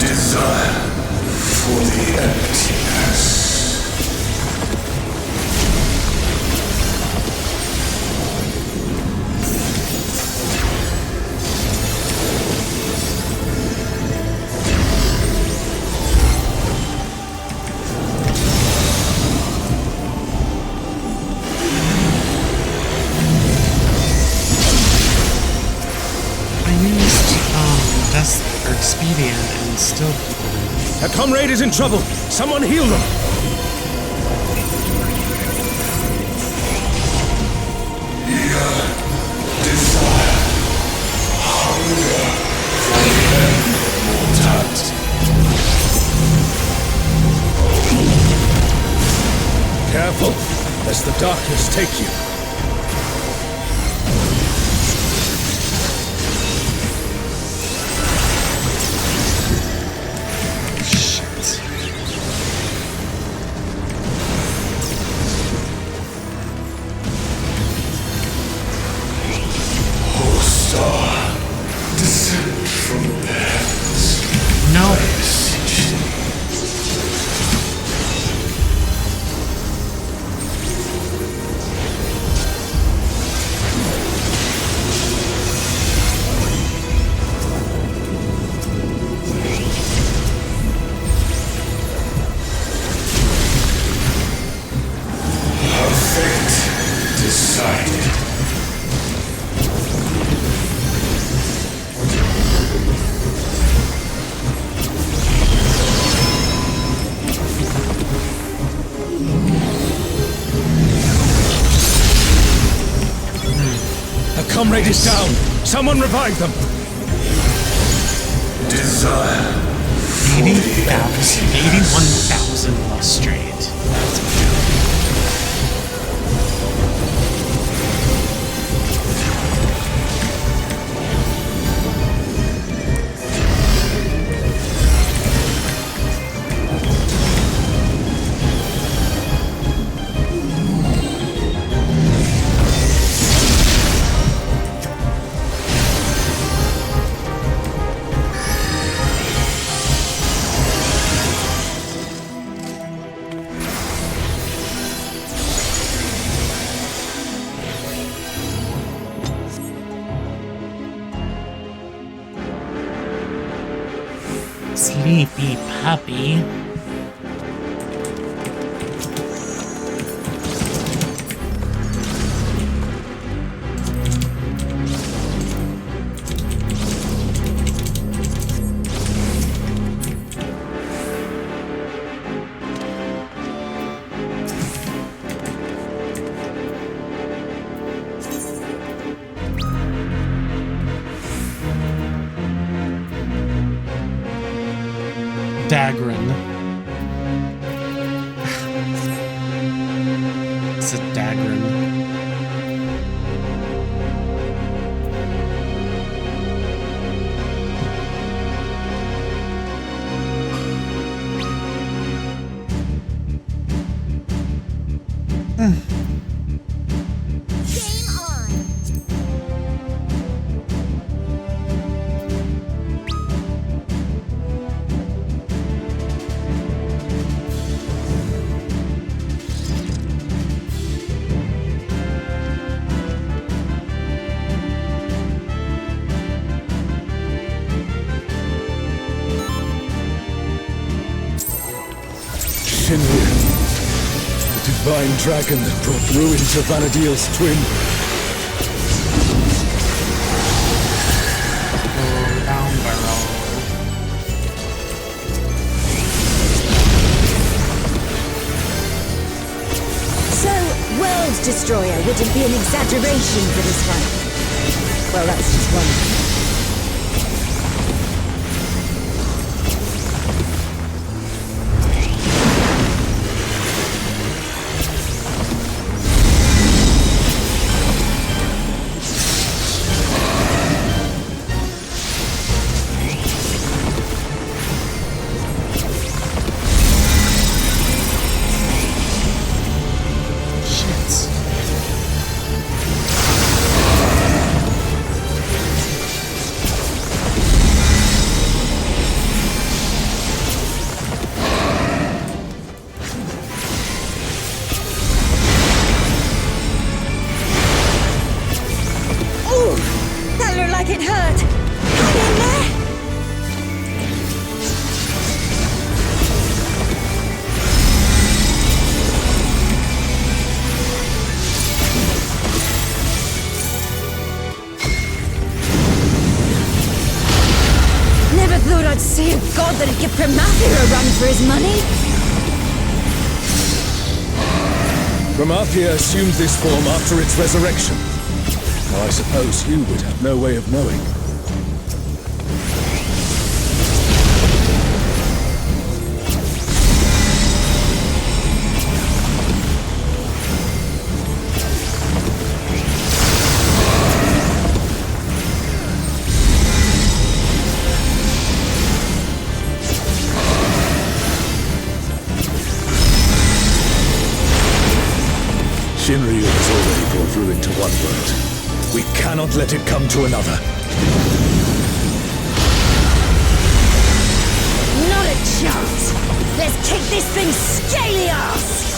Desire for the emptiness. I used Death or Expedient and still. A comrade is in trouble. Someone heal them. Desire. Hunger for the immortality. Careful, lest the darkness take you. Shit. O star, descend from the heavens. No. I beseech thee. Our fate decided. A comrade is down. Someone revive them. Desire. 81,000 lustrate. That's good. Sleepy puppy. Dagran. It's a Dagran. Game on. Shinryu, the divine dragon that brought ruin to Vana'diel's twin. Go down barrel. So, World Destroyer wouldn't be an exaggeration for this fight. Well, that's just one. It hurt! Hang in there! Never thought I'd see a god that'd give Pramathia a run for his money. Pramathia assumed this form after its resurrection. Now, I suppose you would have no way of knowing. Shinryu has already brought ruin to one world. We cannot let it come to another. Not a chance! Let's kick this thing's scaly ass!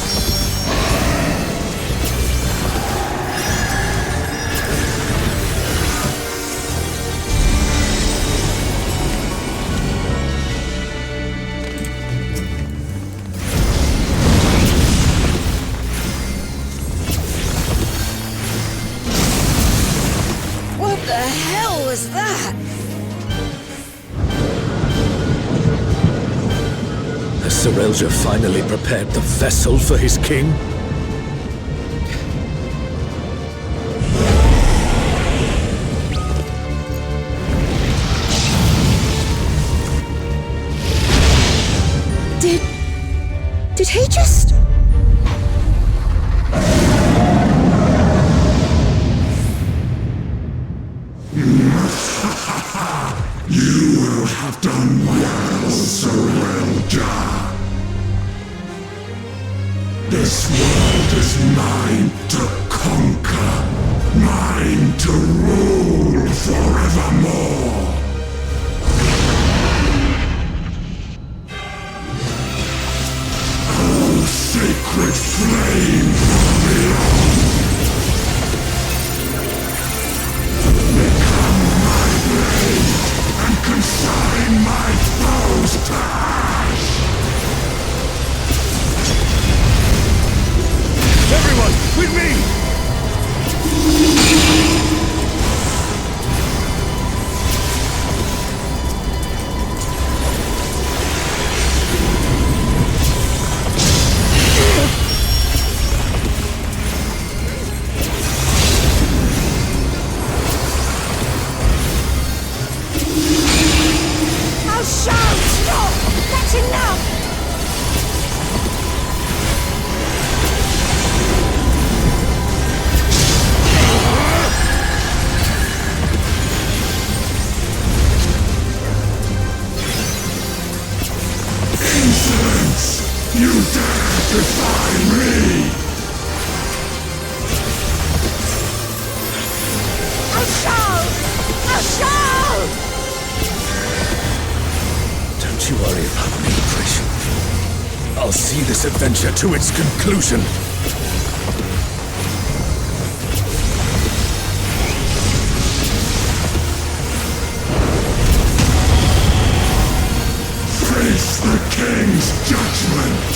What the hell was that? Has Serelja finally prepared the vessel for his king? Did he just... You will have done well, Serelja. This world is mine to conquer, mine to rule forevermore. Oh, sacred flame from beyond. Become my blade and consign my foes to ash. Everyone, with me! Oh, Sean, stop! That's enough! Insolence! You dare defy me! Oh, Sean! Oh, Sean! Don't you worry about me, Trish. I'll see this adventure to its conclusion. Face the king's judgment!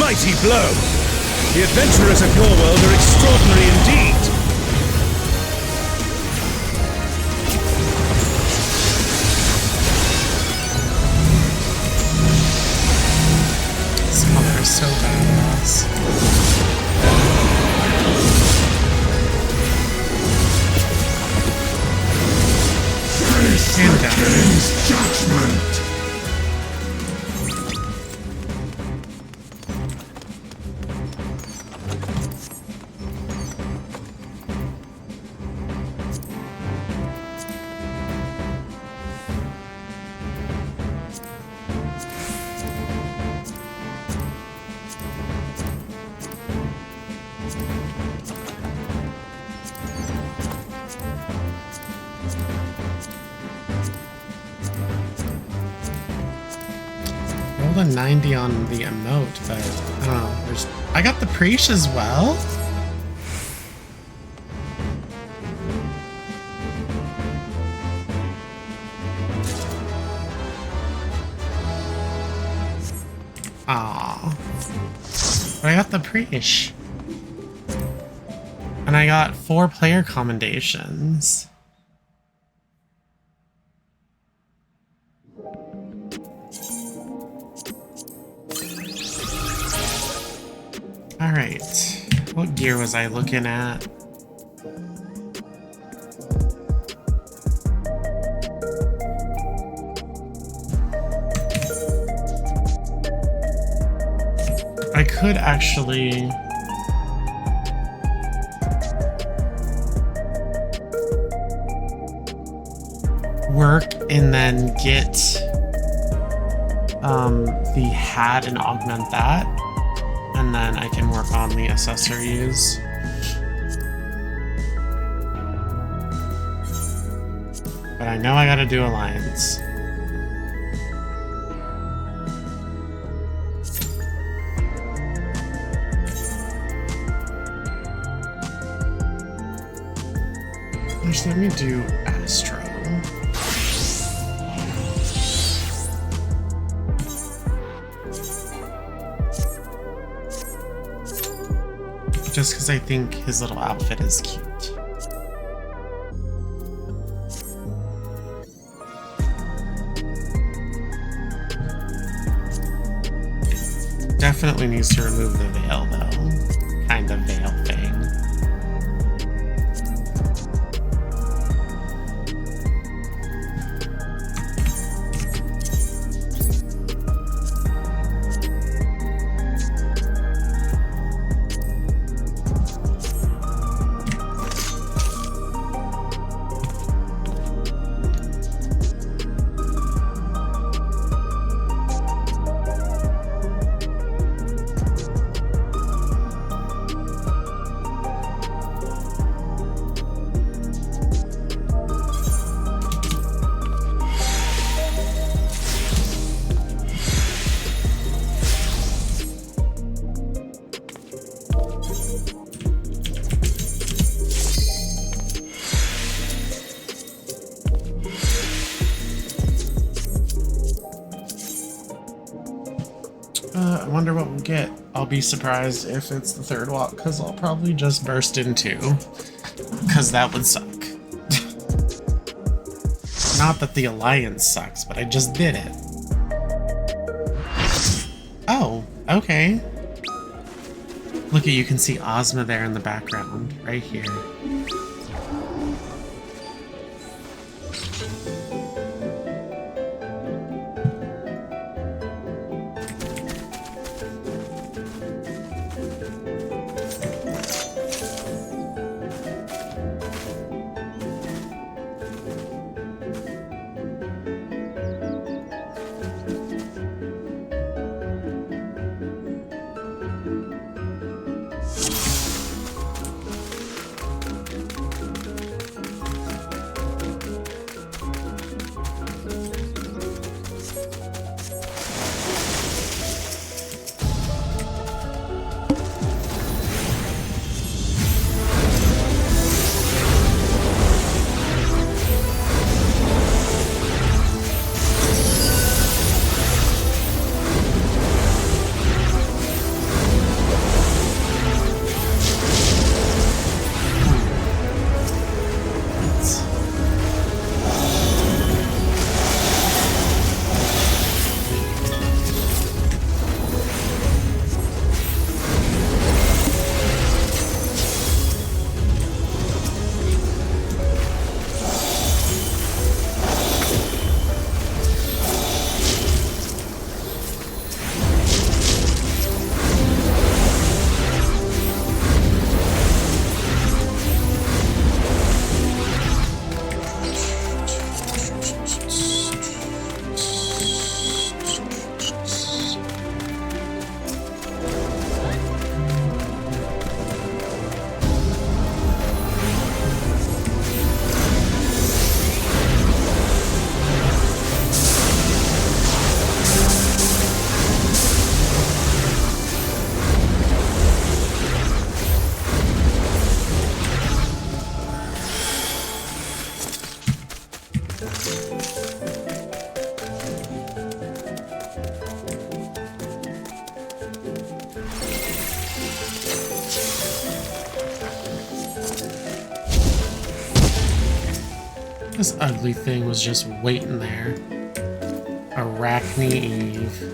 mighty blow. The adventurers of your world are extraordinary indeed. This color is so badass. Face And the down. king's judgment. Rolled a 90 on the emote, but I don't know. I got the Preach as well? Aww. But I got the Preach. And I got 4 player commendations. Alright, what gear was I looking at? I could actually... work and then get the hat and augment that. And then I can work on the accessories. But I know I gotta do Alliance. Actually, let me do Astro. Just because I think his little outfit is cute. Definitely needs to remove the veil, though. Kind of veil thing. I wonder what we'll get. I'll be surprised if it's the third walk, because I'll probably just burst in 2. Because that would suck. Not that the Alliance sucks, but I just did it. Oh, okay. Look at, you can see Ozma there in the background, right here. This ugly thing was just waiting there. Arachne Eve.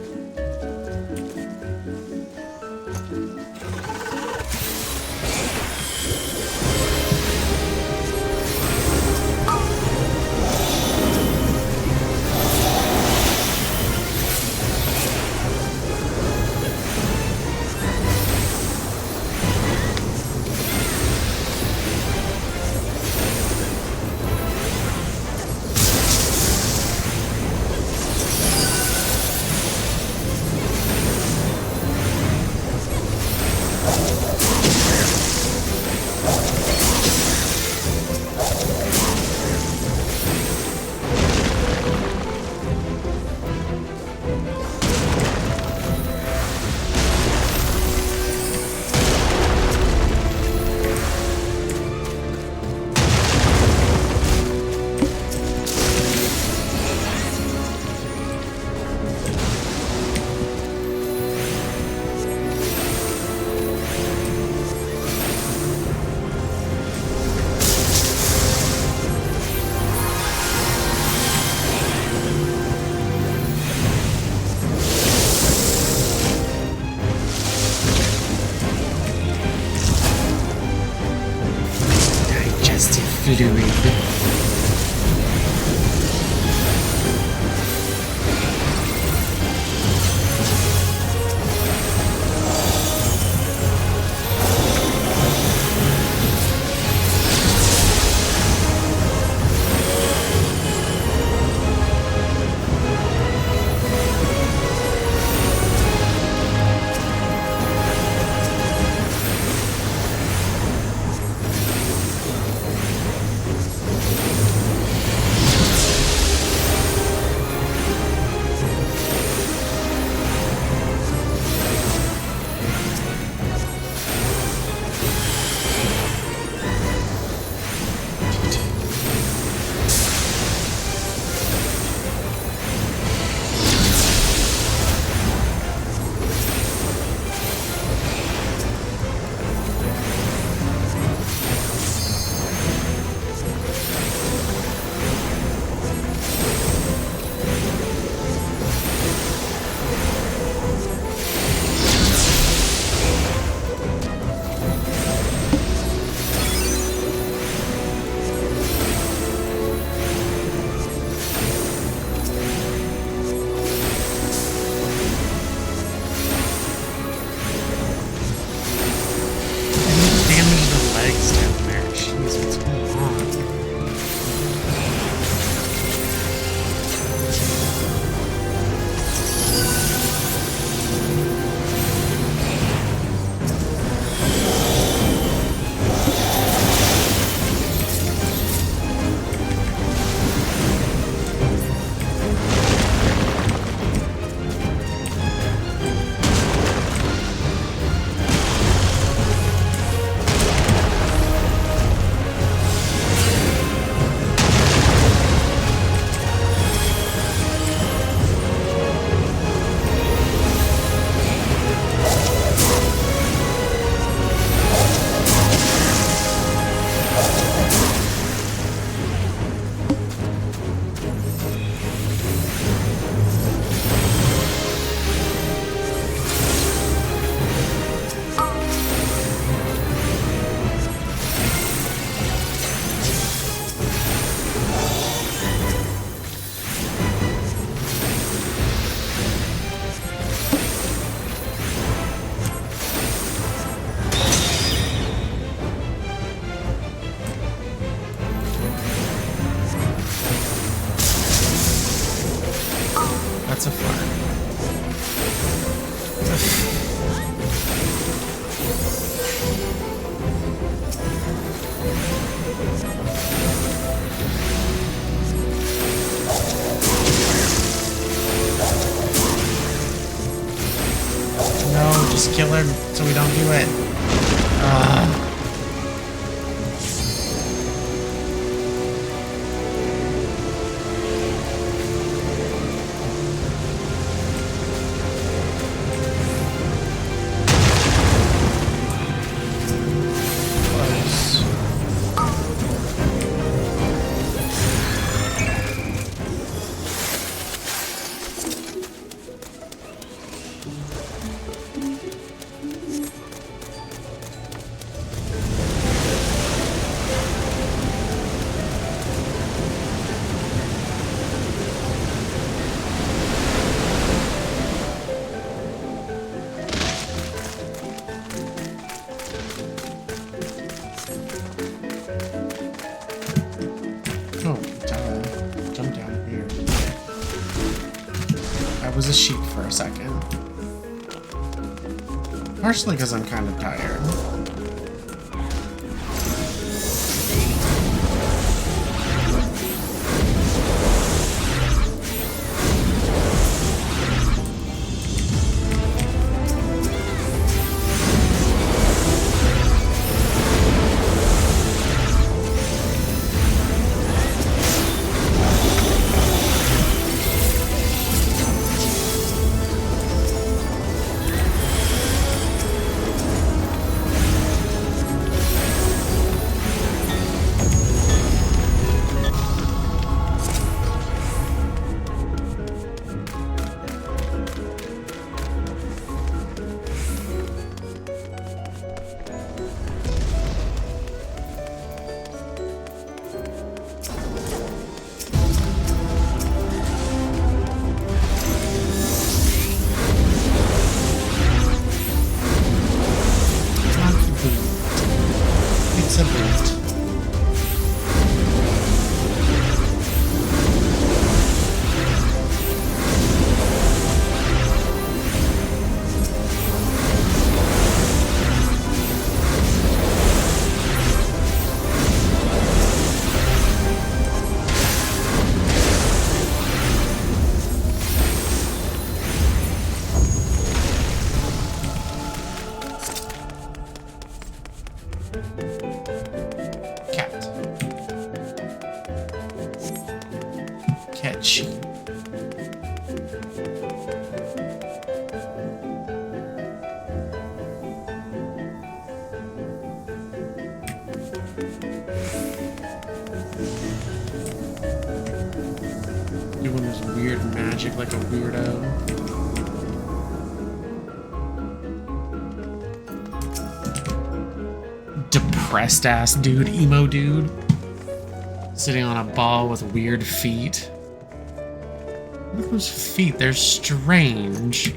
Fluid. That's a fart. No, just kill him so we don't do it. Close. a sheep for a second. Partially because I'm kind of tired. It's a boot. Catch. Doing this weird magic like a weirdo. Depressed ass dude, emo dude. Sitting on a ball with weird feet. Look at those feet, they're strange.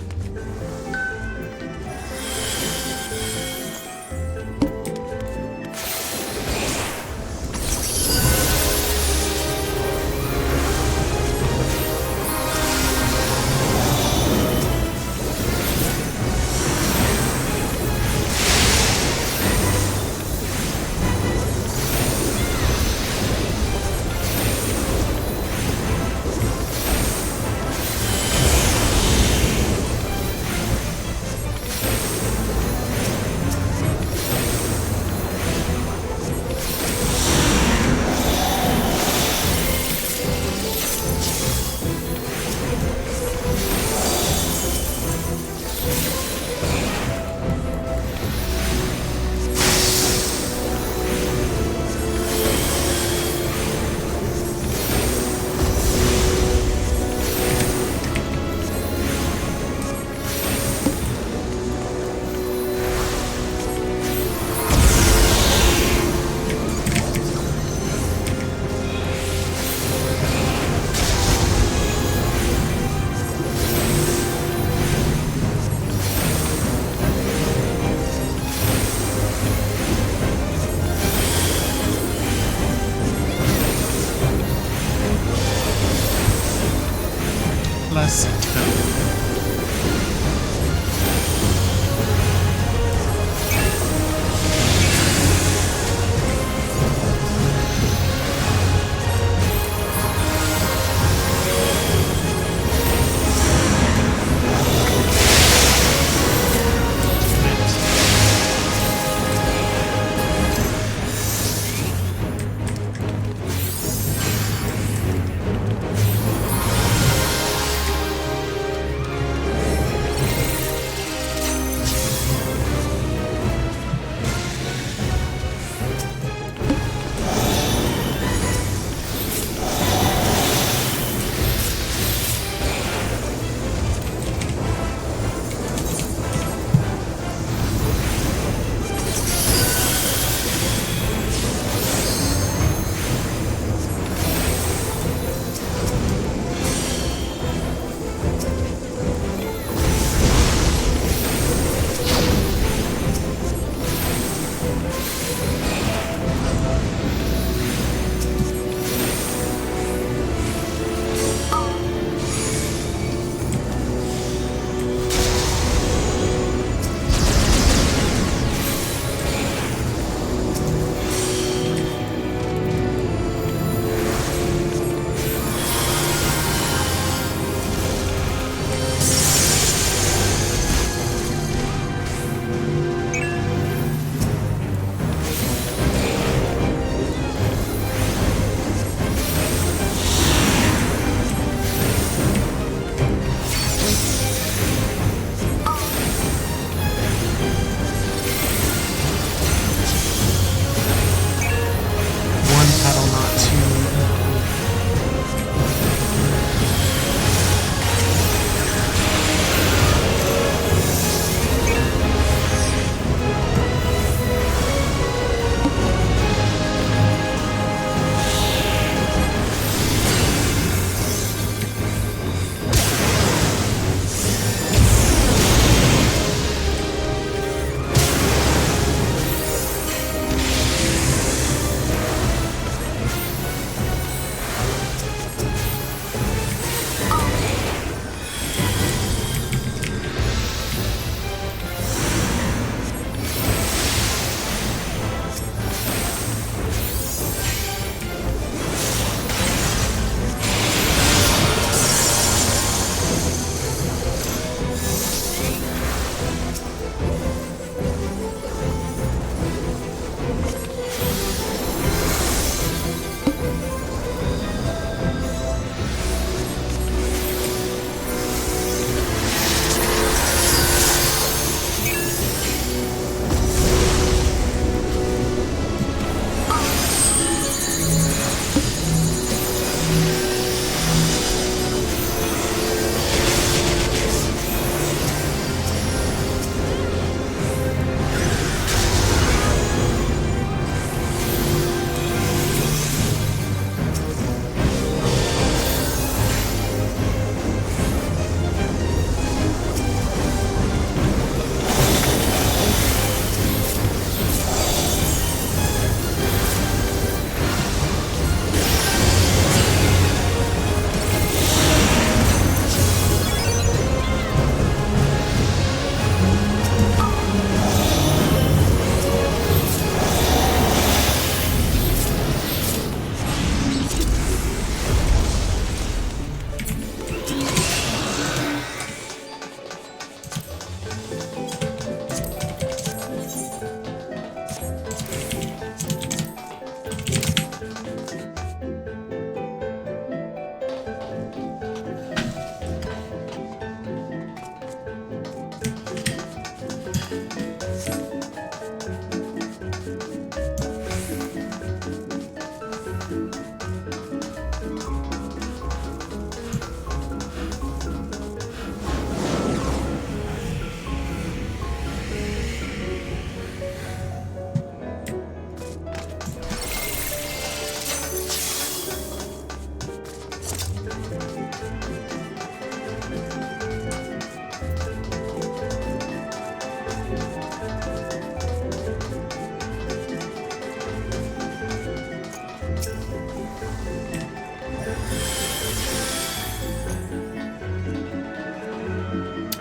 Plus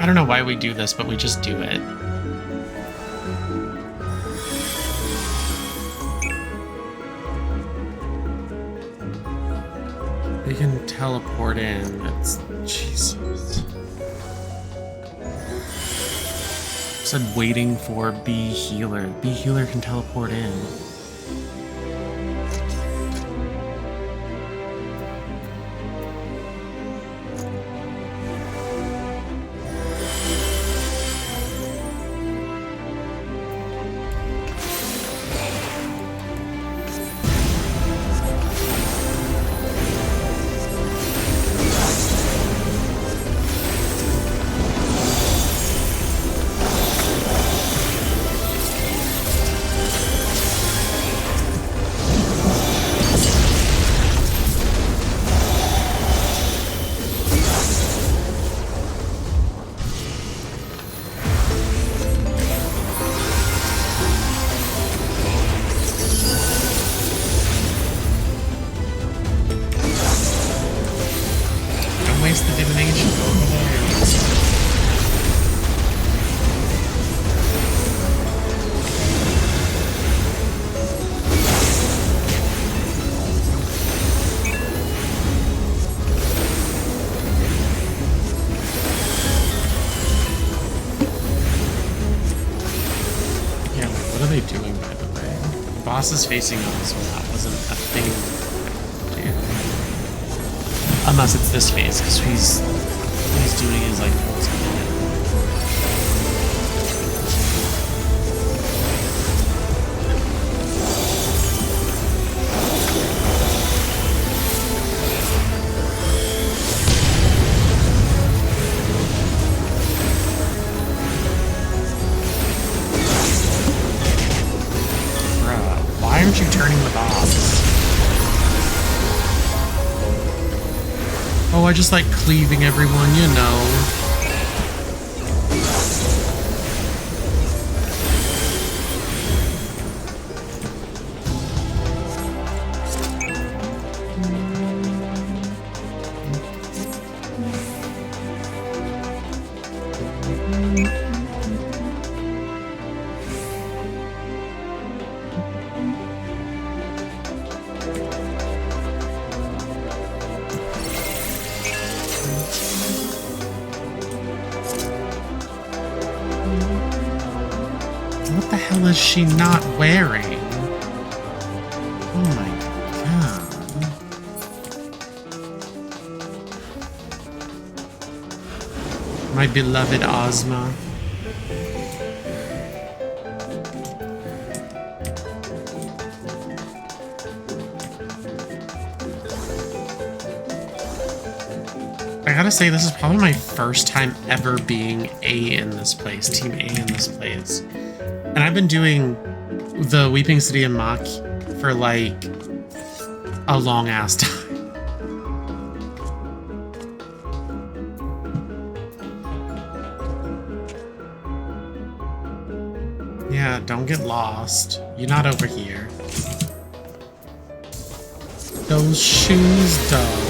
I don't know why we do this, but we just do it. They can teleport in. That's Jesus. Said waiting for B healer. B healer can teleport in. Waste the divination over there. Yeah, like, what are they doing, by the way? The boss is facing us when that wasn't a thing. Unless it's this phase, because he's doing his like ultimate. Bruh, why aren't you turning the boss? Oh, I just like cleaving everyone, you know. What the hell is she not wearing? Oh my god. My beloved Ozma. I gotta say, this is probably my first time ever being A in this place, Team A in this place. And I've been doing the Weeping City and Mach for like a long ass time. Yeah, don't get lost. You're not over here. Those shoes, though.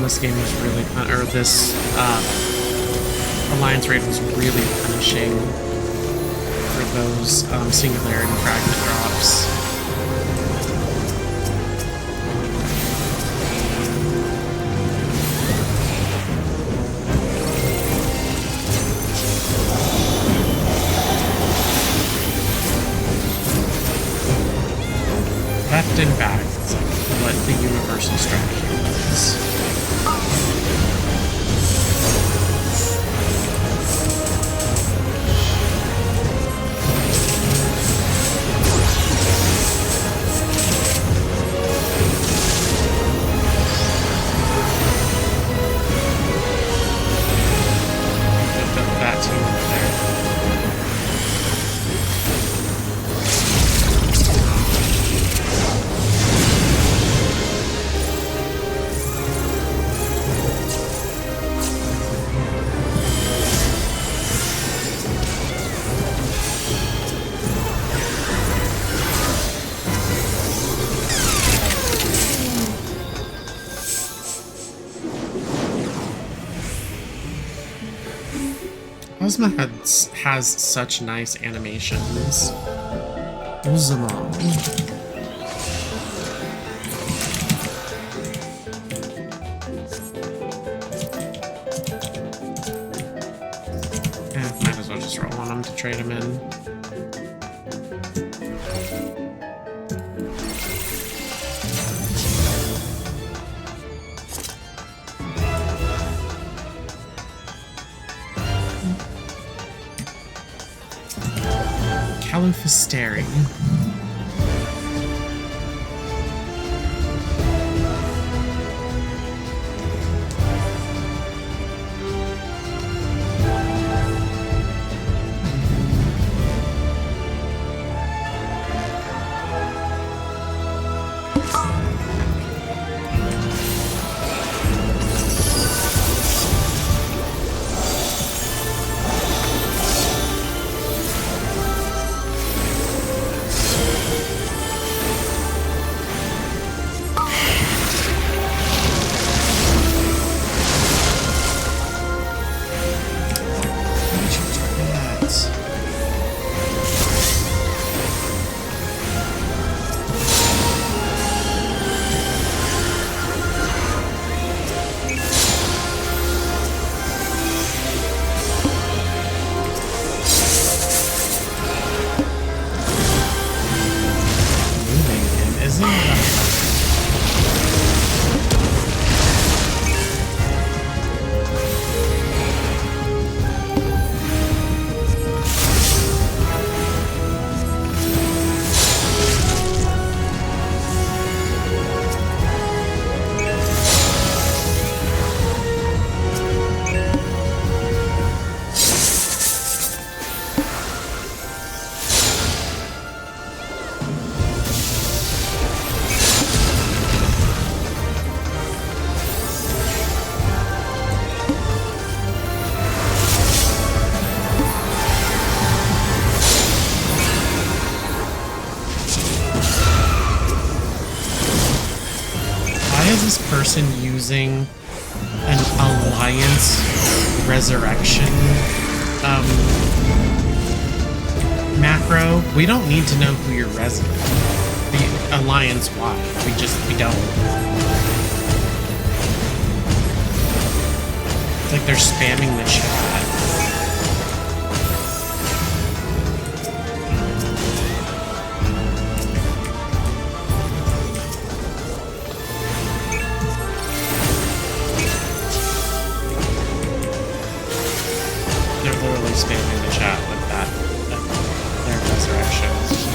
this game was really or this Alliance raid was really punishing for those singularity fragment drops. Left and back is like what the universal strategy was. That team over there. Ozma has such nice animations. Ozma. Might as well just roll on him to trade him in. Califisteri. Person using an Alliance resurrection macro. We don't need to know who you're resin. The Alliance why. We don't. It's like they're spamming the chat. Spamming the chat with that their resurrections.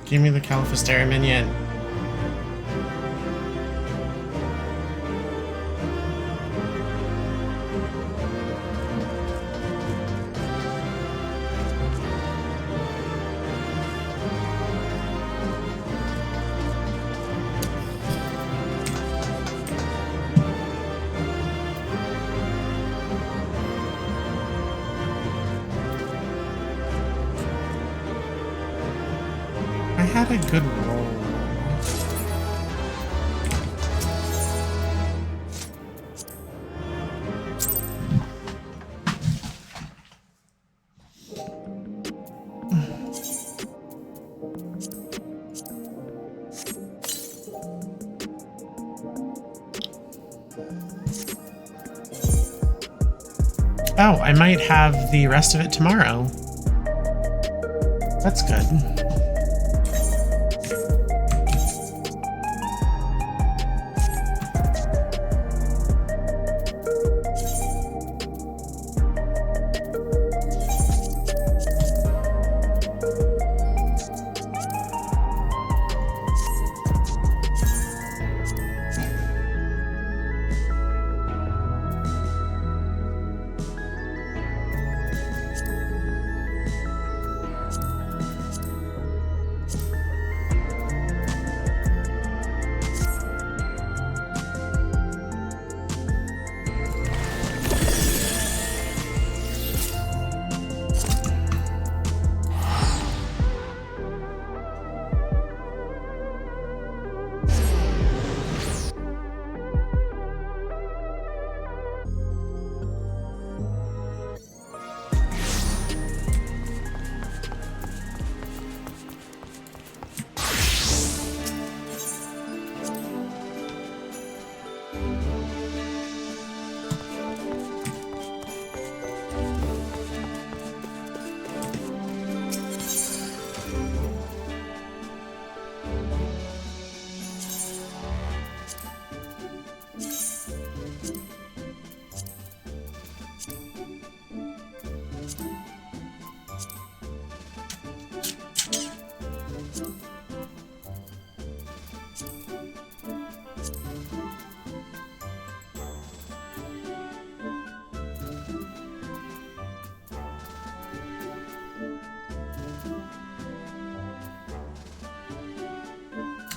Give me the Califisteria minion. I had a good roll. Oh, I might have the rest of it tomorrow. That's good.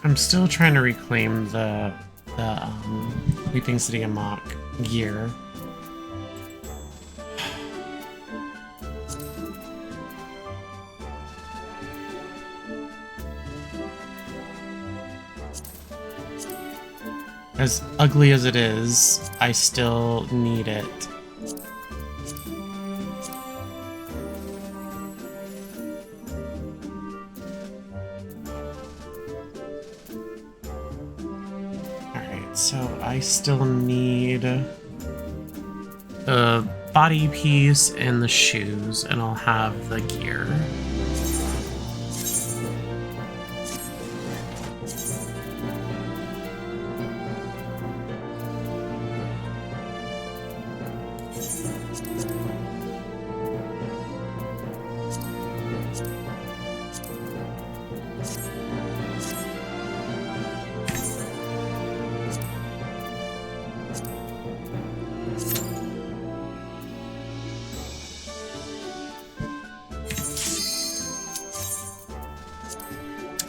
I'm still trying to reclaim the Weeping City Amok gear. As ugly as it is, I still need it. So I still need the body piece and the shoes, and I'll have the gear.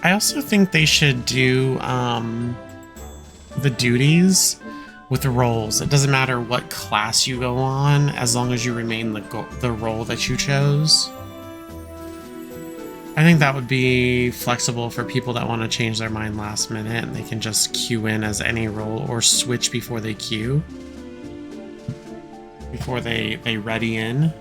I also think they should do the duties with the roles. It doesn't matter what class you go on, as long as you remain the role that you chose. I think that would be flexible for people that want to change their mind last minute, and they can just queue in as any role or switch before they queue. Before they ready in.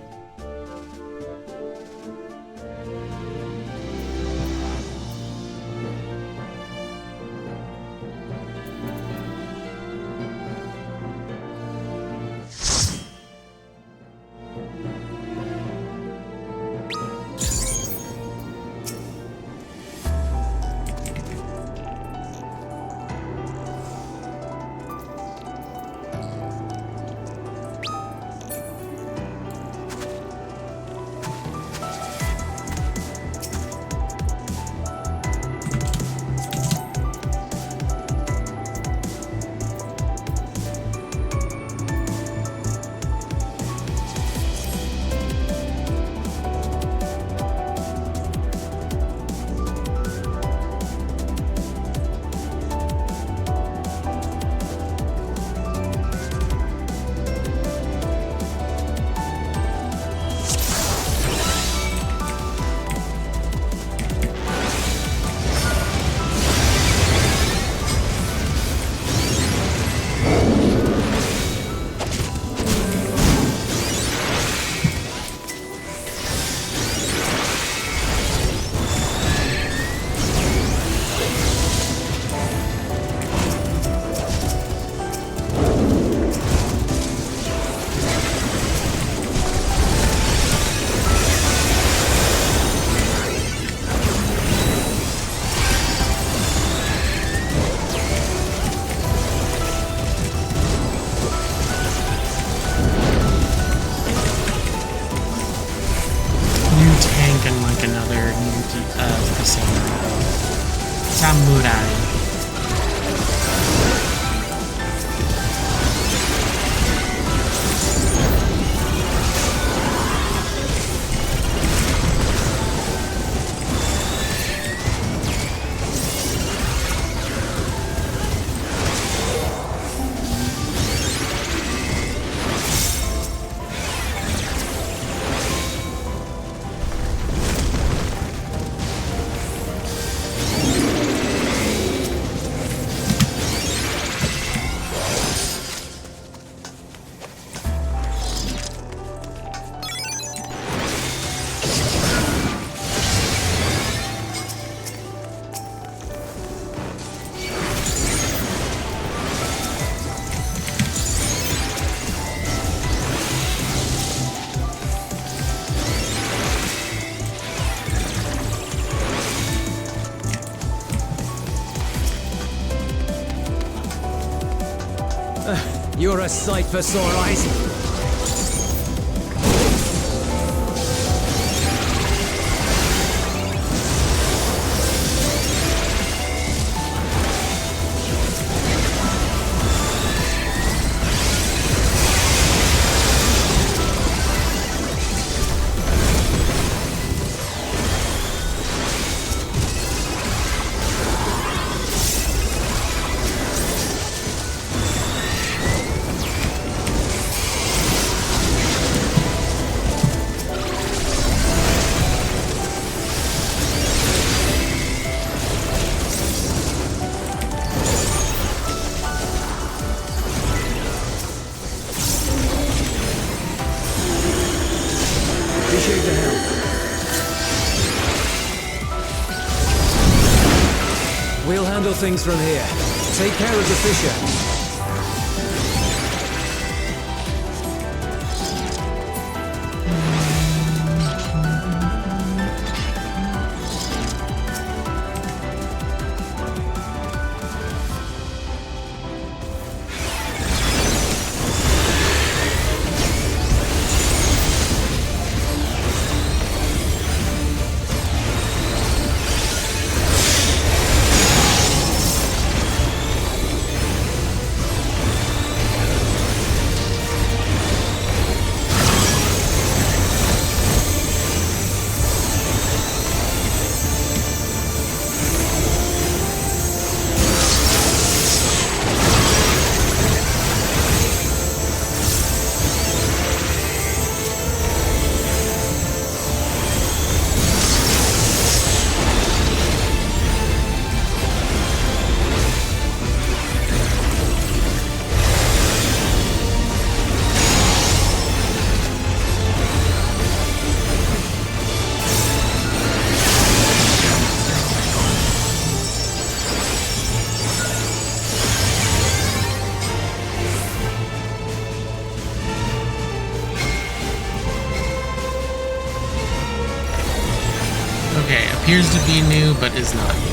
like another samurai. You're a sight for sore eyes. Appreciate the help. We'll handle things from here. Take care of the Fisher. Okay, appears to be new, but is not new.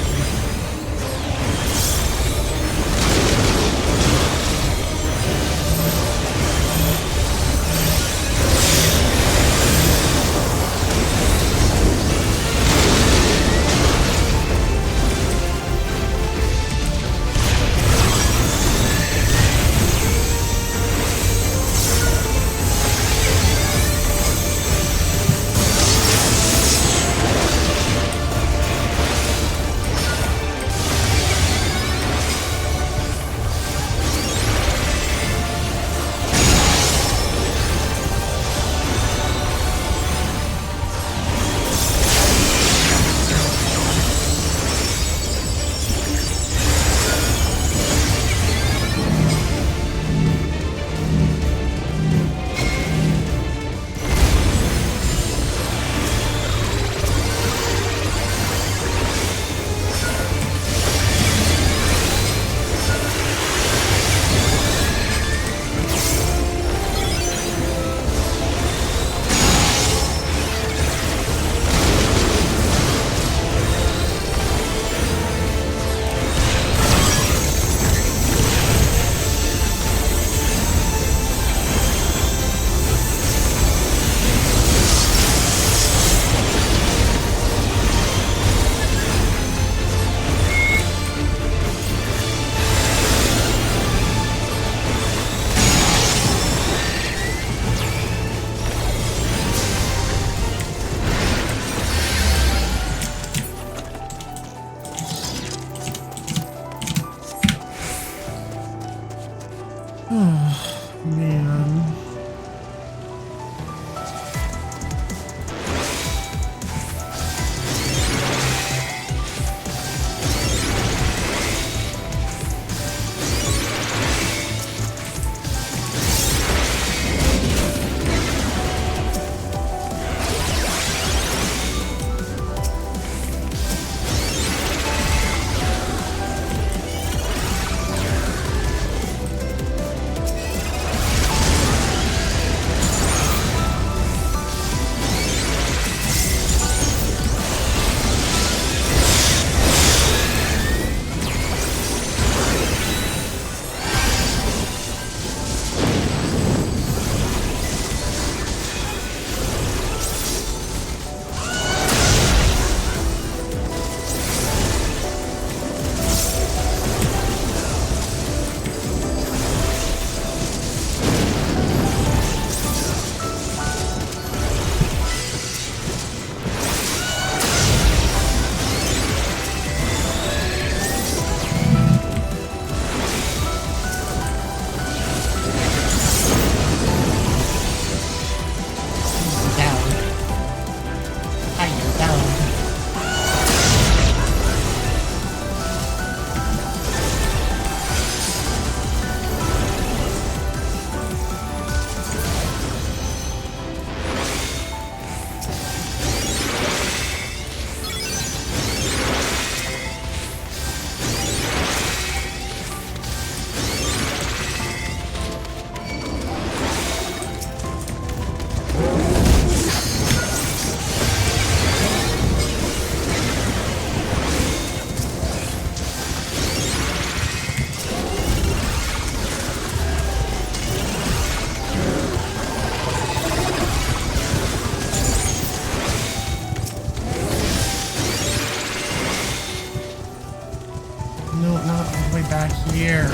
way back here.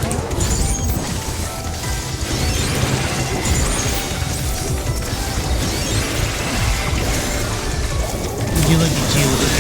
You look at you,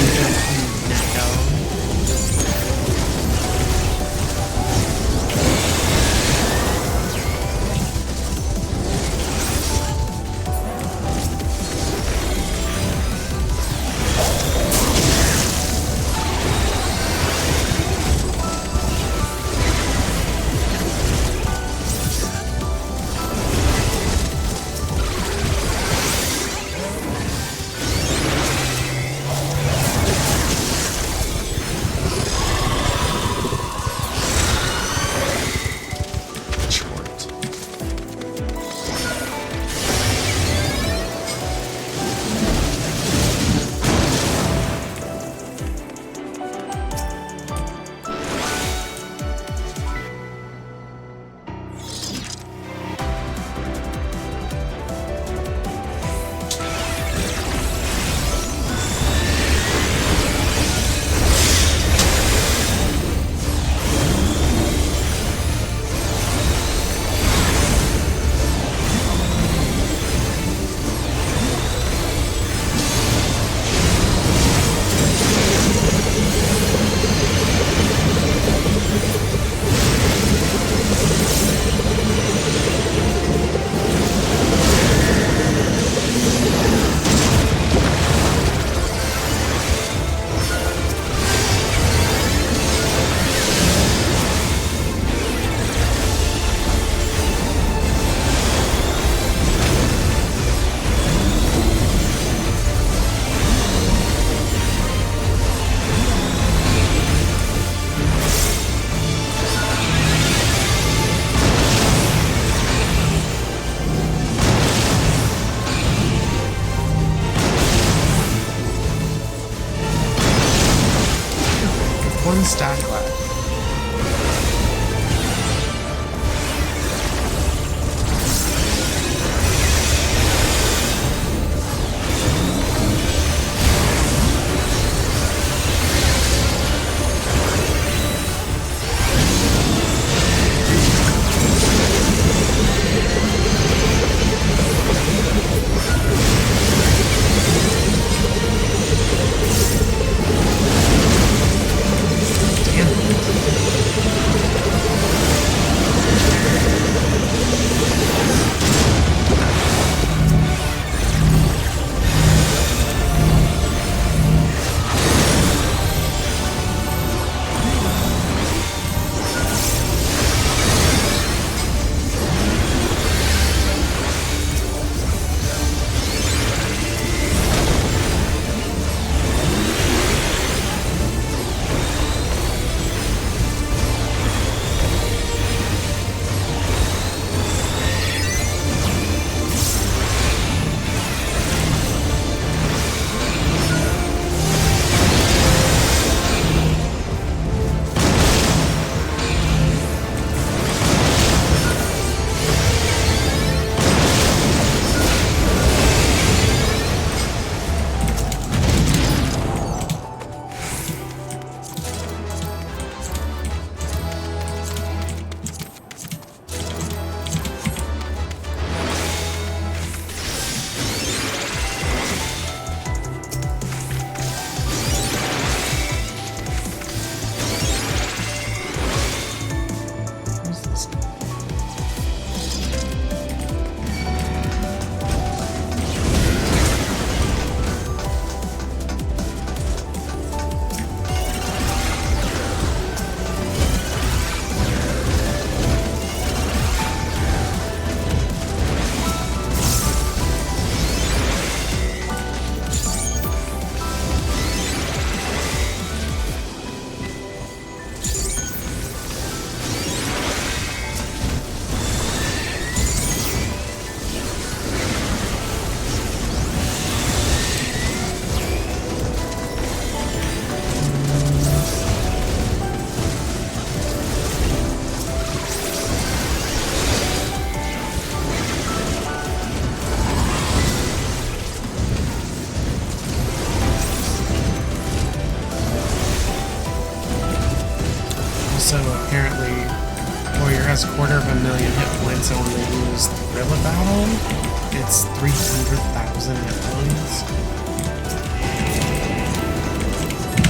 one stack left. Damn. Also, apparently, Warrior has 250,000 hit points, and when they lose Thriller Battle, it's 300,000 hit points.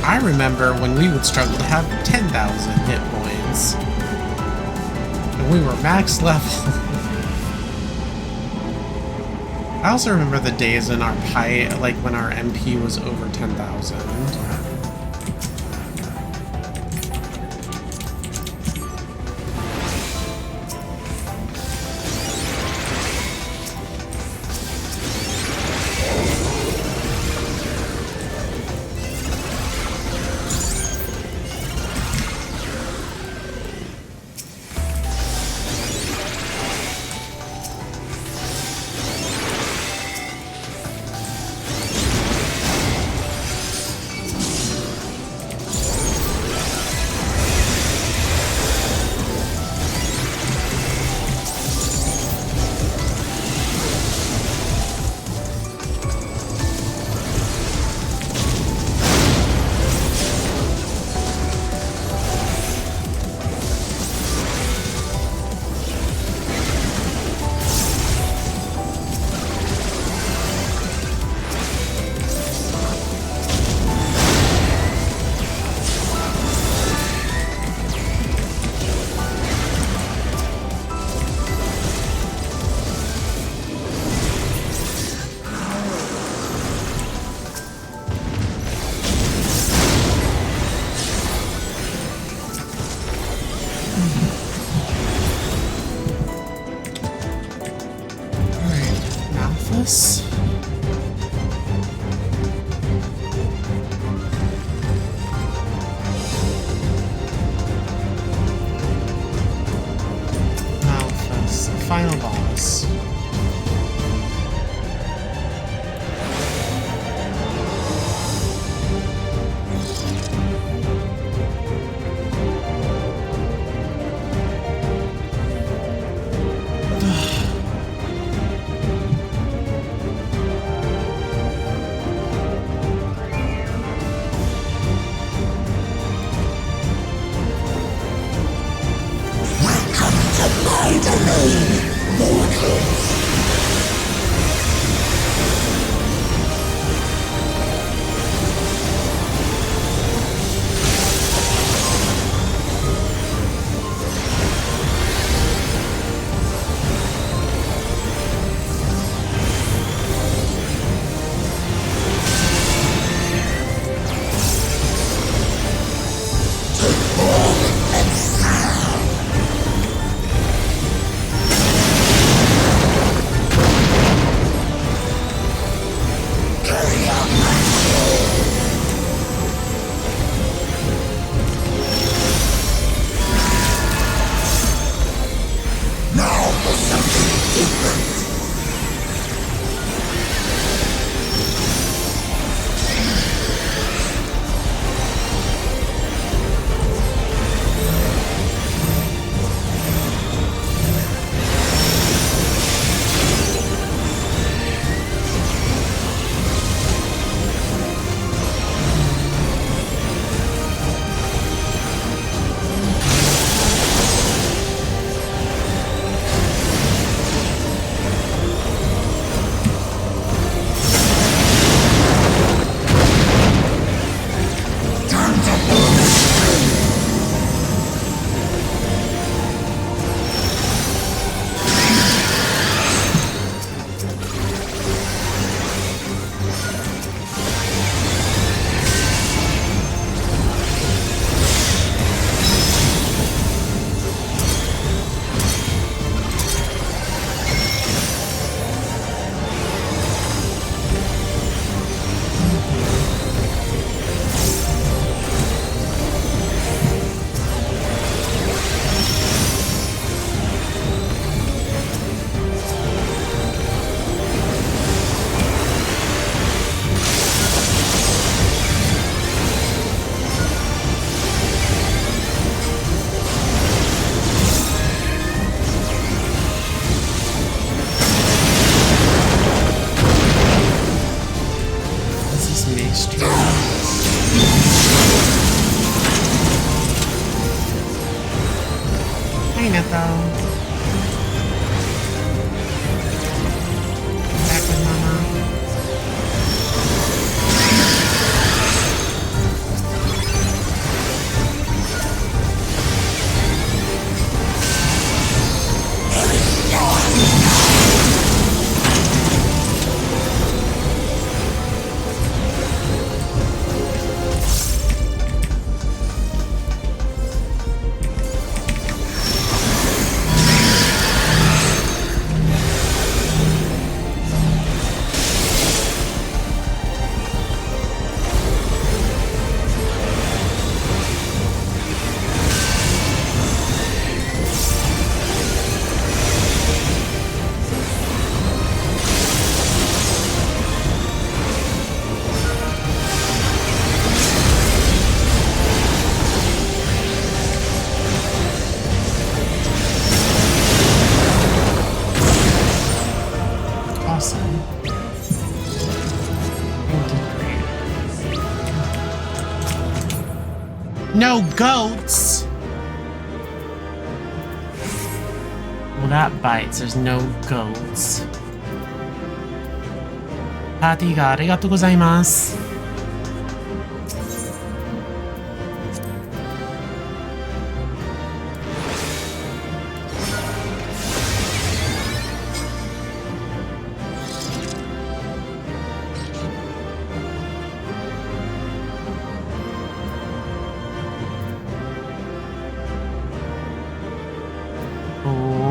I remember when we would struggle to have 10,000 hit points. And we were max level. I also remember the days in our like when our MP was over 10,000. Final boss. go. Back with Mama. No goats! Well, that bites. There's no goats. Patty ga arigatou gozaimasu.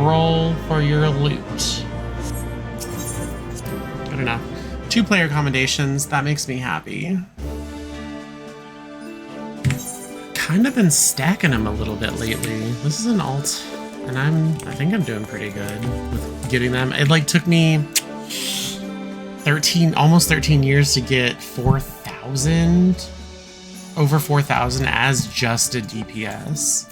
Roll for your loot. Good enough. 2-player accommodations, that makes me happy. Kind of been stacking them a little bit lately. This is an alt, and I think I'm doing pretty good with getting them. It like took me almost 13 years to get 4,000, over 4,000 as just a DPS.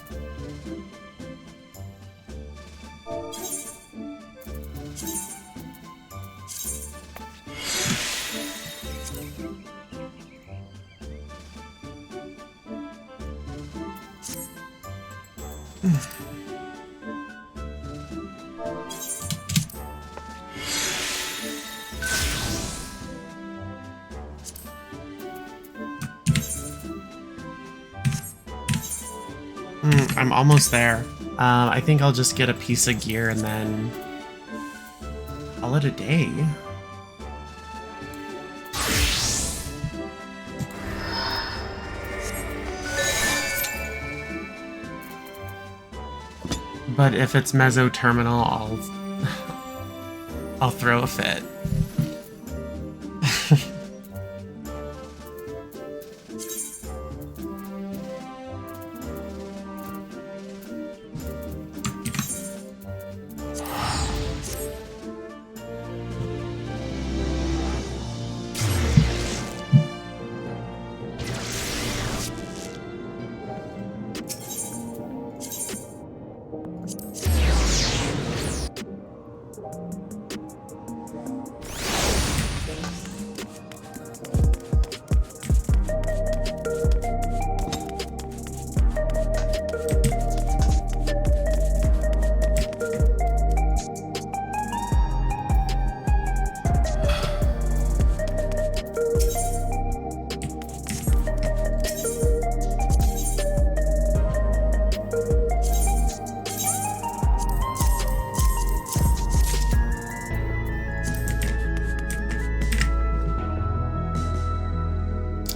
I'm almost there. I think I'll just get a piece of gear and then call it a day. But if it's Mezzo Terminal, I'll throw a fit.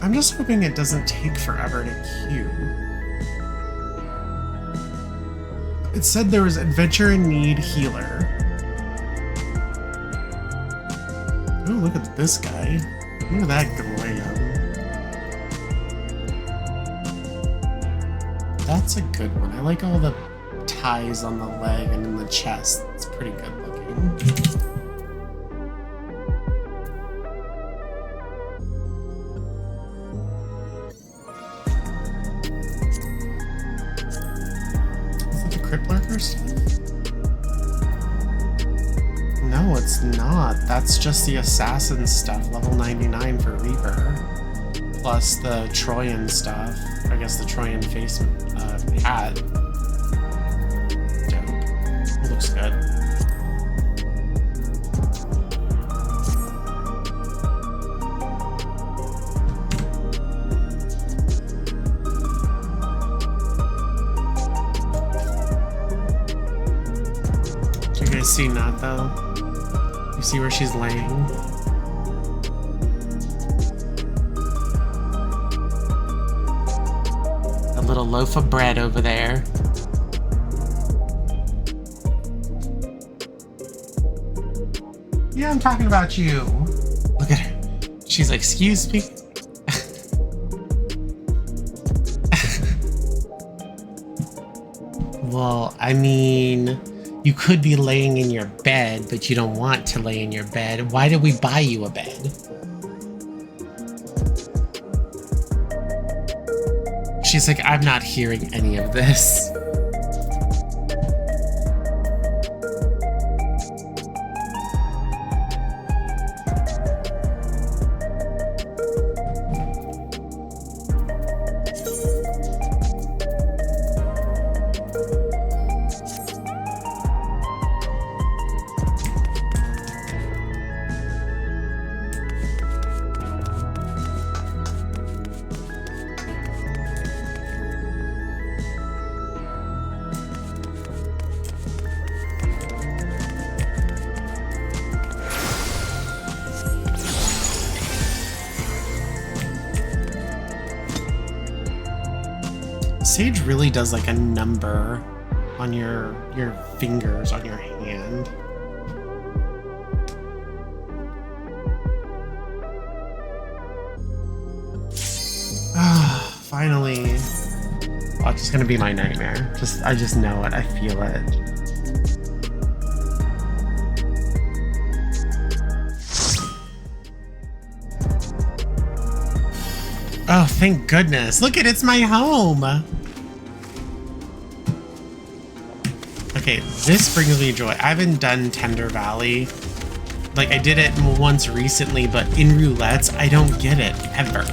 I'm just hoping it doesn't take forever to queue. It said there was Adventure in Need Healer. Oh, look at this guy. Look at that glam. That's a good one. I like all the ties on the leg and in the chest. It's pretty good looking. No, it's not. That's just the assassin stuff, level 99 for Reaper. Plus the Troyan stuff. I guess the Troyan face hat. Dope. Looks good. Do you guys see Nat though? You see where she's laying? A little loaf of bread over there. Yeah, I'm talking about you. Look at her. She's like, excuse me? Well, I mean, you could be laying in your bed, but you don't want to lay in your bed. Why did we buy you a bed? She's like, I'm not hearing any of this. Sage really does like a number on your fingers on your hand. Ah, finally. Oh, it's just gonna be my nightmare. I just know it. I feel it. Oh, thank goodness. Look it's my home. Okay, this brings me joy. I haven't done Tender Valley. Like, I did it once recently, but in roulettes, I don't get it, ever.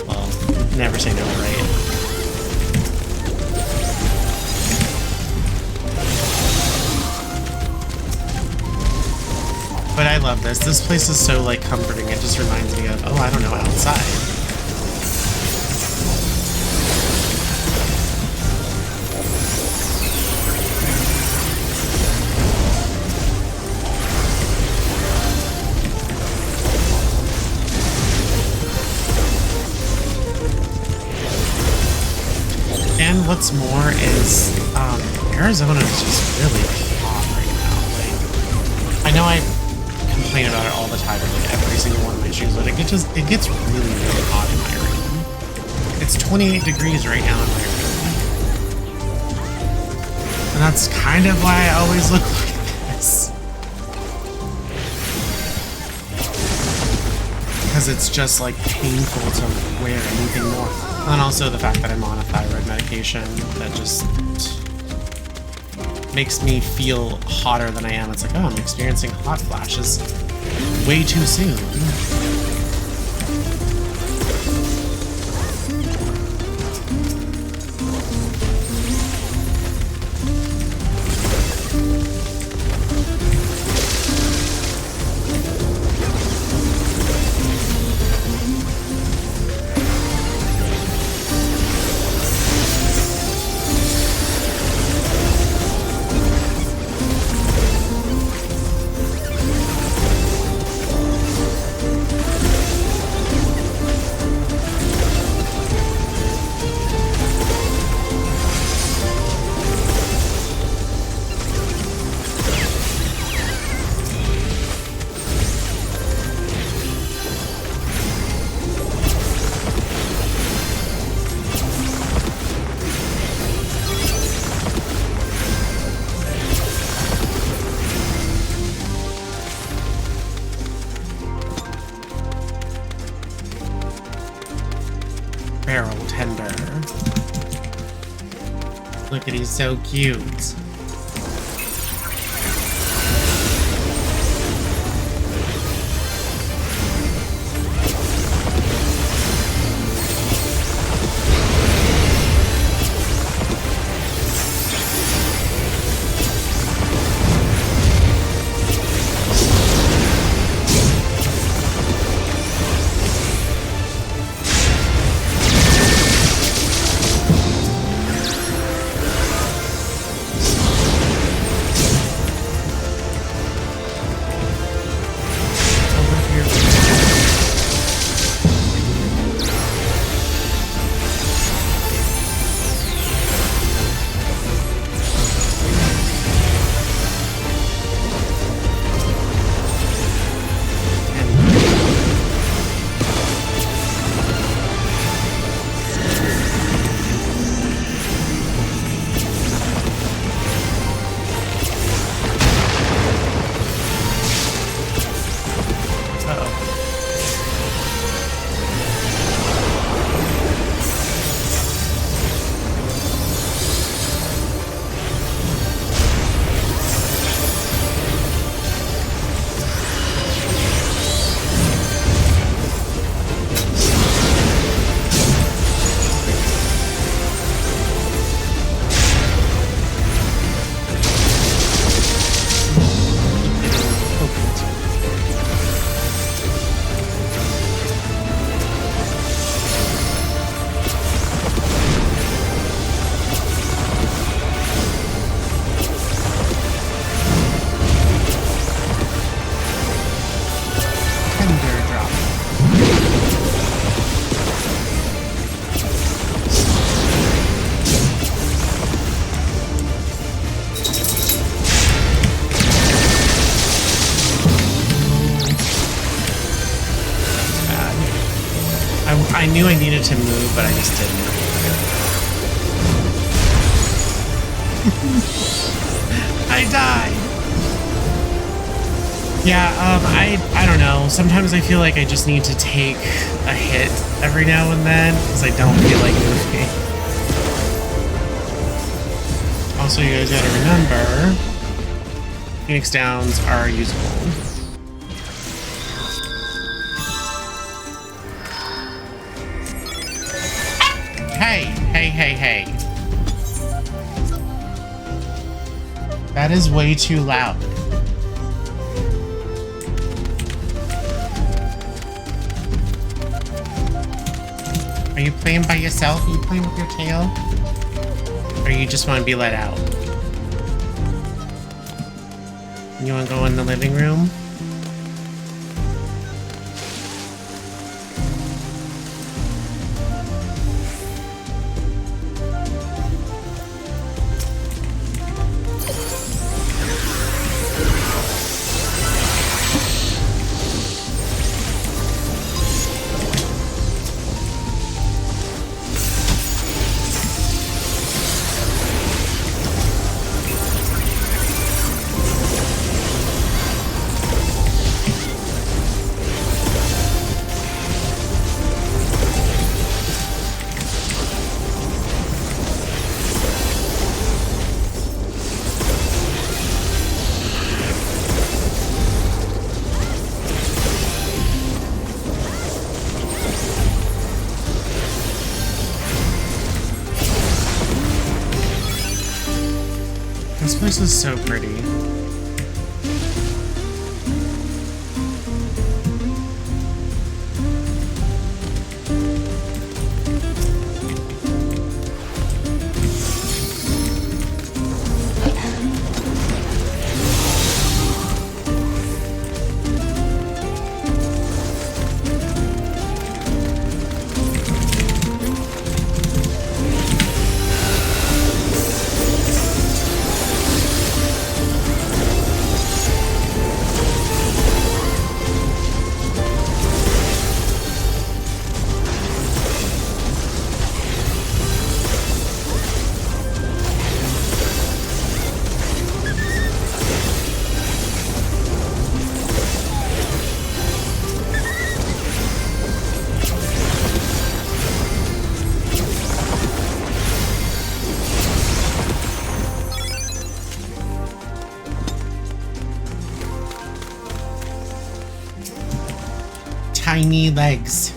Well, never say no, right? But I love this. This place is so, like, comforting. It just reminds me of, oh, I don't know, outside. And what's more is, Arizona is just really hot right now. Like, I know I complain about it all the time in like every single one of my shoes, but it gets really, really hot in my room. It's 28 degrees right now in my room. And that's kind of why I always look like this. Because it's just like painful to wear anything more. And also the fact that I'm on a thyroid medication that just makes me feel hotter than I am. It's like, oh, I'm experiencing hot flashes way too soon. Barrel tender. Look at, he's so cute. knew I needed to move, but I just didn't. I died. Yeah, I don't know. Sometimes I feel like I just need to take a hit every now and then because I don't feel like moving. Also, you guys gotta remember, Phoenix Downs are usable. Hey. That is way too loud. Are you playing by yourself? Are you playing with your tail? Or you just want to be let out? You want to go in the living room? This place is so pretty. Tiny legs.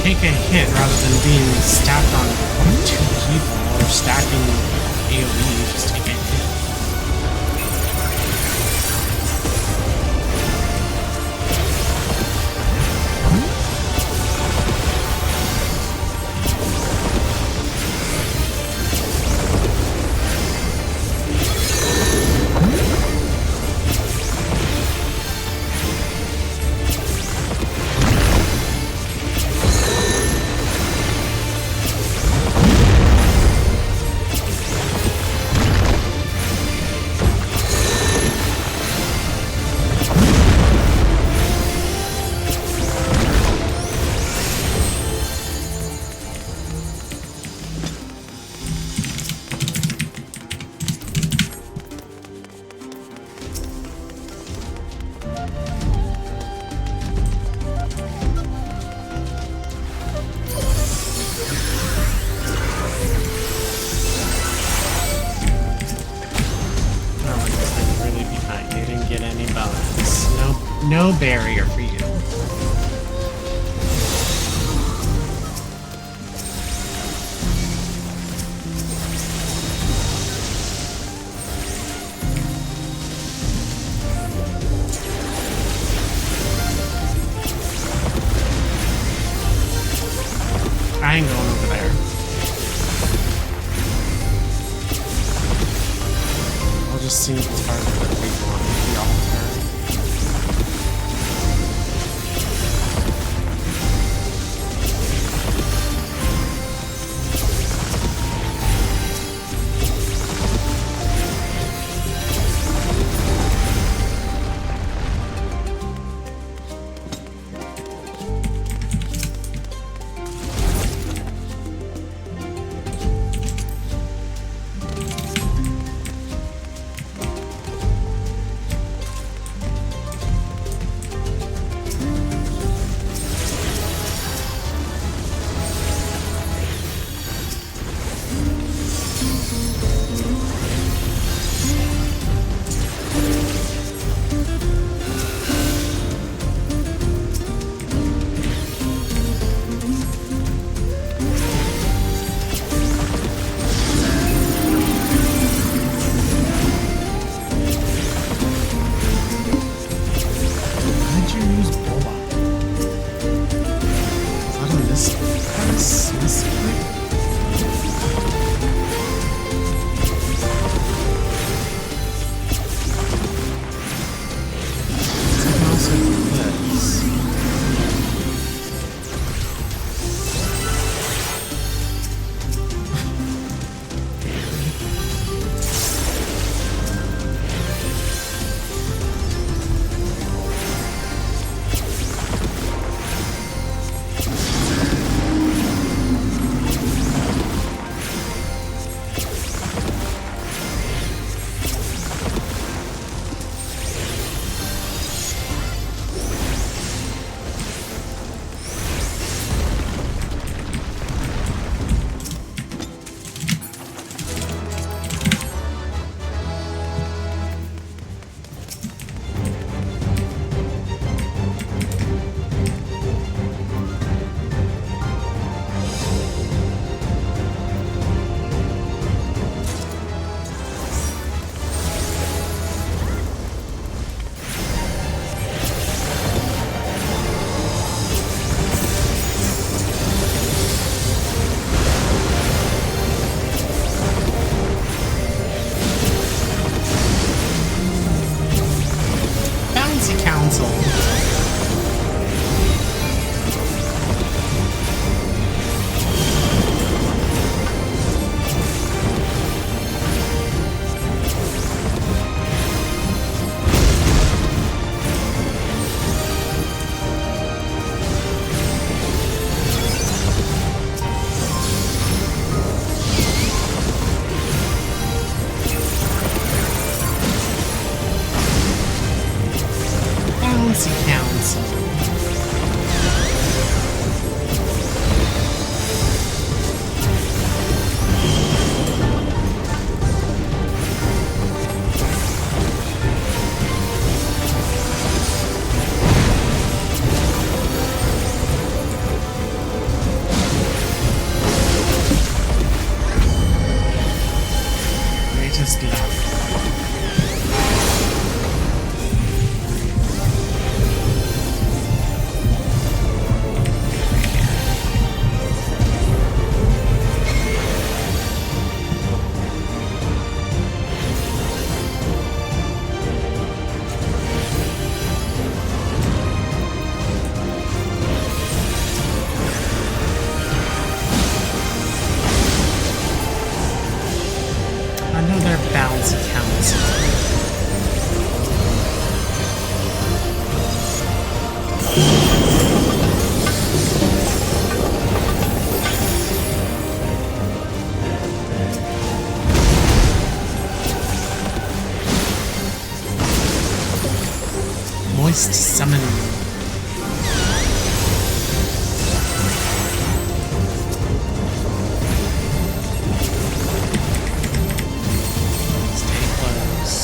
Take a hit rather than being stacked on two people or stacking AoE. Just take a hit. No barrier for you. I ain't going over there. I'll just see if it's hard to put people on the altar. Summon. Stay close.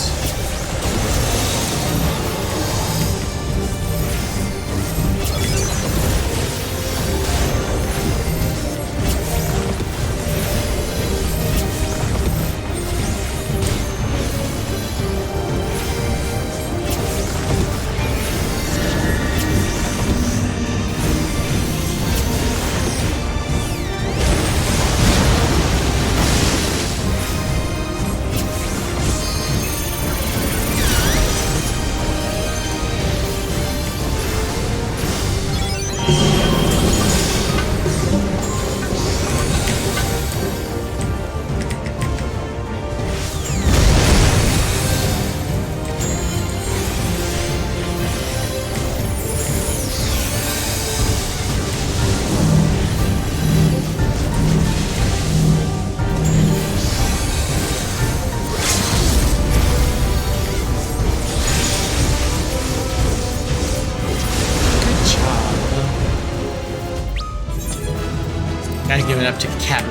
Gotta give it up to Kevin.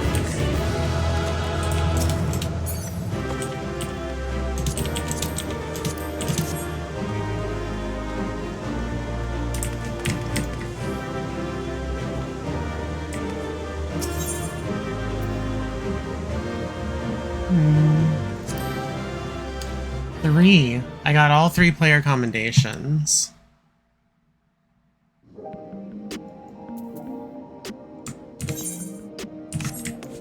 Three. I got all 3 player commendations.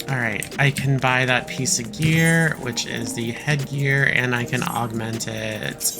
Alright, I can buy that piece of gear, which is the headgear, and I can augment it.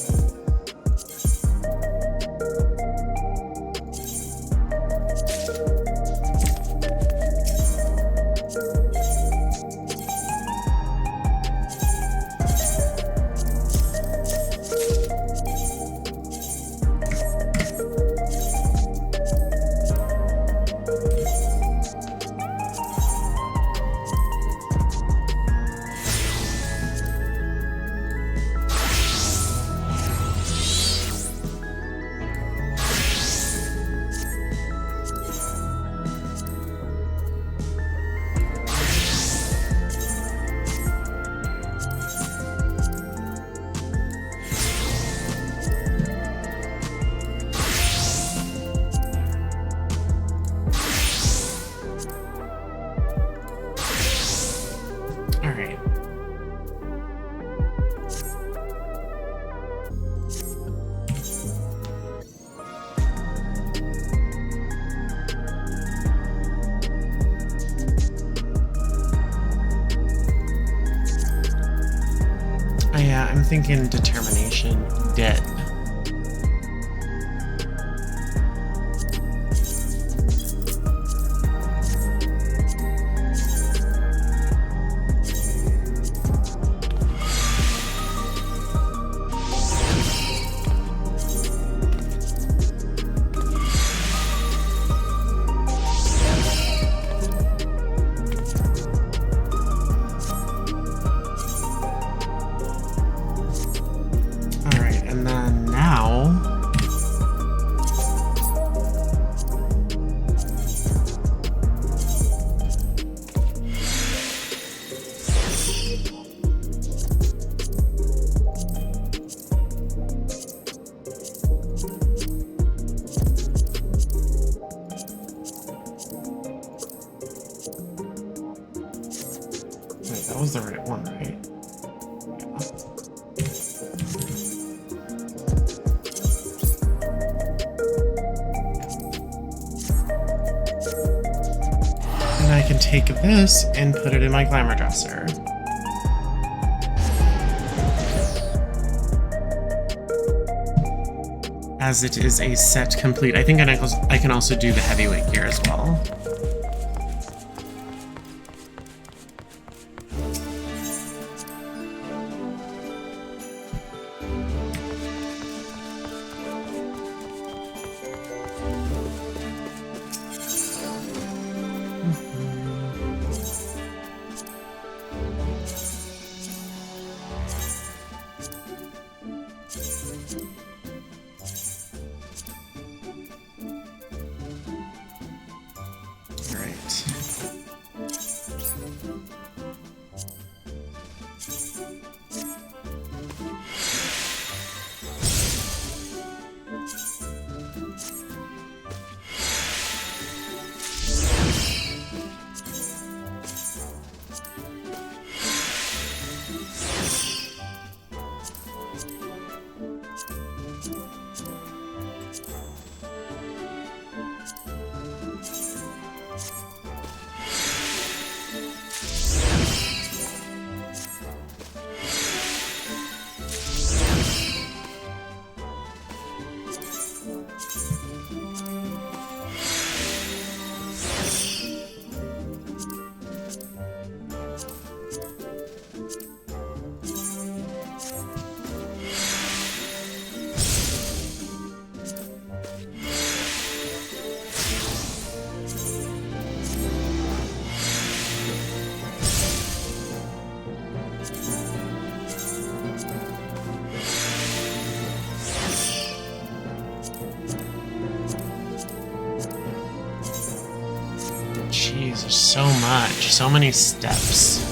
I'm thinking determination dead. That was the right one, right? Yeah. And I can take this and put it in my glamour dresser. As it is a set complete. I think I can also do the heavyweight gear as well. Jeez, there's so much. So many steps.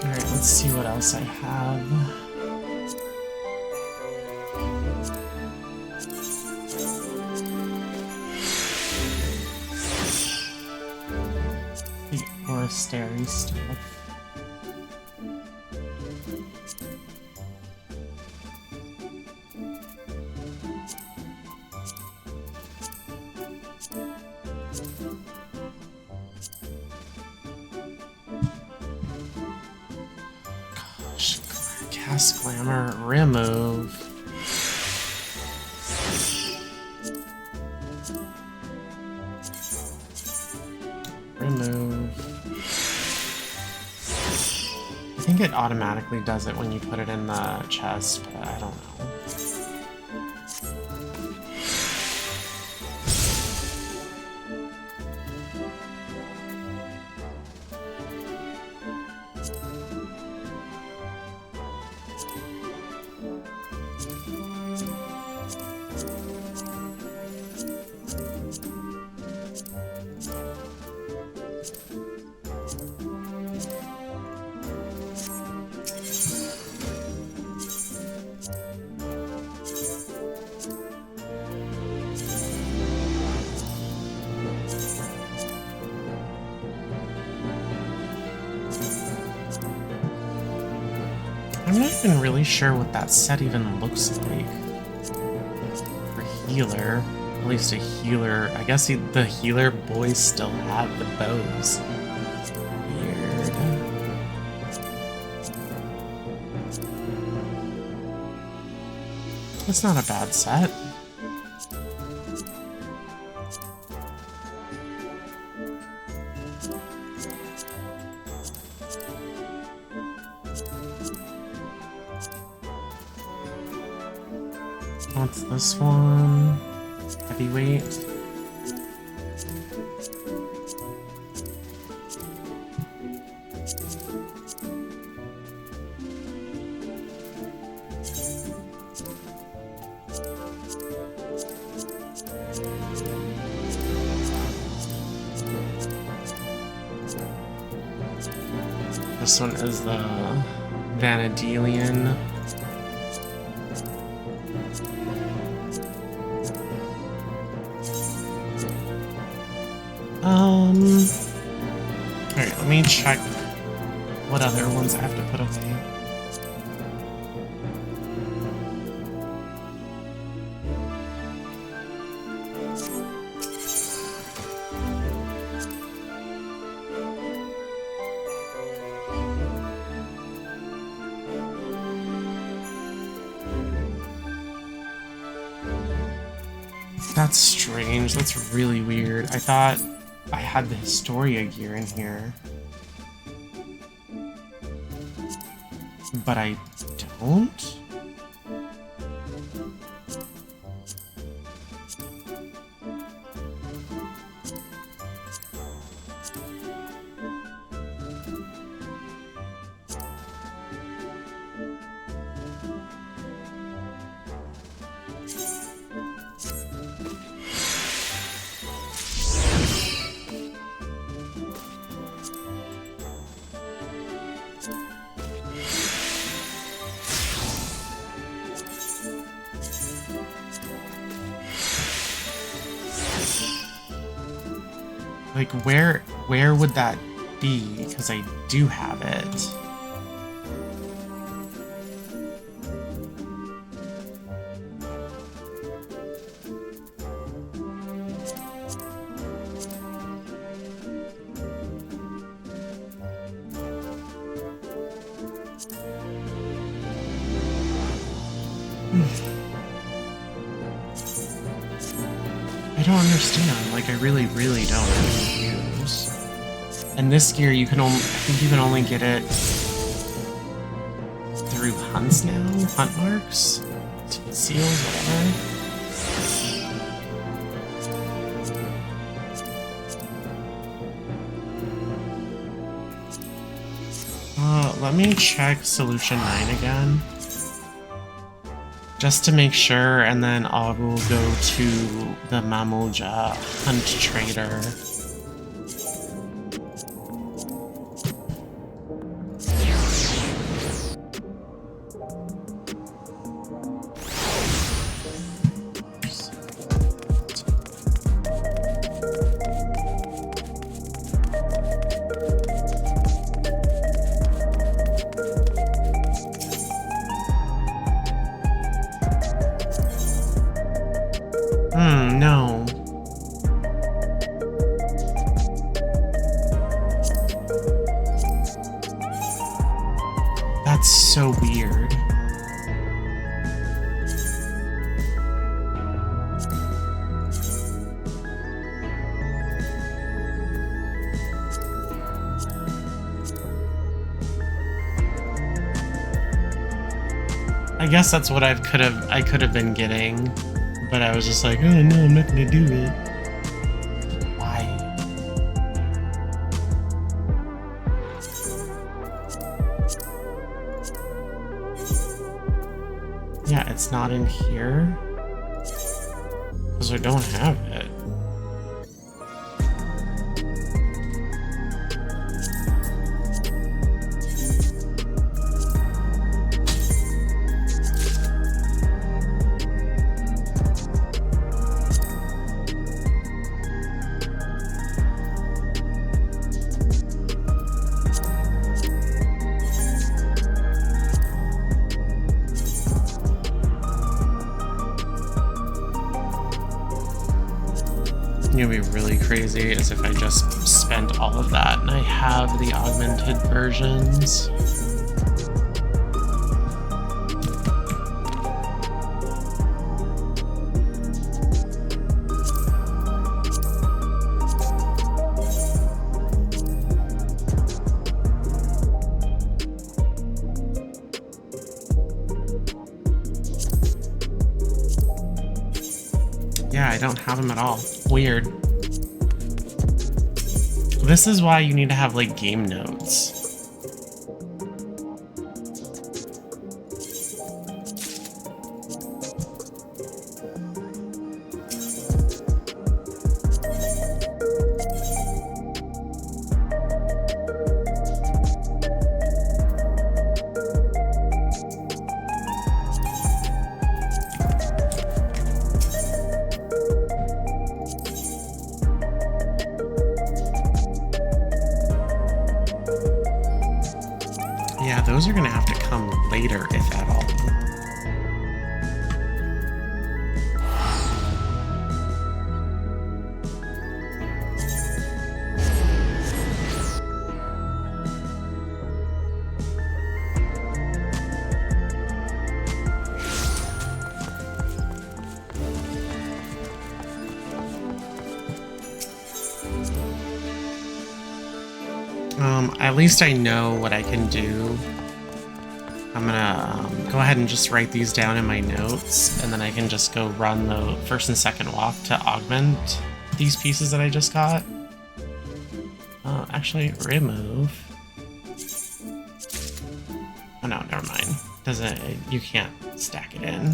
Let's see what else I have. The Oristary stuff. Cast Glamour, remove. Remove. I think it automatically does it when you put it in the chest, but I don't know. I'm not even really sure what that set even looks like. For healer, at least a healer. I guess the healer boys still have the bows. Weird. That's not a bad set. What's this one? Heavyweight. This one is the Vanadilian. Alright, let me check what other ones I have to put away. That's strange. That's really weird. I thought I had the Historia gear in here. But I don't? Like, where would that be? Because I do have it. I don't understand. Like, I really, really don't. I'm confused. And this gear, you can only, I think you can only get it through hunts now? Hunt marks? Seals, whatever. Let me check Solution 9 again. Just to make sure, and then I will go to the Mamuja Hunt Trader. No. That's so weird. I guess that's what I could have been getting. But I was just like, oh no, I'm not gonna do it. Why? Yeah, it's not in here. Because I don't have it. It would be really crazy as if I just spent all of that and I have the augmented versions. Yeah, I don't have them at all. Weird. This is why you need to have, like, game notes. Yeah, those are gonna have to come later, if at all. At least I know what I can do. I'm gonna go ahead and just write these down in my notes, and then I can just go run the first and second walk to augment these pieces that I just got. Actually, remove. Oh no, never mind. Doesn't, you can't stack it in.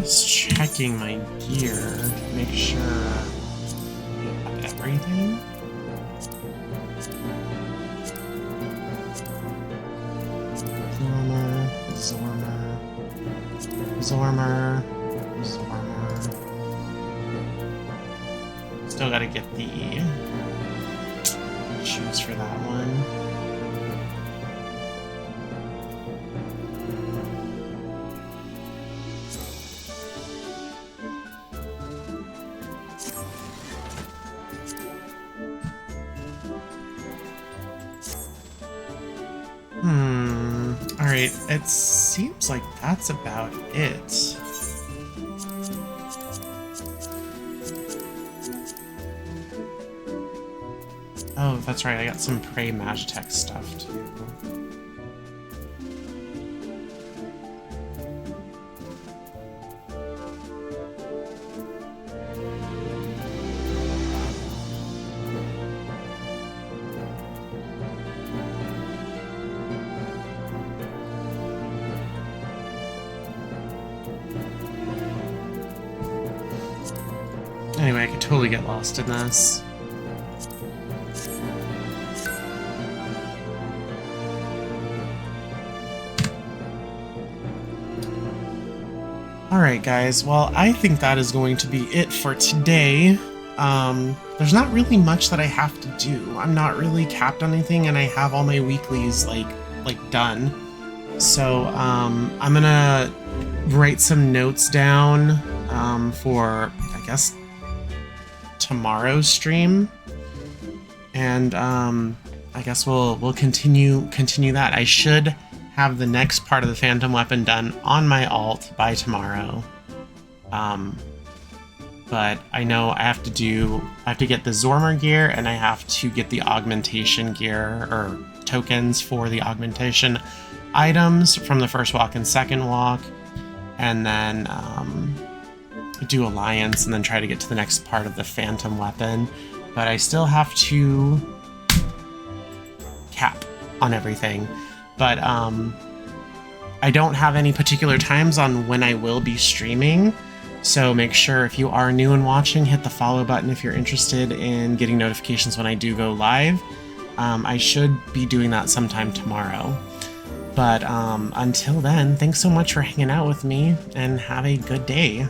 just checking my gear to make sure I have everything. Zormer. Still gotta get the shoes for that one. Alright, it seems like that's about it. Oh, that's right, I got some Prey Magitech stuff too. Anyway, I could totally get lost in this. Alright guys, well I think that is going to be it for today. There's not really much that I have to do. I'm not really capped on anything and I have all my weeklies like done. So I'm gonna write some notes down for I guess tomorrow's stream. And I guess we'll continue that. I should have the next part of the Phantom Weapon done on my alt by tomorrow. But I know I have to get the Zormer gear and I have to get the augmentation gear or tokens for the augmentation items from the first walk and second walk, and then do Alliance and then try to get to the next part of the Phantom Weapon. But I still have to cap on everything. But I don't have any particular times on when I will be streaming, so make sure if you are new and watching, hit the follow button if you're interested in getting notifications when I do go live. I should be doing that sometime tomorrow. But until then, thanks so much for hanging out with me, and have a good day.